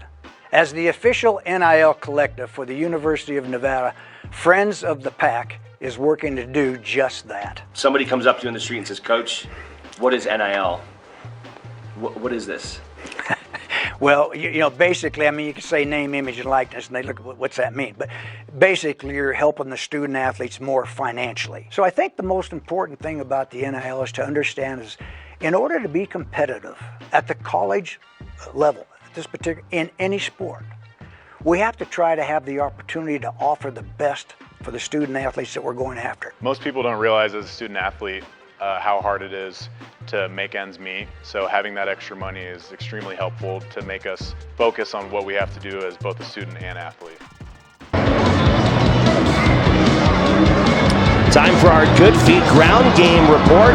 [SPEAKER 10] As the official NIL collective for the University of Nevada, Friends of the Pack is working to do just that.
[SPEAKER 1] Somebody comes up to you in the street and says, "Coach, what is NIL? What is this?"
[SPEAKER 10] Well, you know, basically, I mean, you can say name, image, and likeness, and they look at what's that mean. But basically, you're helping the student athletes more financially. So I think the most important thing about the NIL is to understand is, in order to be competitive at the college level, at this particular, in any sport, we have to try to have the opportunity to offer the best for the student athletes that we're going after.
[SPEAKER 11] Most people don't realize as a student athlete how hard it is to make ends meet. So having that extra money is extremely helpful to make us focus on what we have to do as both a student and athlete.
[SPEAKER 1] Time for our Good Feet ground game report.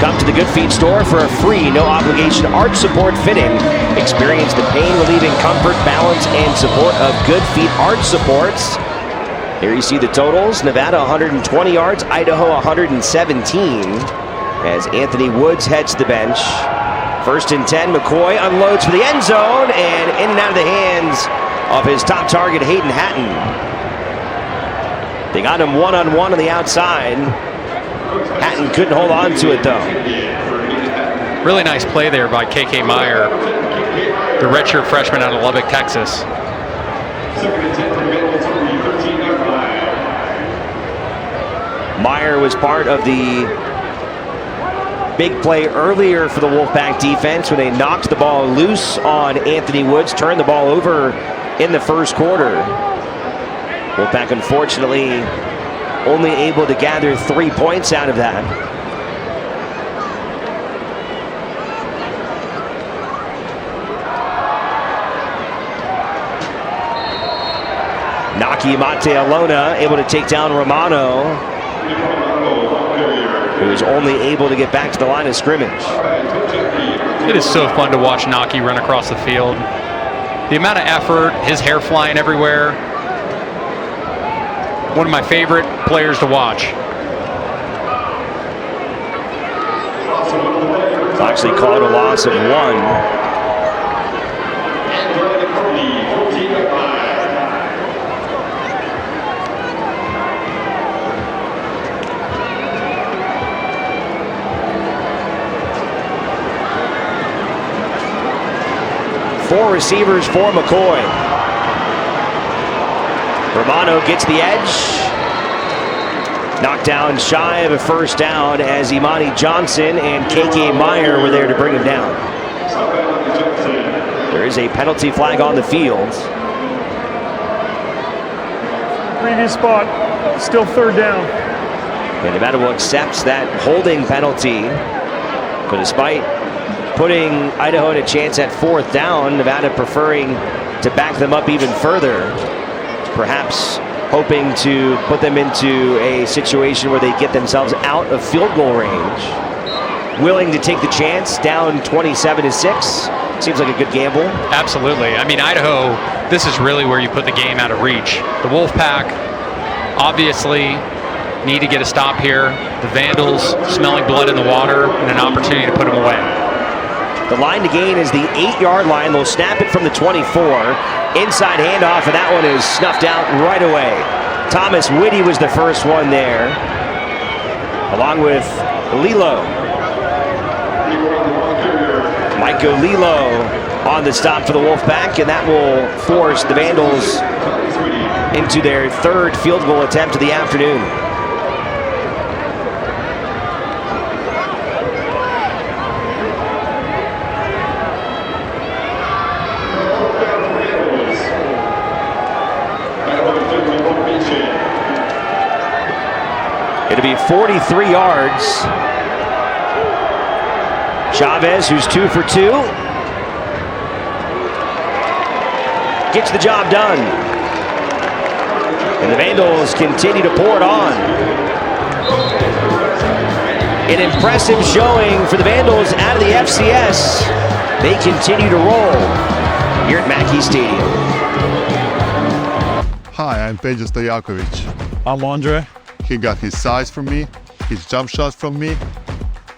[SPEAKER 1] Come to the Good Feet store for a free, no-obligation arch support fitting. Experience the pain-relieving comfort, balance, and support of Good Feet arch supports. Here you see the totals. Nevada 120 yards, Idaho 117. As Anthony Woods heads to the bench. 1st and 10, McCoy unloads for the end zone and in and out of the hands of his top target, Hayden Hatton. They got him one-on-one on the outside. Hatton couldn't hold on to it though.
[SPEAKER 2] Really nice play there by KK Meyer, the redshirt freshman out of Lubbock, Texas.
[SPEAKER 1] Meyer was part of the big play earlier for the Wolfpack defense when they knocked the ball loose on Anthony Woods, turned the ball over in the first quarter. Wolfpack, unfortunately, only able to gather 3 points out of that. Naki Matealona able to take down Romano, who is only able to get back to the line of scrimmage.
[SPEAKER 2] It is so fun to watch Naki run across the field. The amount of effort, his hair flying everywhere. One of my favorite players to watch.
[SPEAKER 1] It's actually called a loss of 1. Four receivers for McCoy. Romano gets the edge. Knocked down shy of a first down as Imani Johnson and KK Meyer were there to bring him down. There is a penalty flag on the field.
[SPEAKER 18] Previous spot, still third down.
[SPEAKER 1] And Nevada will accept that holding penalty. But despite putting Idaho in a chance at fourth down, Nevada preferring to back them up even further, perhaps hoping to put them into a situation where they get themselves out of field goal range. Willing to take the chance, down 27-6. Seems like a good gamble.
[SPEAKER 2] Absolutely. I mean, Idaho, this is really where you put the game out of reach. The Wolfpack obviously need to get a stop here. The Vandals smelling blood in the water and an opportunity to put them away.
[SPEAKER 1] The line to gain is the 8-yard line. They'll snap it from the 24. Inside handoff, and that one is snuffed out right away. Thomas Whitty was the first one there, along with Lilo. Micah Lilo on the stop for the Wolfpack, and that will force the Vandals into their third field goal attempt of the afternoon. It'll be 43 yards. Chavez, who's 2 for 2, gets the job done. And the Vandals continue to pour it on. An impressive showing for the Vandals out of the FCS. They continue to roll here at Mackey Stadium.
[SPEAKER 4] Hi, I'm Peja Stojakovic. I'm Andre. He got his size from me, his jump shot from me,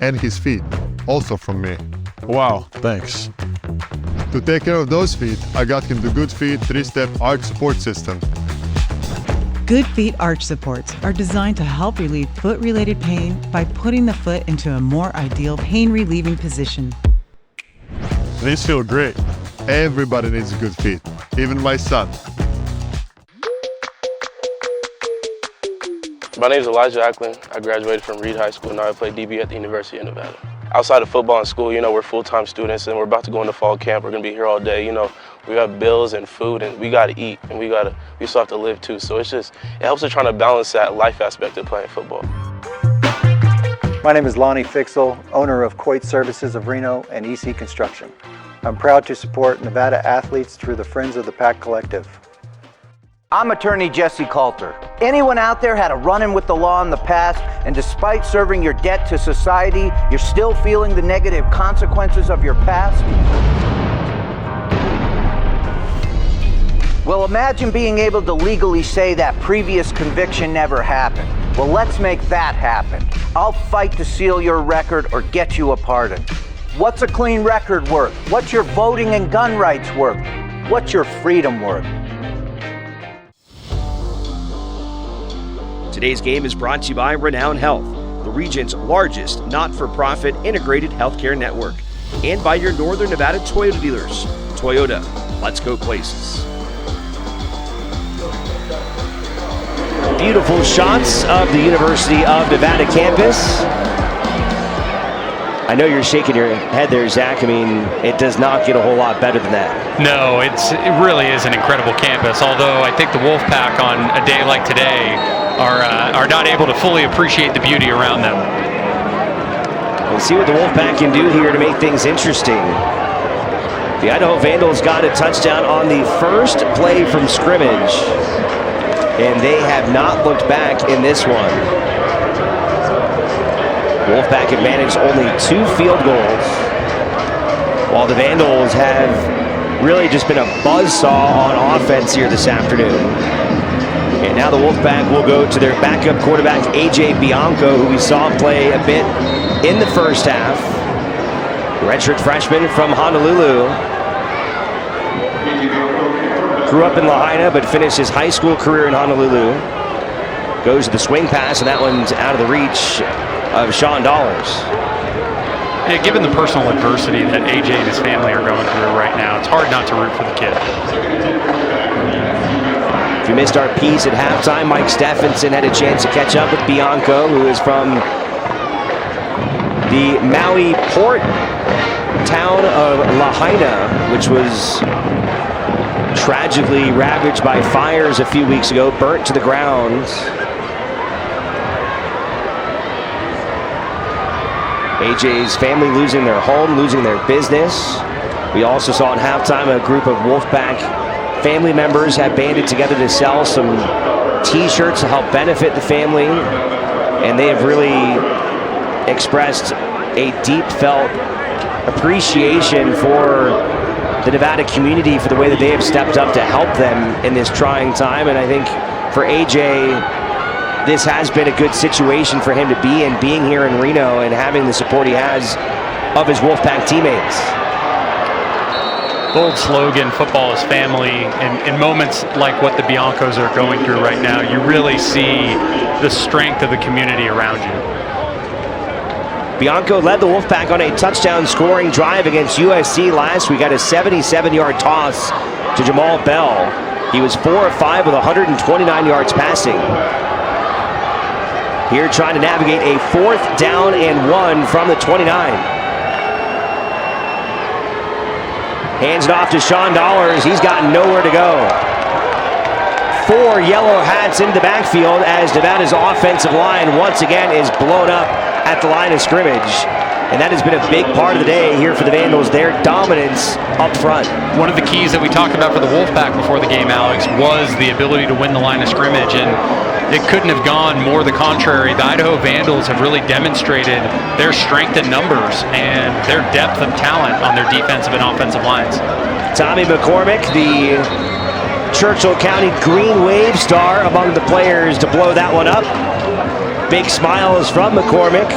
[SPEAKER 4] and his feet also from me. Wow, thanks. To take care of those feet, I got him the Good Feet 3-step arch support system.
[SPEAKER 12] Good Feet arch supports are designed to help relieve foot-related pain by putting the foot into a more ideal pain-relieving position.
[SPEAKER 4] These feel great. Everybody needs good feet, even my son.
[SPEAKER 13] My name is Elijah Ackland. I graduated from Reed High School and now I play DB at the University of Nevada. Outside of football and school, we're full-time students and we're about to go into fall camp. We're gonna be here all day. We got bills and food and we gotta eat and we still have to live too. So it helps us trying to balance that life aspect of playing football.
[SPEAKER 15] My name is Lonnie Fixel, owner of Coit Services of Reno and EC Construction. I'm proud to support Nevada athletes through the Friends of the Pack Collective.
[SPEAKER 19] I'm attorney Jesse Coulter. Anyone out there had a run-in with the law in the past, and despite serving your debt to society, you're still feeling the negative consequences of your past? Well, imagine being able to legally say that previous conviction never happened. Well, let's make that happen. I'll fight to seal your record or get you a pardon. What's a clean record worth? What's your voting and gun rights worth? What's your freedom worth?
[SPEAKER 1] Today's game is brought to you by Renown Health, the region's largest not-for-profit integrated healthcare network, and by your Northern Nevada Toyota dealers. Toyota, let's go places. Beautiful shots of the University of Nevada campus. I know you're shaking your head there, Zach. I mean, it does not get a whole lot better than that.
[SPEAKER 2] No, it really is an incredible campus, although I think the Wolfpack on a day like today are not able to fully appreciate the beauty around them.
[SPEAKER 1] We'll see what the Wolfpack can do here to make things interesting. The Idaho Vandals got a touchdown on the first play from scrimmage, and they have not looked back in this one. Wolfpack have managed only 2 field goals, while the Vandals have really just been a buzzsaw on offense here this afternoon. And now the Wolfpack will go to their backup quarterback, AJ Bianco, who we saw play a bit in the first half. Redshirt freshman from Honolulu. Grew up in Lahaina, but finished his high school career in Honolulu. Goes to the swing pass, and that one's out of the reach of Sean Dollars.
[SPEAKER 2] Yeah, given the personal adversity that AJ and his family are going through right now, it's hard not to root for the kid.
[SPEAKER 1] If you missed our piece at halftime, Mike Stephenson had a chance to catch up with Bianco, who is from the Maui port town of Lahaina, which was tragically ravaged by fires a few weeks ago, burnt to the ground. AJ's family losing their home, losing their business. We also saw at halftime a group of Wolfpack family members have banded together to sell some t-shirts to help benefit the family. And they have really expressed a deep felt appreciation for the Nevada community for the way that they have stepped up to help them in this trying time. And I think for AJ, this has been a good situation for him to be in, being here in Reno and having the support he has of his Wolfpack teammates.
[SPEAKER 2] Bold slogan, football is family, and in moments like what the Biancos are going through right now, you really see the strength of the community around you.
[SPEAKER 1] Bianco led the Wolfpack on a touchdown scoring drive against USC last week. Got a 77-yard toss to Jamal Bell. He was 4 of 5 with 129 yards passing. Here trying to navigate a 4th down and 1 from the 29. Hands it off to Sean Dollars. He's got nowhere to go. 4 yellow hats into the backfield as Nevada's offensive line once again is blown up at the line of scrimmage. And that has been a big part of the day here for the Vandals, their dominance up front.
[SPEAKER 2] One of the keys that we talked about for the Wolfpack before the game, Alex, was the ability to win the line of scrimmage, and it couldn't have gone more the contrary. The Idaho Vandals have really demonstrated their strength in numbers and their depth of talent on their defensive and offensive lines.
[SPEAKER 1] Tommy McCormick, the Churchill County Green Wave star, among the players to blow that one up. Big smiles from McCormick,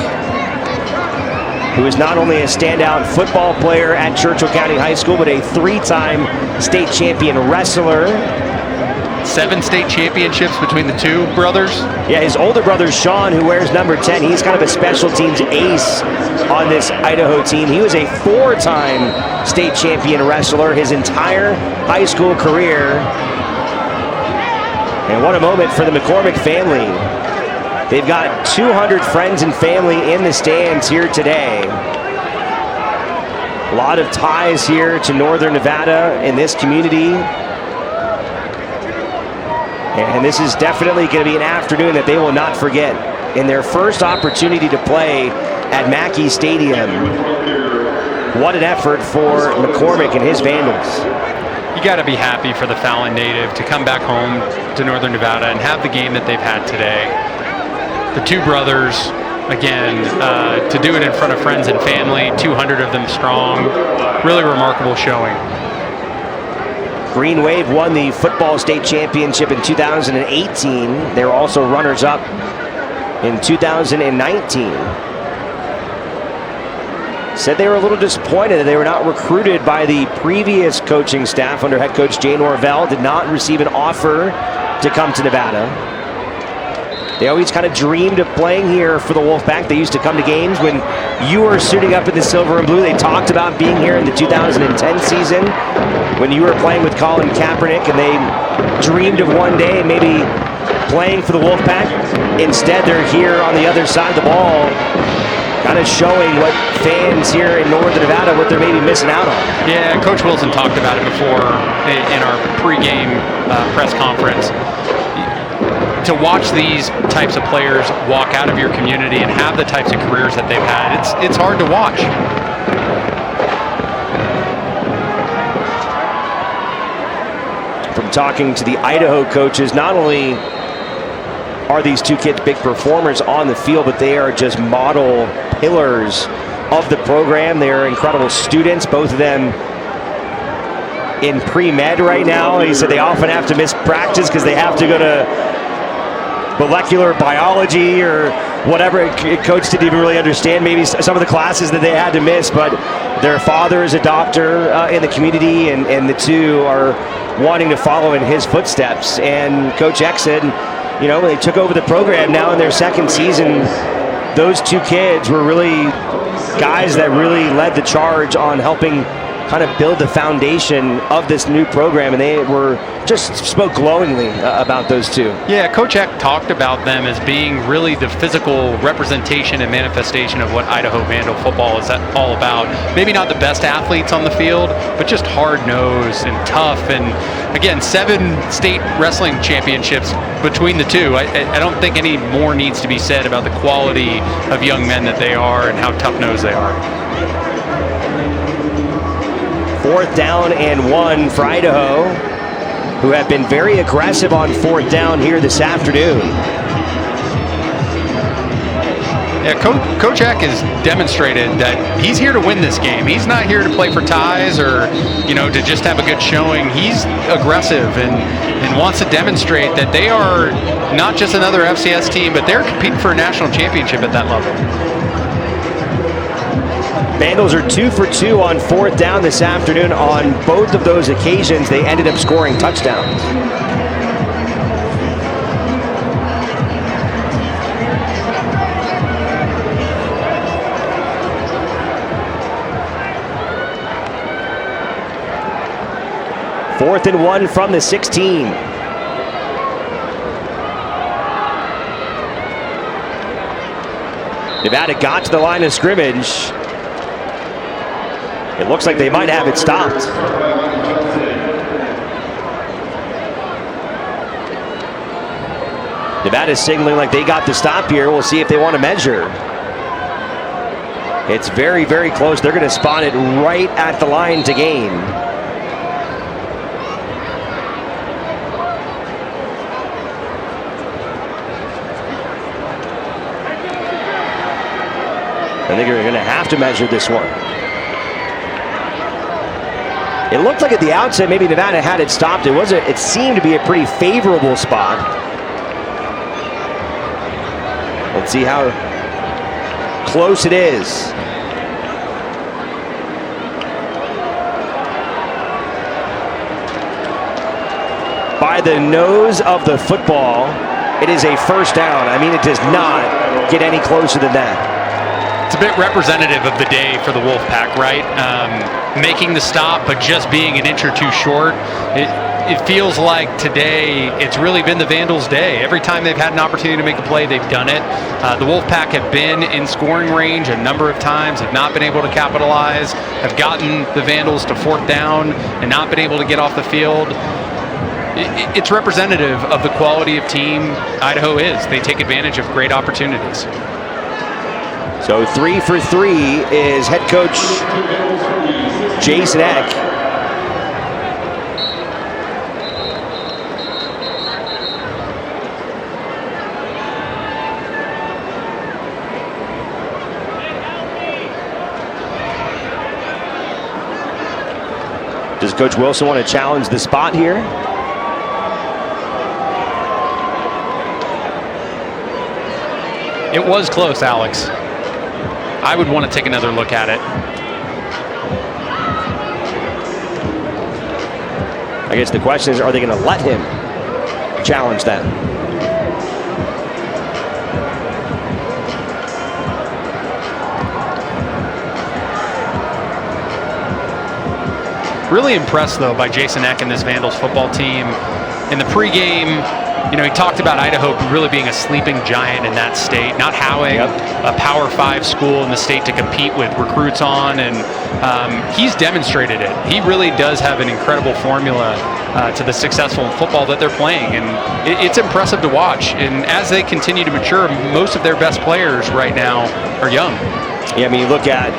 [SPEAKER 1] who is not only a standout football player at Churchill County High School, but a 3-time state champion wrestler.
[SPEAKER 2] 7 state championships between the 2 brothers.
[SPEAKER 1] Yeah, his older brother, Sean, who wears number 10, he's kind of a special teams ace on this Idaho team. He was a 4-time state champion wrestler his entire high school career. And what a moment for the McCormick family. They've got 200 friends and family in the stands here today. A lot of ties here to Northern Nevada in this community. And this is definitely going to be an afternoon that they will not forget. In their first opportunity to play at Mackey Stadium. What an effort for McCormick and his Vandals.
[SPEAKER 2] You got to be happy for the Fallon native to come back home to Northern Nevada and have the game that they've had today. The 2 brothers, again, to do it in front of friends and family, 200 of them strong, really remarkable showing.
[SPEAKER 1] Green Wave won the football state championship in 2018. They were also runners-up in 2019. Said they were a little disappointed that they were not recruited by the previous coaching staff under head coach Jay Norvell. Did not receive an offer to come to Nevada. They always kind of dreamed of playing here for the Wolfpack. They used to come to games when you were suiting up in the silver and blue. They talked about being here in the 2010 season when you were playing with Colin Kaepernick, and they dreamed of one day maybe playing for the Wolfpack. Instead, they're here on the other side of the ball, kind of showing what fans here in Northern Nevada what they're maybe missing out on.
[SPEAKER 2] Yeah, Coach Wilson talked about it before in our pregame press conference. To watch these types of players walk out of your community and have the types of careers that they've had, it's hard to watch.
[SPEAKER 1] From talking to the Idaho coaches, not only are these two kids big performers on the field, but they are just model pillars of the program. They are incredible students, both of them in pre-med right now. He said they often have to miss practice because they have to go to molecular biology or whatever. Coach didn't even really understand maybe some of the classes that they had to miss, but their father is a doctor in the community, and the two are wanting to follow in his footsteps. And Coach Eck said, you know, when they took over the program now in their second season, those two kids were really guys that really led the charge on helping kind of build the foundation of this new program, and they were just spoke glowingly about those two.
[SPEAKER 2] Yeah, Coach Eck talked about them as being really the physical representation and manifestation of what Idaho Vandal football is all about. Maybe not the best athletes on the field, but just hard-nosed and tough. And again, 7 state wrestling championships between the two. I don't think any more needs to be said about the quality of young men that they are and how tough-nosed they are.
[SPEAKER 1] 4th down and 1 for Idaho, who have been very aggressive on 4th down here this afternoon.
[SPEAKER 2] Yeah, Coach Eck has demonstrated that he's here to win this game. He's not here to play for ties or, you know, to just have a good showing. He's aggressive and wants to demonstrate that they are not just another FCS team, but they're competing for a national championship at that level.
[SPEAKER 1] Vandals are 2 for 2 on 4th down this afternoon. On both of those occasions, they ended up scoring touchdowns. Fourth and 1 from the 16. Nevada got to the line of scrimmage. It looks like they might have it stopped. Nevada's signaling like they got the stop here. We'll see if they want to measure. It's very, very close. They're going to spot it right at the line to gain. I think they're going to have to measure this one. It looked like at the outset maybe Nevada had it stopped. It seemed to be a pretty favorable spot. Let's see how close it is. By the nose of the football, it is a first down. I mean, it does not get any closer than that.
[SPEAKER 2] It's a bit representative of the day for the Wolfpack, right? Making the stop, but just being an inch or two short. It feels like today it's really been the Vandals' day. Every time they've had an opportunity to make a play, they've done it. The Wolfpack have been in scoring range a number of times, have not been able to capitalize, have gotten the Vandals to 4th down and not been able to get off the field. It's representative of the quality of team Idaho is. They take advantage of great opportunities.
[SPEAKER 1] So 3 for 3 is head coach Jason Eck. Does Coach Wilson want to challenge the spot here?
[SPEAKER 2] It was close, Alex. I would want to take another look at it.
[SPEAKER 1] I guess the question is, are they going to let him challenge that?
[SPEAKER 2] Really impressed, though, by Jason Eck and this Vandals football team. in the pregame, you know, he talked about Idaho really being a sleeping giant in that state, not having a Power 5 school in the state to compete with recruits on, and he's demonstrated it. He really does have an incredible formula to the successful football that they're playing, and it's impressive to watch. And as they continue to mature, most of their best players right now are young.
[SPEAKER 1] Yeah, I mean, you look at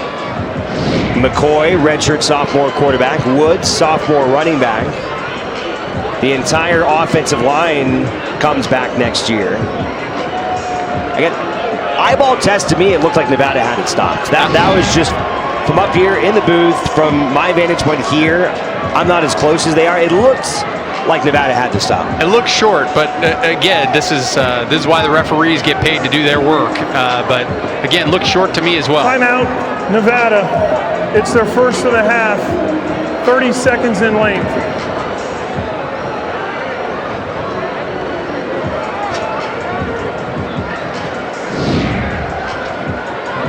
[SPEAKER 1] McCoy, redshirt sophomore quarterback, Woods, sophomore running back. The entire offensive line comes back next year. Again, eyeball test to me, it looked like Nevada had it stopped. That was just from up here in the booth, from my vantage point here. I'm not as close as they are. It looked like Nevada had to stop.
[SPEAKER 2] It looks short, but again, this is why the referees get paid to do their work. But again, looks short to me as well.
[SPEAKER 18] Timeout, Nevada. It's their first of the half. 30 seconds in length.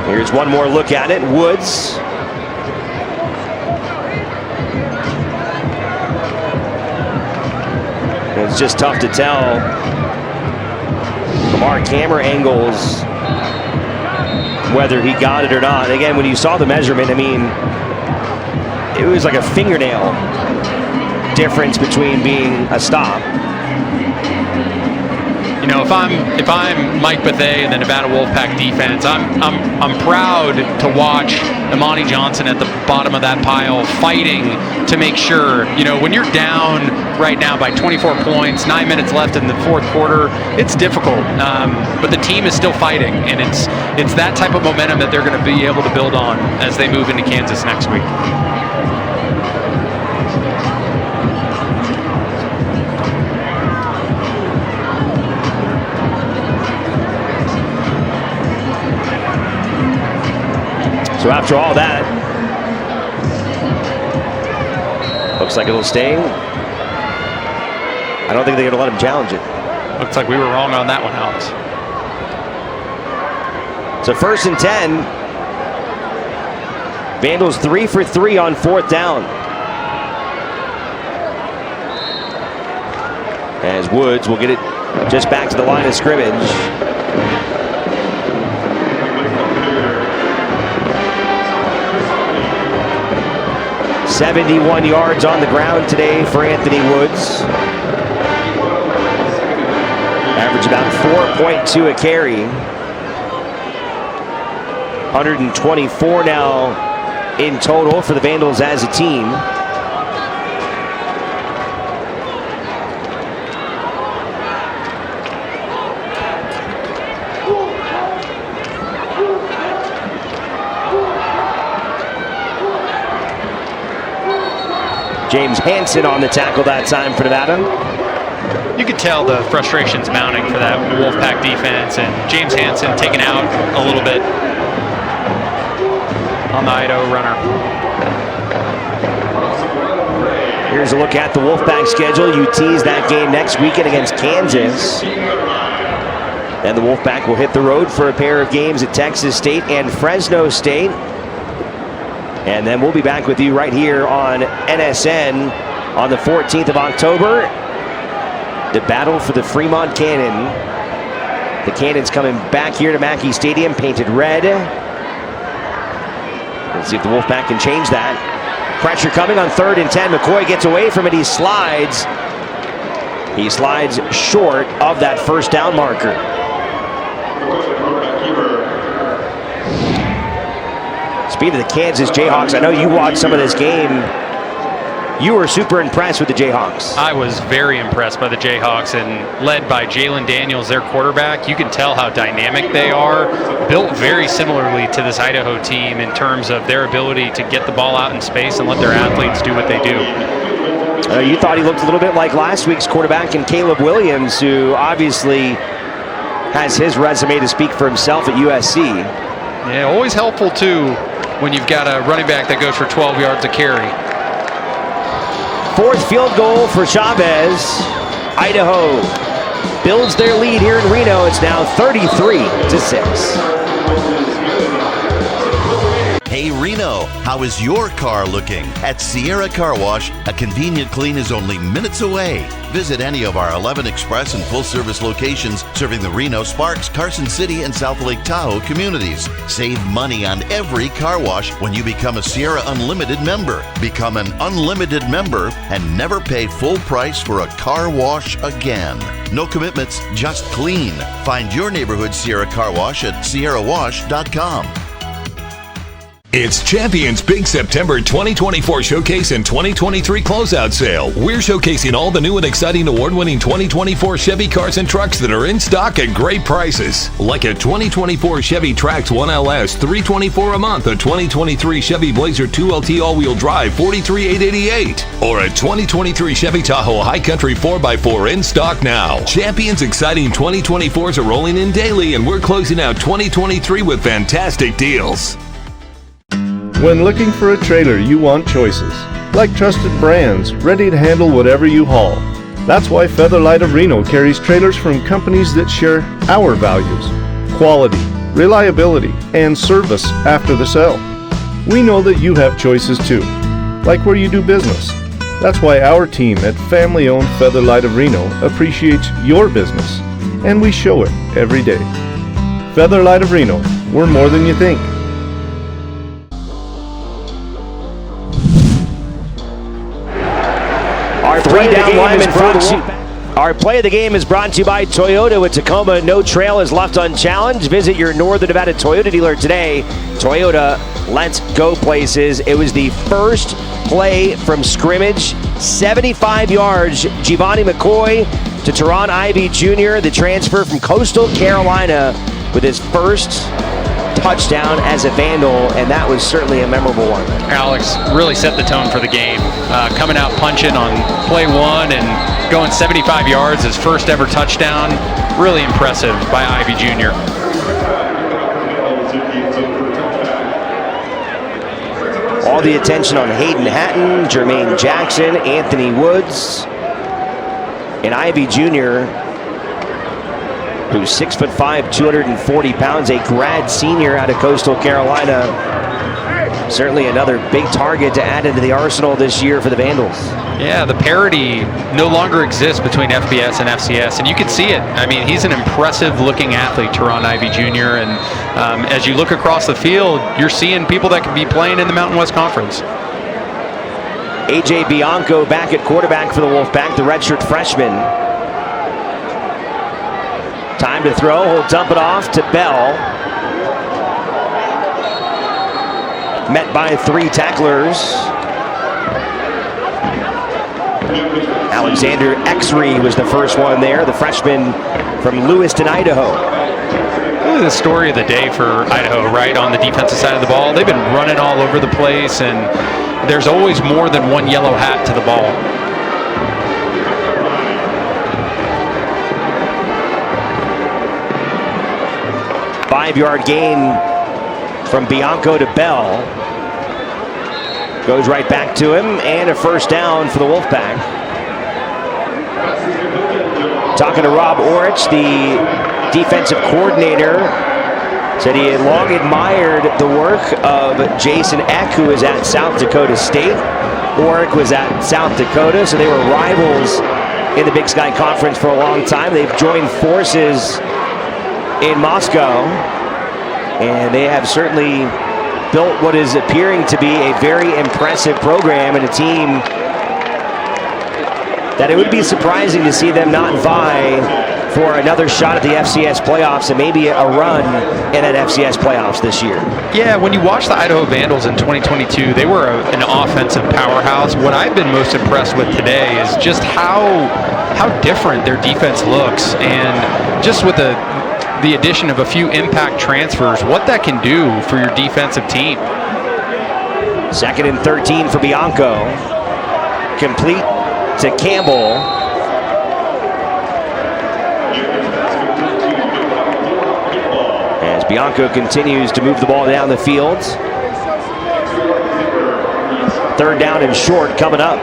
[SPEAKER 1] Here's one more look at it. Woods. It's just tough to tell from our camera angles whether he got it or not. Again, when you saw the measurement, I mean, it was like a fingernail difference between being a stop.
[SPEAKER 2] You know, if I'm Mike Bethea and the Nevada Wolfpack defense, I'm proud to watch Imani Johnson at the bottom of that pile fighting to make sure, you know, when you're down right now by 24 points, 9 minutes left in the fourth quarter, it's difficult. But the team is still fighting, and it's that type of momentum that they're going to be able to build on as they move into Kansas next week.
[SPEAKER 1] So after all that, looks like it'll stay. I don't think they're going to let him challenge it.
[SPEAKER 2] Looks like we were wrong on that one, Alex.
[SPEAKER 1] So 1st and 10. Vandals 3 for 3 on 4th down. As Woods will get it just back to the line of scrimmage. 71 yards on the ground today for Anthony Woods. Average about 4.2 a carry. 124 now in total for the Vandals as a team. James Hansen on the tackle that time for Nevada.
[SPEAKER 2] You could tell the frustration's mounting for that Wolfpack defense, and James Hansen taken out a little bit on the Idaho runner.
[SPEAKER 1] Here's a look at the Wolfpack schedule. UT's that game next weekend against Kansas. And the Wolfpack will hit the road for a pair of games at Texas State and Fresno State. And then we'll be back with you right here on NSN on the 14th of October. The battle for the Fremont Cannon. The Cannons coming back here to Mackey Stadium, painted red. Let's see if the Wolfpack can change that. Pressure coming on 3rd and 10. McCoy gets away from it. He slides. He slides short of that first down marker. Speaking of the Kansas Jayhawks, I know you watched some of this game. You were super impressed with the Jayhawks.
[SPEAKER 2] I was very impressed by the Jayhawks, and led by Jalen Daniels, their quarterback. You can tell how dynamic they are. Built very similarly to this Idaho team in terms of their ability to get the ball out in space and let their athletes do what they do.
[SPEAKER 1] You thought he looked a little bit like last week's quarterback in Caleb Williams, who obviously has his resume to speak for himself at USC.
[SPEAKER 2] Yeah, always helpful too when you've got a running back that goes for 12 yards a carry.
[SPEAKER 1] 4th field goal for Chavez. Idaho builds their lead here in Reno. It's now 33-6.
[SPEAKER 5] Hey Reno, how is your car looking? At Sierra Car Wash, a convenient clean is only minutes away. Visit any of our 11 express and full-service locations serving the Reno, Sparks, Carson City, and South Lake Tahoe communities. Save money on every car wash when you become a Sierra Unlimited member. Become an Unlimited member and never pay full price for a car wash again. No commitments, just clean. Find your neighborhood Sierra Car Wash at sierrawash.com.
[SPEAKER 27] It's Champions Big September 2024 Showcase and 2023 Closeout Sale. We're showcasing all the new and exciting award-winning 2024 Chevy cars and trucks that are in stock at great prices. Like a 2024 Chevy Trax 1LS, $324 a month. A 2023 Chevy Blazer 2LT all-wheel drive, $43,888. Or a 2023 Chevy Tahoe High Country 4x4 in stock now. Champions exciting 2024s are rolling in daily, and we're closing out 2023 with fantastic deals.
[SPEAKER 6] When looking for a trailer, you want choices, like trusted brands, ready to handle whatever you haul. That's why Featherlight of Reno carries trailers from companies that share our values: quality, reliability, and service after the sale. We know that you have choices too, like where you do business. That's why our team at family-owned Featherlight of Reno appreciates your business, and we show it every day. Featherlight of Reno, we're more than you think.
[SPEAKER 1] Our play of the game is brought to you by Toyota with Tacoma. No trail is left unchallenged. Visit your Northern Nevada Toyota dealer today. Toyota, let's go places. It was the first play from scrimmage. 75 yards. Giovanni McCoy to Teron Ivey Jr., the transfer from Coastal Carolina, with his first touchdown as a Vandal, and that was certainly a memorable one.
[SPEAKER 2] Alex really set the tone for the game. Coming out punching on play one and going 75 yards, his first ever touchdown. Really impressive by Ivy Jr.
[SPEAKER 1] All the attention on Hayden Hatton, Jermaine Jackson, Anthony Woods, and Ivy Jr., who's 6'5", 240 pounds, a grad senior out of Coastal Carolina. Certainly another big target to add into the arsenal this year for the Vandals.
[SPEAKER 2] Yeah, the parity no longer exists between FBS and FCS, and you can see it. I mean, he's an impressive-looking athlete, Teron Ivey Jr., and as you look across the field, you're seeing people that can be playing in the Mountain West Conference.
[SPEAKER 1] A.J. Bianco back at quarterback for the Wolfpack, the redshirt freshman. Time to throw. He'll dump it off to Bell. Met by three tacklers. Alexander Exree was the first one there, the freshman from Lewiston, Idaho.
[SPEAKER 2] Really the story of the day for Idaho, right, on the defensive side of the ball. They've been running all over the place, and there's always more than one yellow hat to the ball.
[SPEAKER 1] Five-yard gain from Bianco to Bell. Goes right back to him, and a first down for the Wolfpack. Talking to Rob Orich, the defensive coordinator, said he had long admired the work of Jason Eck, who is at South Dakota State. Orich was at South Dakota, so they were rivals in the Big Sky Conference for a long time. They've joined forces in Moscow, and they have certainly built what is appearing to be a very impressive program and a team that it would be surprising to see them not vie for another shot at the FCS playoffs and maybe a run in that FCS playoffs this year.
[SPEAKER 2] Yeah, when you watch the Idaho Vandals in 2022, they were an offensive powerhouse. What I've been most impressed with today is just how different their defense looks, and just with the addition of a few impact transfers, what that can do for your defensive team.
[SPEAKER 1] 2nd and 13 for Bianco. Complete to Campbell. As Bianco continues to move the ball down the field. 3rd down and short coming up.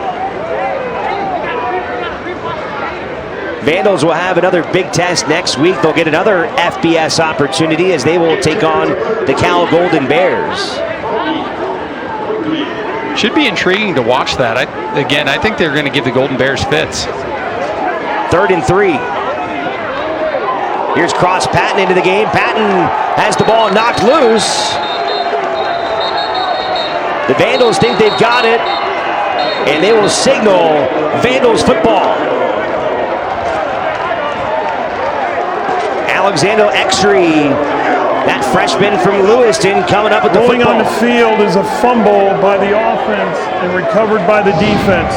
[SPEAKER 1] Vandals will have another big test next week. They'll get another FBS opportunity as they will take on the Cal Golden Bears.
[SPEAKER 2] Should be intriguing to watch that. I think they're going to give the Golden Bears fits.
[SPEAKER 1] 3rd and 3. Here's Cross Patton into the game. Patton has the ball knocked loose. The Vandals think they've got it, and they will signal Vandals football. Alexander Exree, that freshman from Lewiston, coming up with the
[SPEAKER 18] Rolling
[SPEAKER 1] football.
[SPEAKER 18] on the field is a fumble by the offense and recovered by the defense.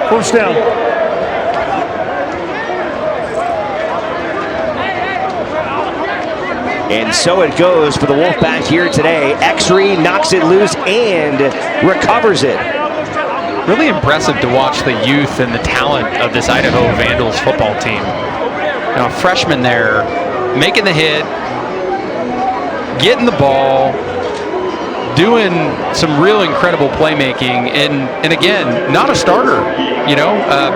[SPEAKER 18] 1st down.
[SPEAKER 1] And so it goes for the Wolfpack here today. Exree knocks it loose and recovers it.
[SPEAKER 2] Really impressive to watch the youth and the talent of this Idaho Vandals football team. A freshman there, making the hit, getting the ball, doing some real incredible playmaking, and again, not a starter.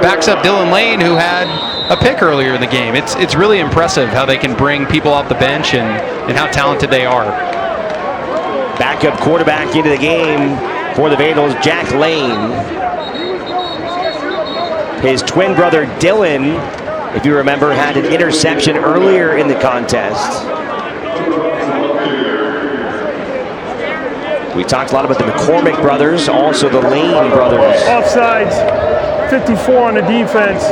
[SPEAKER 2] Backs up Dylan Lane, who had a pick earlier in the game. It's really impressive how they can bring people off the bench and how talented they are.
[SPEAKER 1] Backup quarterback into the game for the Vandals, Jack Lane. His twin brother Dylan, if you remember, had an interception earlier in the contest. We talked a lot about the McCormick brothers, also the Lane brothers.
[SPEAKER 18] Offsides, 54 on the defense.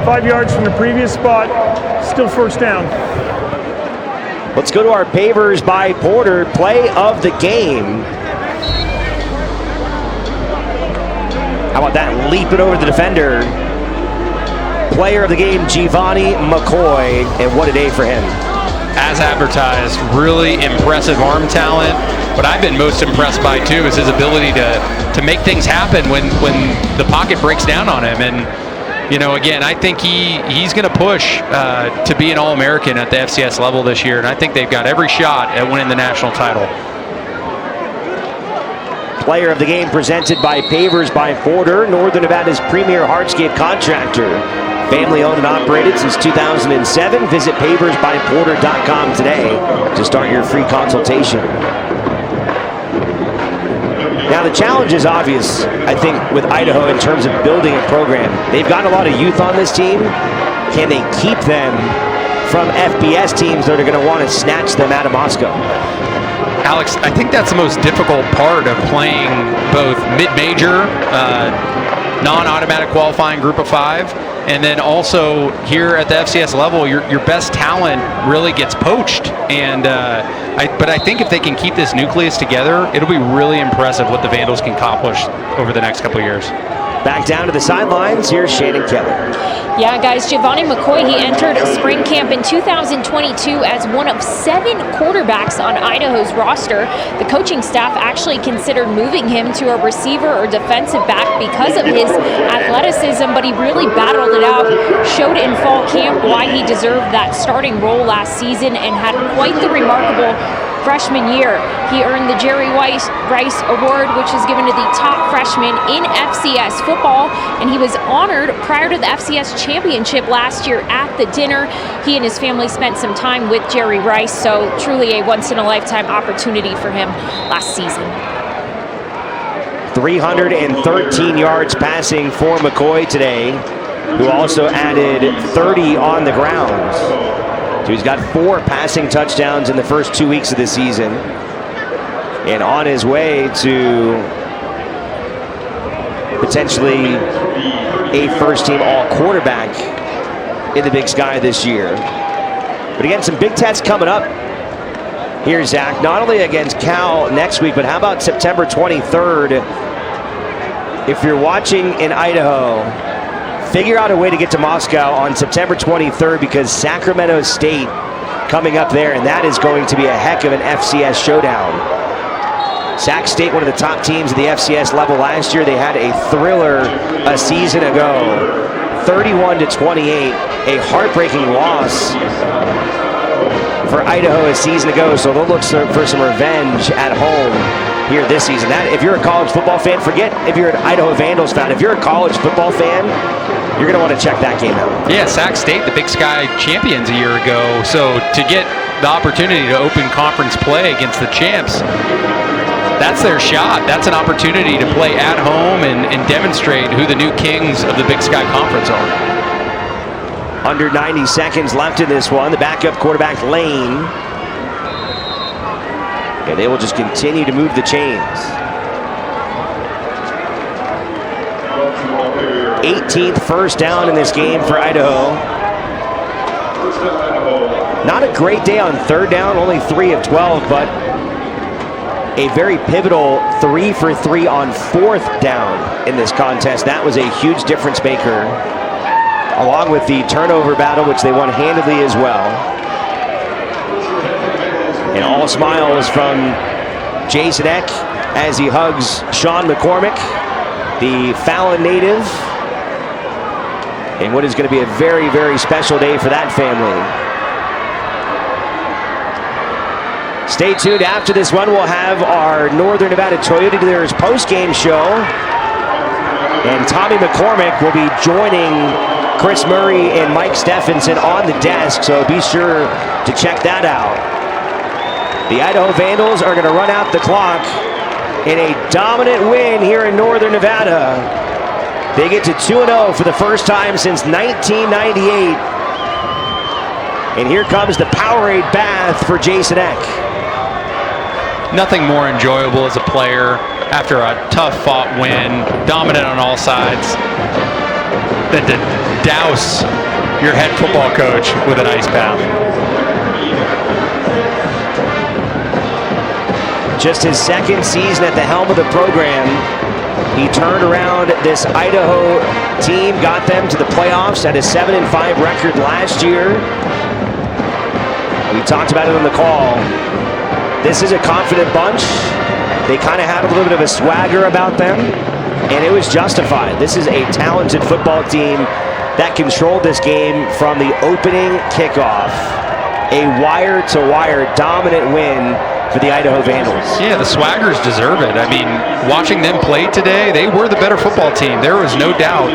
[SPEAKER 18] 5 yards from the previous spot, still 1st down.
[SPEAKER 1] Let's go to our Pavers by Porter play of the game. How about that? Leap it over the defender. Player of the game, Giovanni McCoy, and what a day for him.
[SPEAKER 2] As advertised, really impressive arm talent. What I've been most impressed by too is his ability to make things happen when the pocket breaks down on him. And again, I think he's going to push to be an All-American at the FCS level this year, and I think they've got every shot at winning the national title.
[SPEAKER 1] Player of the game presented by Pavers by Porter, Northern Nevada's premier hardscape contractor. Family owned and operated since 2007. Visit paversbyporter.com today to start your free consultation. Now the challenge is obvious, I think, with Idaho in terms of building a program. They've got a lot of youth on this team. Can they keep them from FBS teams that are going to want to snatch them out of Moscow?
[SPEAKER 2] Alex, I think that's the most difficult part of playing both mid-major, non-automatic qualifying group of 5, and then also here at the FCS level, your best talent really gets poached. But I think if they can keep this nucleus together, it'll be really impressive what the Vandals can accomplish over the next couple of years.
[SPEAKER 1] Back down to the sidelines, here's Shannon Keller.
[SPEAKER 3] Yeah, guys, Giovanni McCoy, he entered spring camp in 2022 as one of 7 quarterbacks on Idaho's roster. The coaching staff actually considered moving him to a receiver or defensive back because of his athleticism, but he really battled it out, showed in fall camp why he deserved that starting role last season, and had quite the remarkable freshman year. He earned the Jerry Rice Award, which is given to the top freshman in FCS football, and he was honored prior to the FCS championship last year at the dinner. He and his family spent some time with Jerry Rice, so truly a once-in-a-lifetime opportunity for him last season.
[SPEAKER 1] 313 yards passing for McCoy today, who also added 30 on the ground. So he's got 4 passing touchdowns in the first 2 weeks of the season, and on his way to potentially a first-team all-quarterback in the Big Sky this year. But again, some big tests coming up here, Zach, not only against Cal next week, but how about September 23rd? If you're watching in Idaho, figure out a way to get to Moscow on September 23rd, because Sacramento State coming up there, and that is going to be a heck of an FCS showdown. Sac State, one of the top teams at the FCS level last year. They had a thriller a season ago, 31-28, a heartbreaking loss for Idaho a season ago, so they'll look for some revenge at home here this season. That, if you're a college football fan, forget if you're an Idaho Vandals fan. If you're a college football fan, you're going to want to check that game out.
[SPEAKER 2] Yeah, Sac State, the Big Sky champions a year ago. So to get the opportunity to open conference play against the champs, that's their shot. That's an opportunity to play at home and demonstrate who the new kings of the Big Sky Conference are.
[SPEAKER 1] Under 90 seconds left in this one. The backup quarterback, Lane. And they will just continue to move the chains. 18th first down in this game for Idaho. Not a great day on third down, only 3 of 12, but a very pivotal 3 for 3 on fourth down in this contest. That was a huge difference maker, along with the turnover battle, which they won handedly as well. And all smiles from Jason Eck as he hugs Sean McCormick, the Fallon native, in what is going to be a very, very special day for that family. Stay tuned. After this one, we'll have our Northern Nevada Toyota Dealers post-game show. And Tommy McCormick will be joining Chris Murray and Mike Stephenson on the desk, so be sure to check that out. The Idaho Vandals are going to run out the clock in a dominant win here in Northern Nevada. They get to 2-0 for the first time since 1998. And here comes the Powerade bath for Jason Eck.
[SPEAKER 2] Nothing more enjoyable as a player after a tough-fought win, dominant on all sides, than to douse your head football coach with an ice bath.
[SPEAKER 1] Just his second season at the helm of the program. He turned around this Idaho team, got them to the playoffs at a 7-5 record last year. We talked about it on the call. This is a confident bunch. They kind of had a little bit of a swagger about them, and it was justified. This is a talented football team that controlled this game from the opening kickoff. A wire-to-wire dominant win for the Idaho Vandals.
[SPEAKER 2] Yeah, the Swaggers deserve it. I mean, watching them play today, they were the better football team. There was no doubt.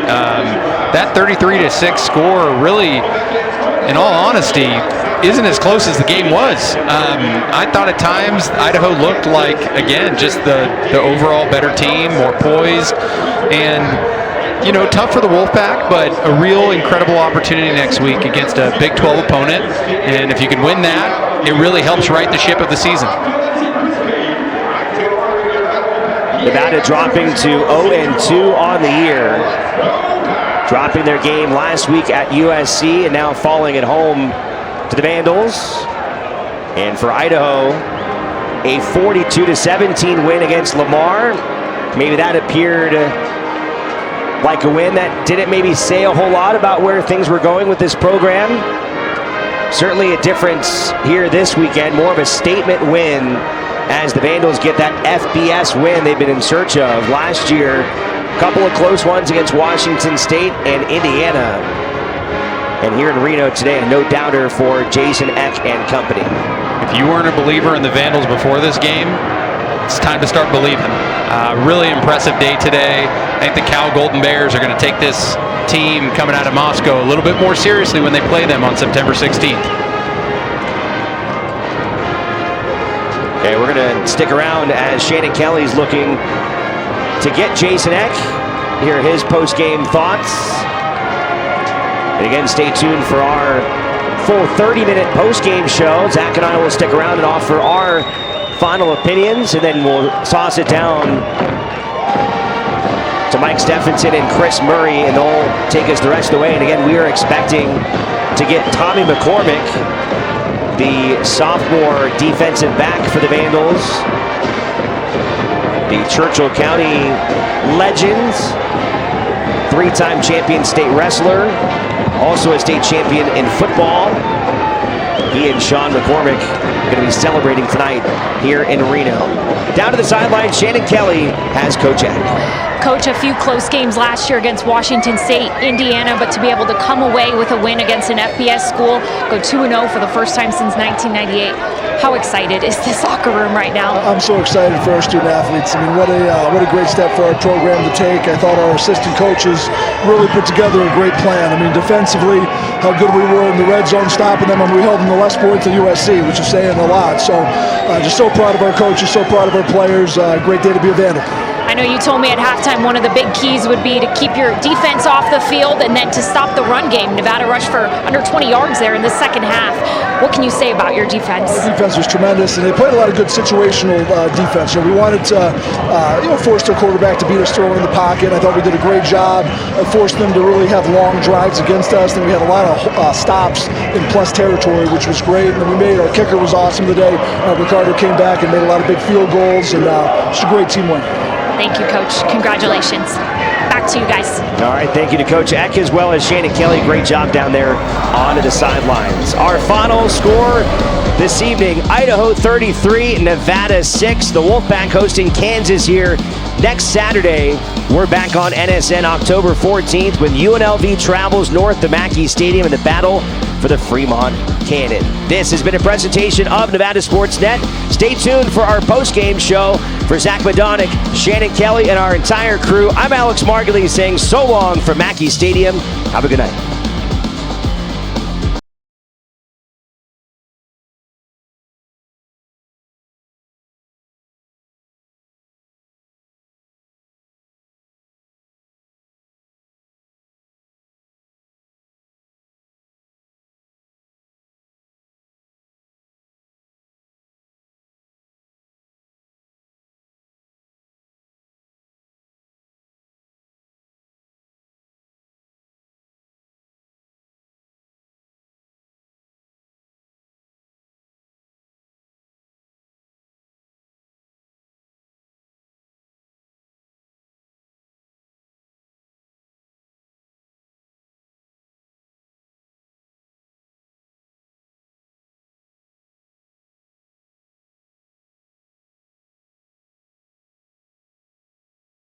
[SPEAKER 2] That 33-6 score really, in all honesty, isn't as close as the game was. I thought at times Idaho looked like, again, just the overall better team, more poised, and you know, tough for the Wolfpack, but a real incredible opportunity next week against a Big 12 opponent. And if you can win that, it really helps right the ship of the season.
[SPEAKER 1] Nevada dropping to 0-2 on the year. Dropping their game last week at USC and now falling at home to the Vandals. And for Idaho, a 42-17 win against Lamar. Maybe that appeared like a win that didn't maybe say a whole lot about where things were going with this program. Certainly a difference here this weekend, more of a statement win as the Vandals get that FBS win they've been in search of last year. A couple of close ones against Washington State and Indiana. And here in Reno today, a no-doubter for Jason Eck and company.
[SPEAKER 2] If you weren't a believer in the Vandals before this game, it's time to start believing. Really impressive day today. I think the Cal Golden Bears are going to take this team coming out of Moscow a little bit more seriously when they play them on September 16th.
[SPEAKER 1] Okay, we're going to stick around as Shannon Kelly's looking to get Jason Eck. Hear his post-game thoughts. And again, stay tuned for our full 30-minute post-game show. Zach and I will stick around and offer our final opinions, and then we'll toss it down to Mike Stephenson and Chris Murray, and they'll take us the rest of the way. And again, we are expecting to get Tommy McCormick, the sophomore defensive back for the Vandals, the Churchill County legend, three-time champion state wrestler, also a state champion in football. He and Sean McCormick going to be celebrating tonight here in Reno. Down to the sideline, Shannon Kelly has Coach Eck.
[SPEAKER 3] Coach, a few close games last year against Washington State, Indiana, but to be able to come away with a win against an FBS school, go 2-0 for the first time since 1998. How excited is this locker room right now?
[SPEAKER 8] I'm so excited for our student athletes. I mean, what a great step for our program to take. I thought our assistant coaches really put together a great plan. I mean, defensively, how good we were in the red zone stopping them, and we held them to less points than USC, which is saying a lot. So just so proud of our coaches, so proud of our players. Great day to be a Vandal.
[SPEAKER 3] I know you told me at halftime one of the big keys would be to keep your defense off the field and then to stop the run game. Nevada rushed for under 20 yards there in the second half. What can you say about your defense?
[SPEAKER 8] Our defense was tremendous, and they played a lot of good situational defense. So we wanted to force their quarterback to beat us throwing in the pocket. I thought we did a great job of forcing them to really have long drives against us. And we had a lot of stops in plus territory, which was great. And then our kicker was awesome today. Ricardo came back and made a lot of big field goals, and it's a great team win.
[SPEAKER 3] Thank you, Coach. Congratulations. Back to you guys.
[SPEAKER 1] All right, thank you to Coach Eck as well as Shannon Kelly. Great job down there onto the sidelines. Our final score this evening, Idaho 33, Nevada 6. The Wolfpack hosting Kansas here next Saturday. We're back on NSN October 14th when UNLV travels north to Mackey Stadium in the battle for the Fremont Cannon. This has been a presentation of Nevada Sports Net. Stay tuned for our post-game show. For Zach Madonic, Shannon Kelly, and our entire crew, I'm Alex Margulies saying so long from Mackey Stadium. Have a good night.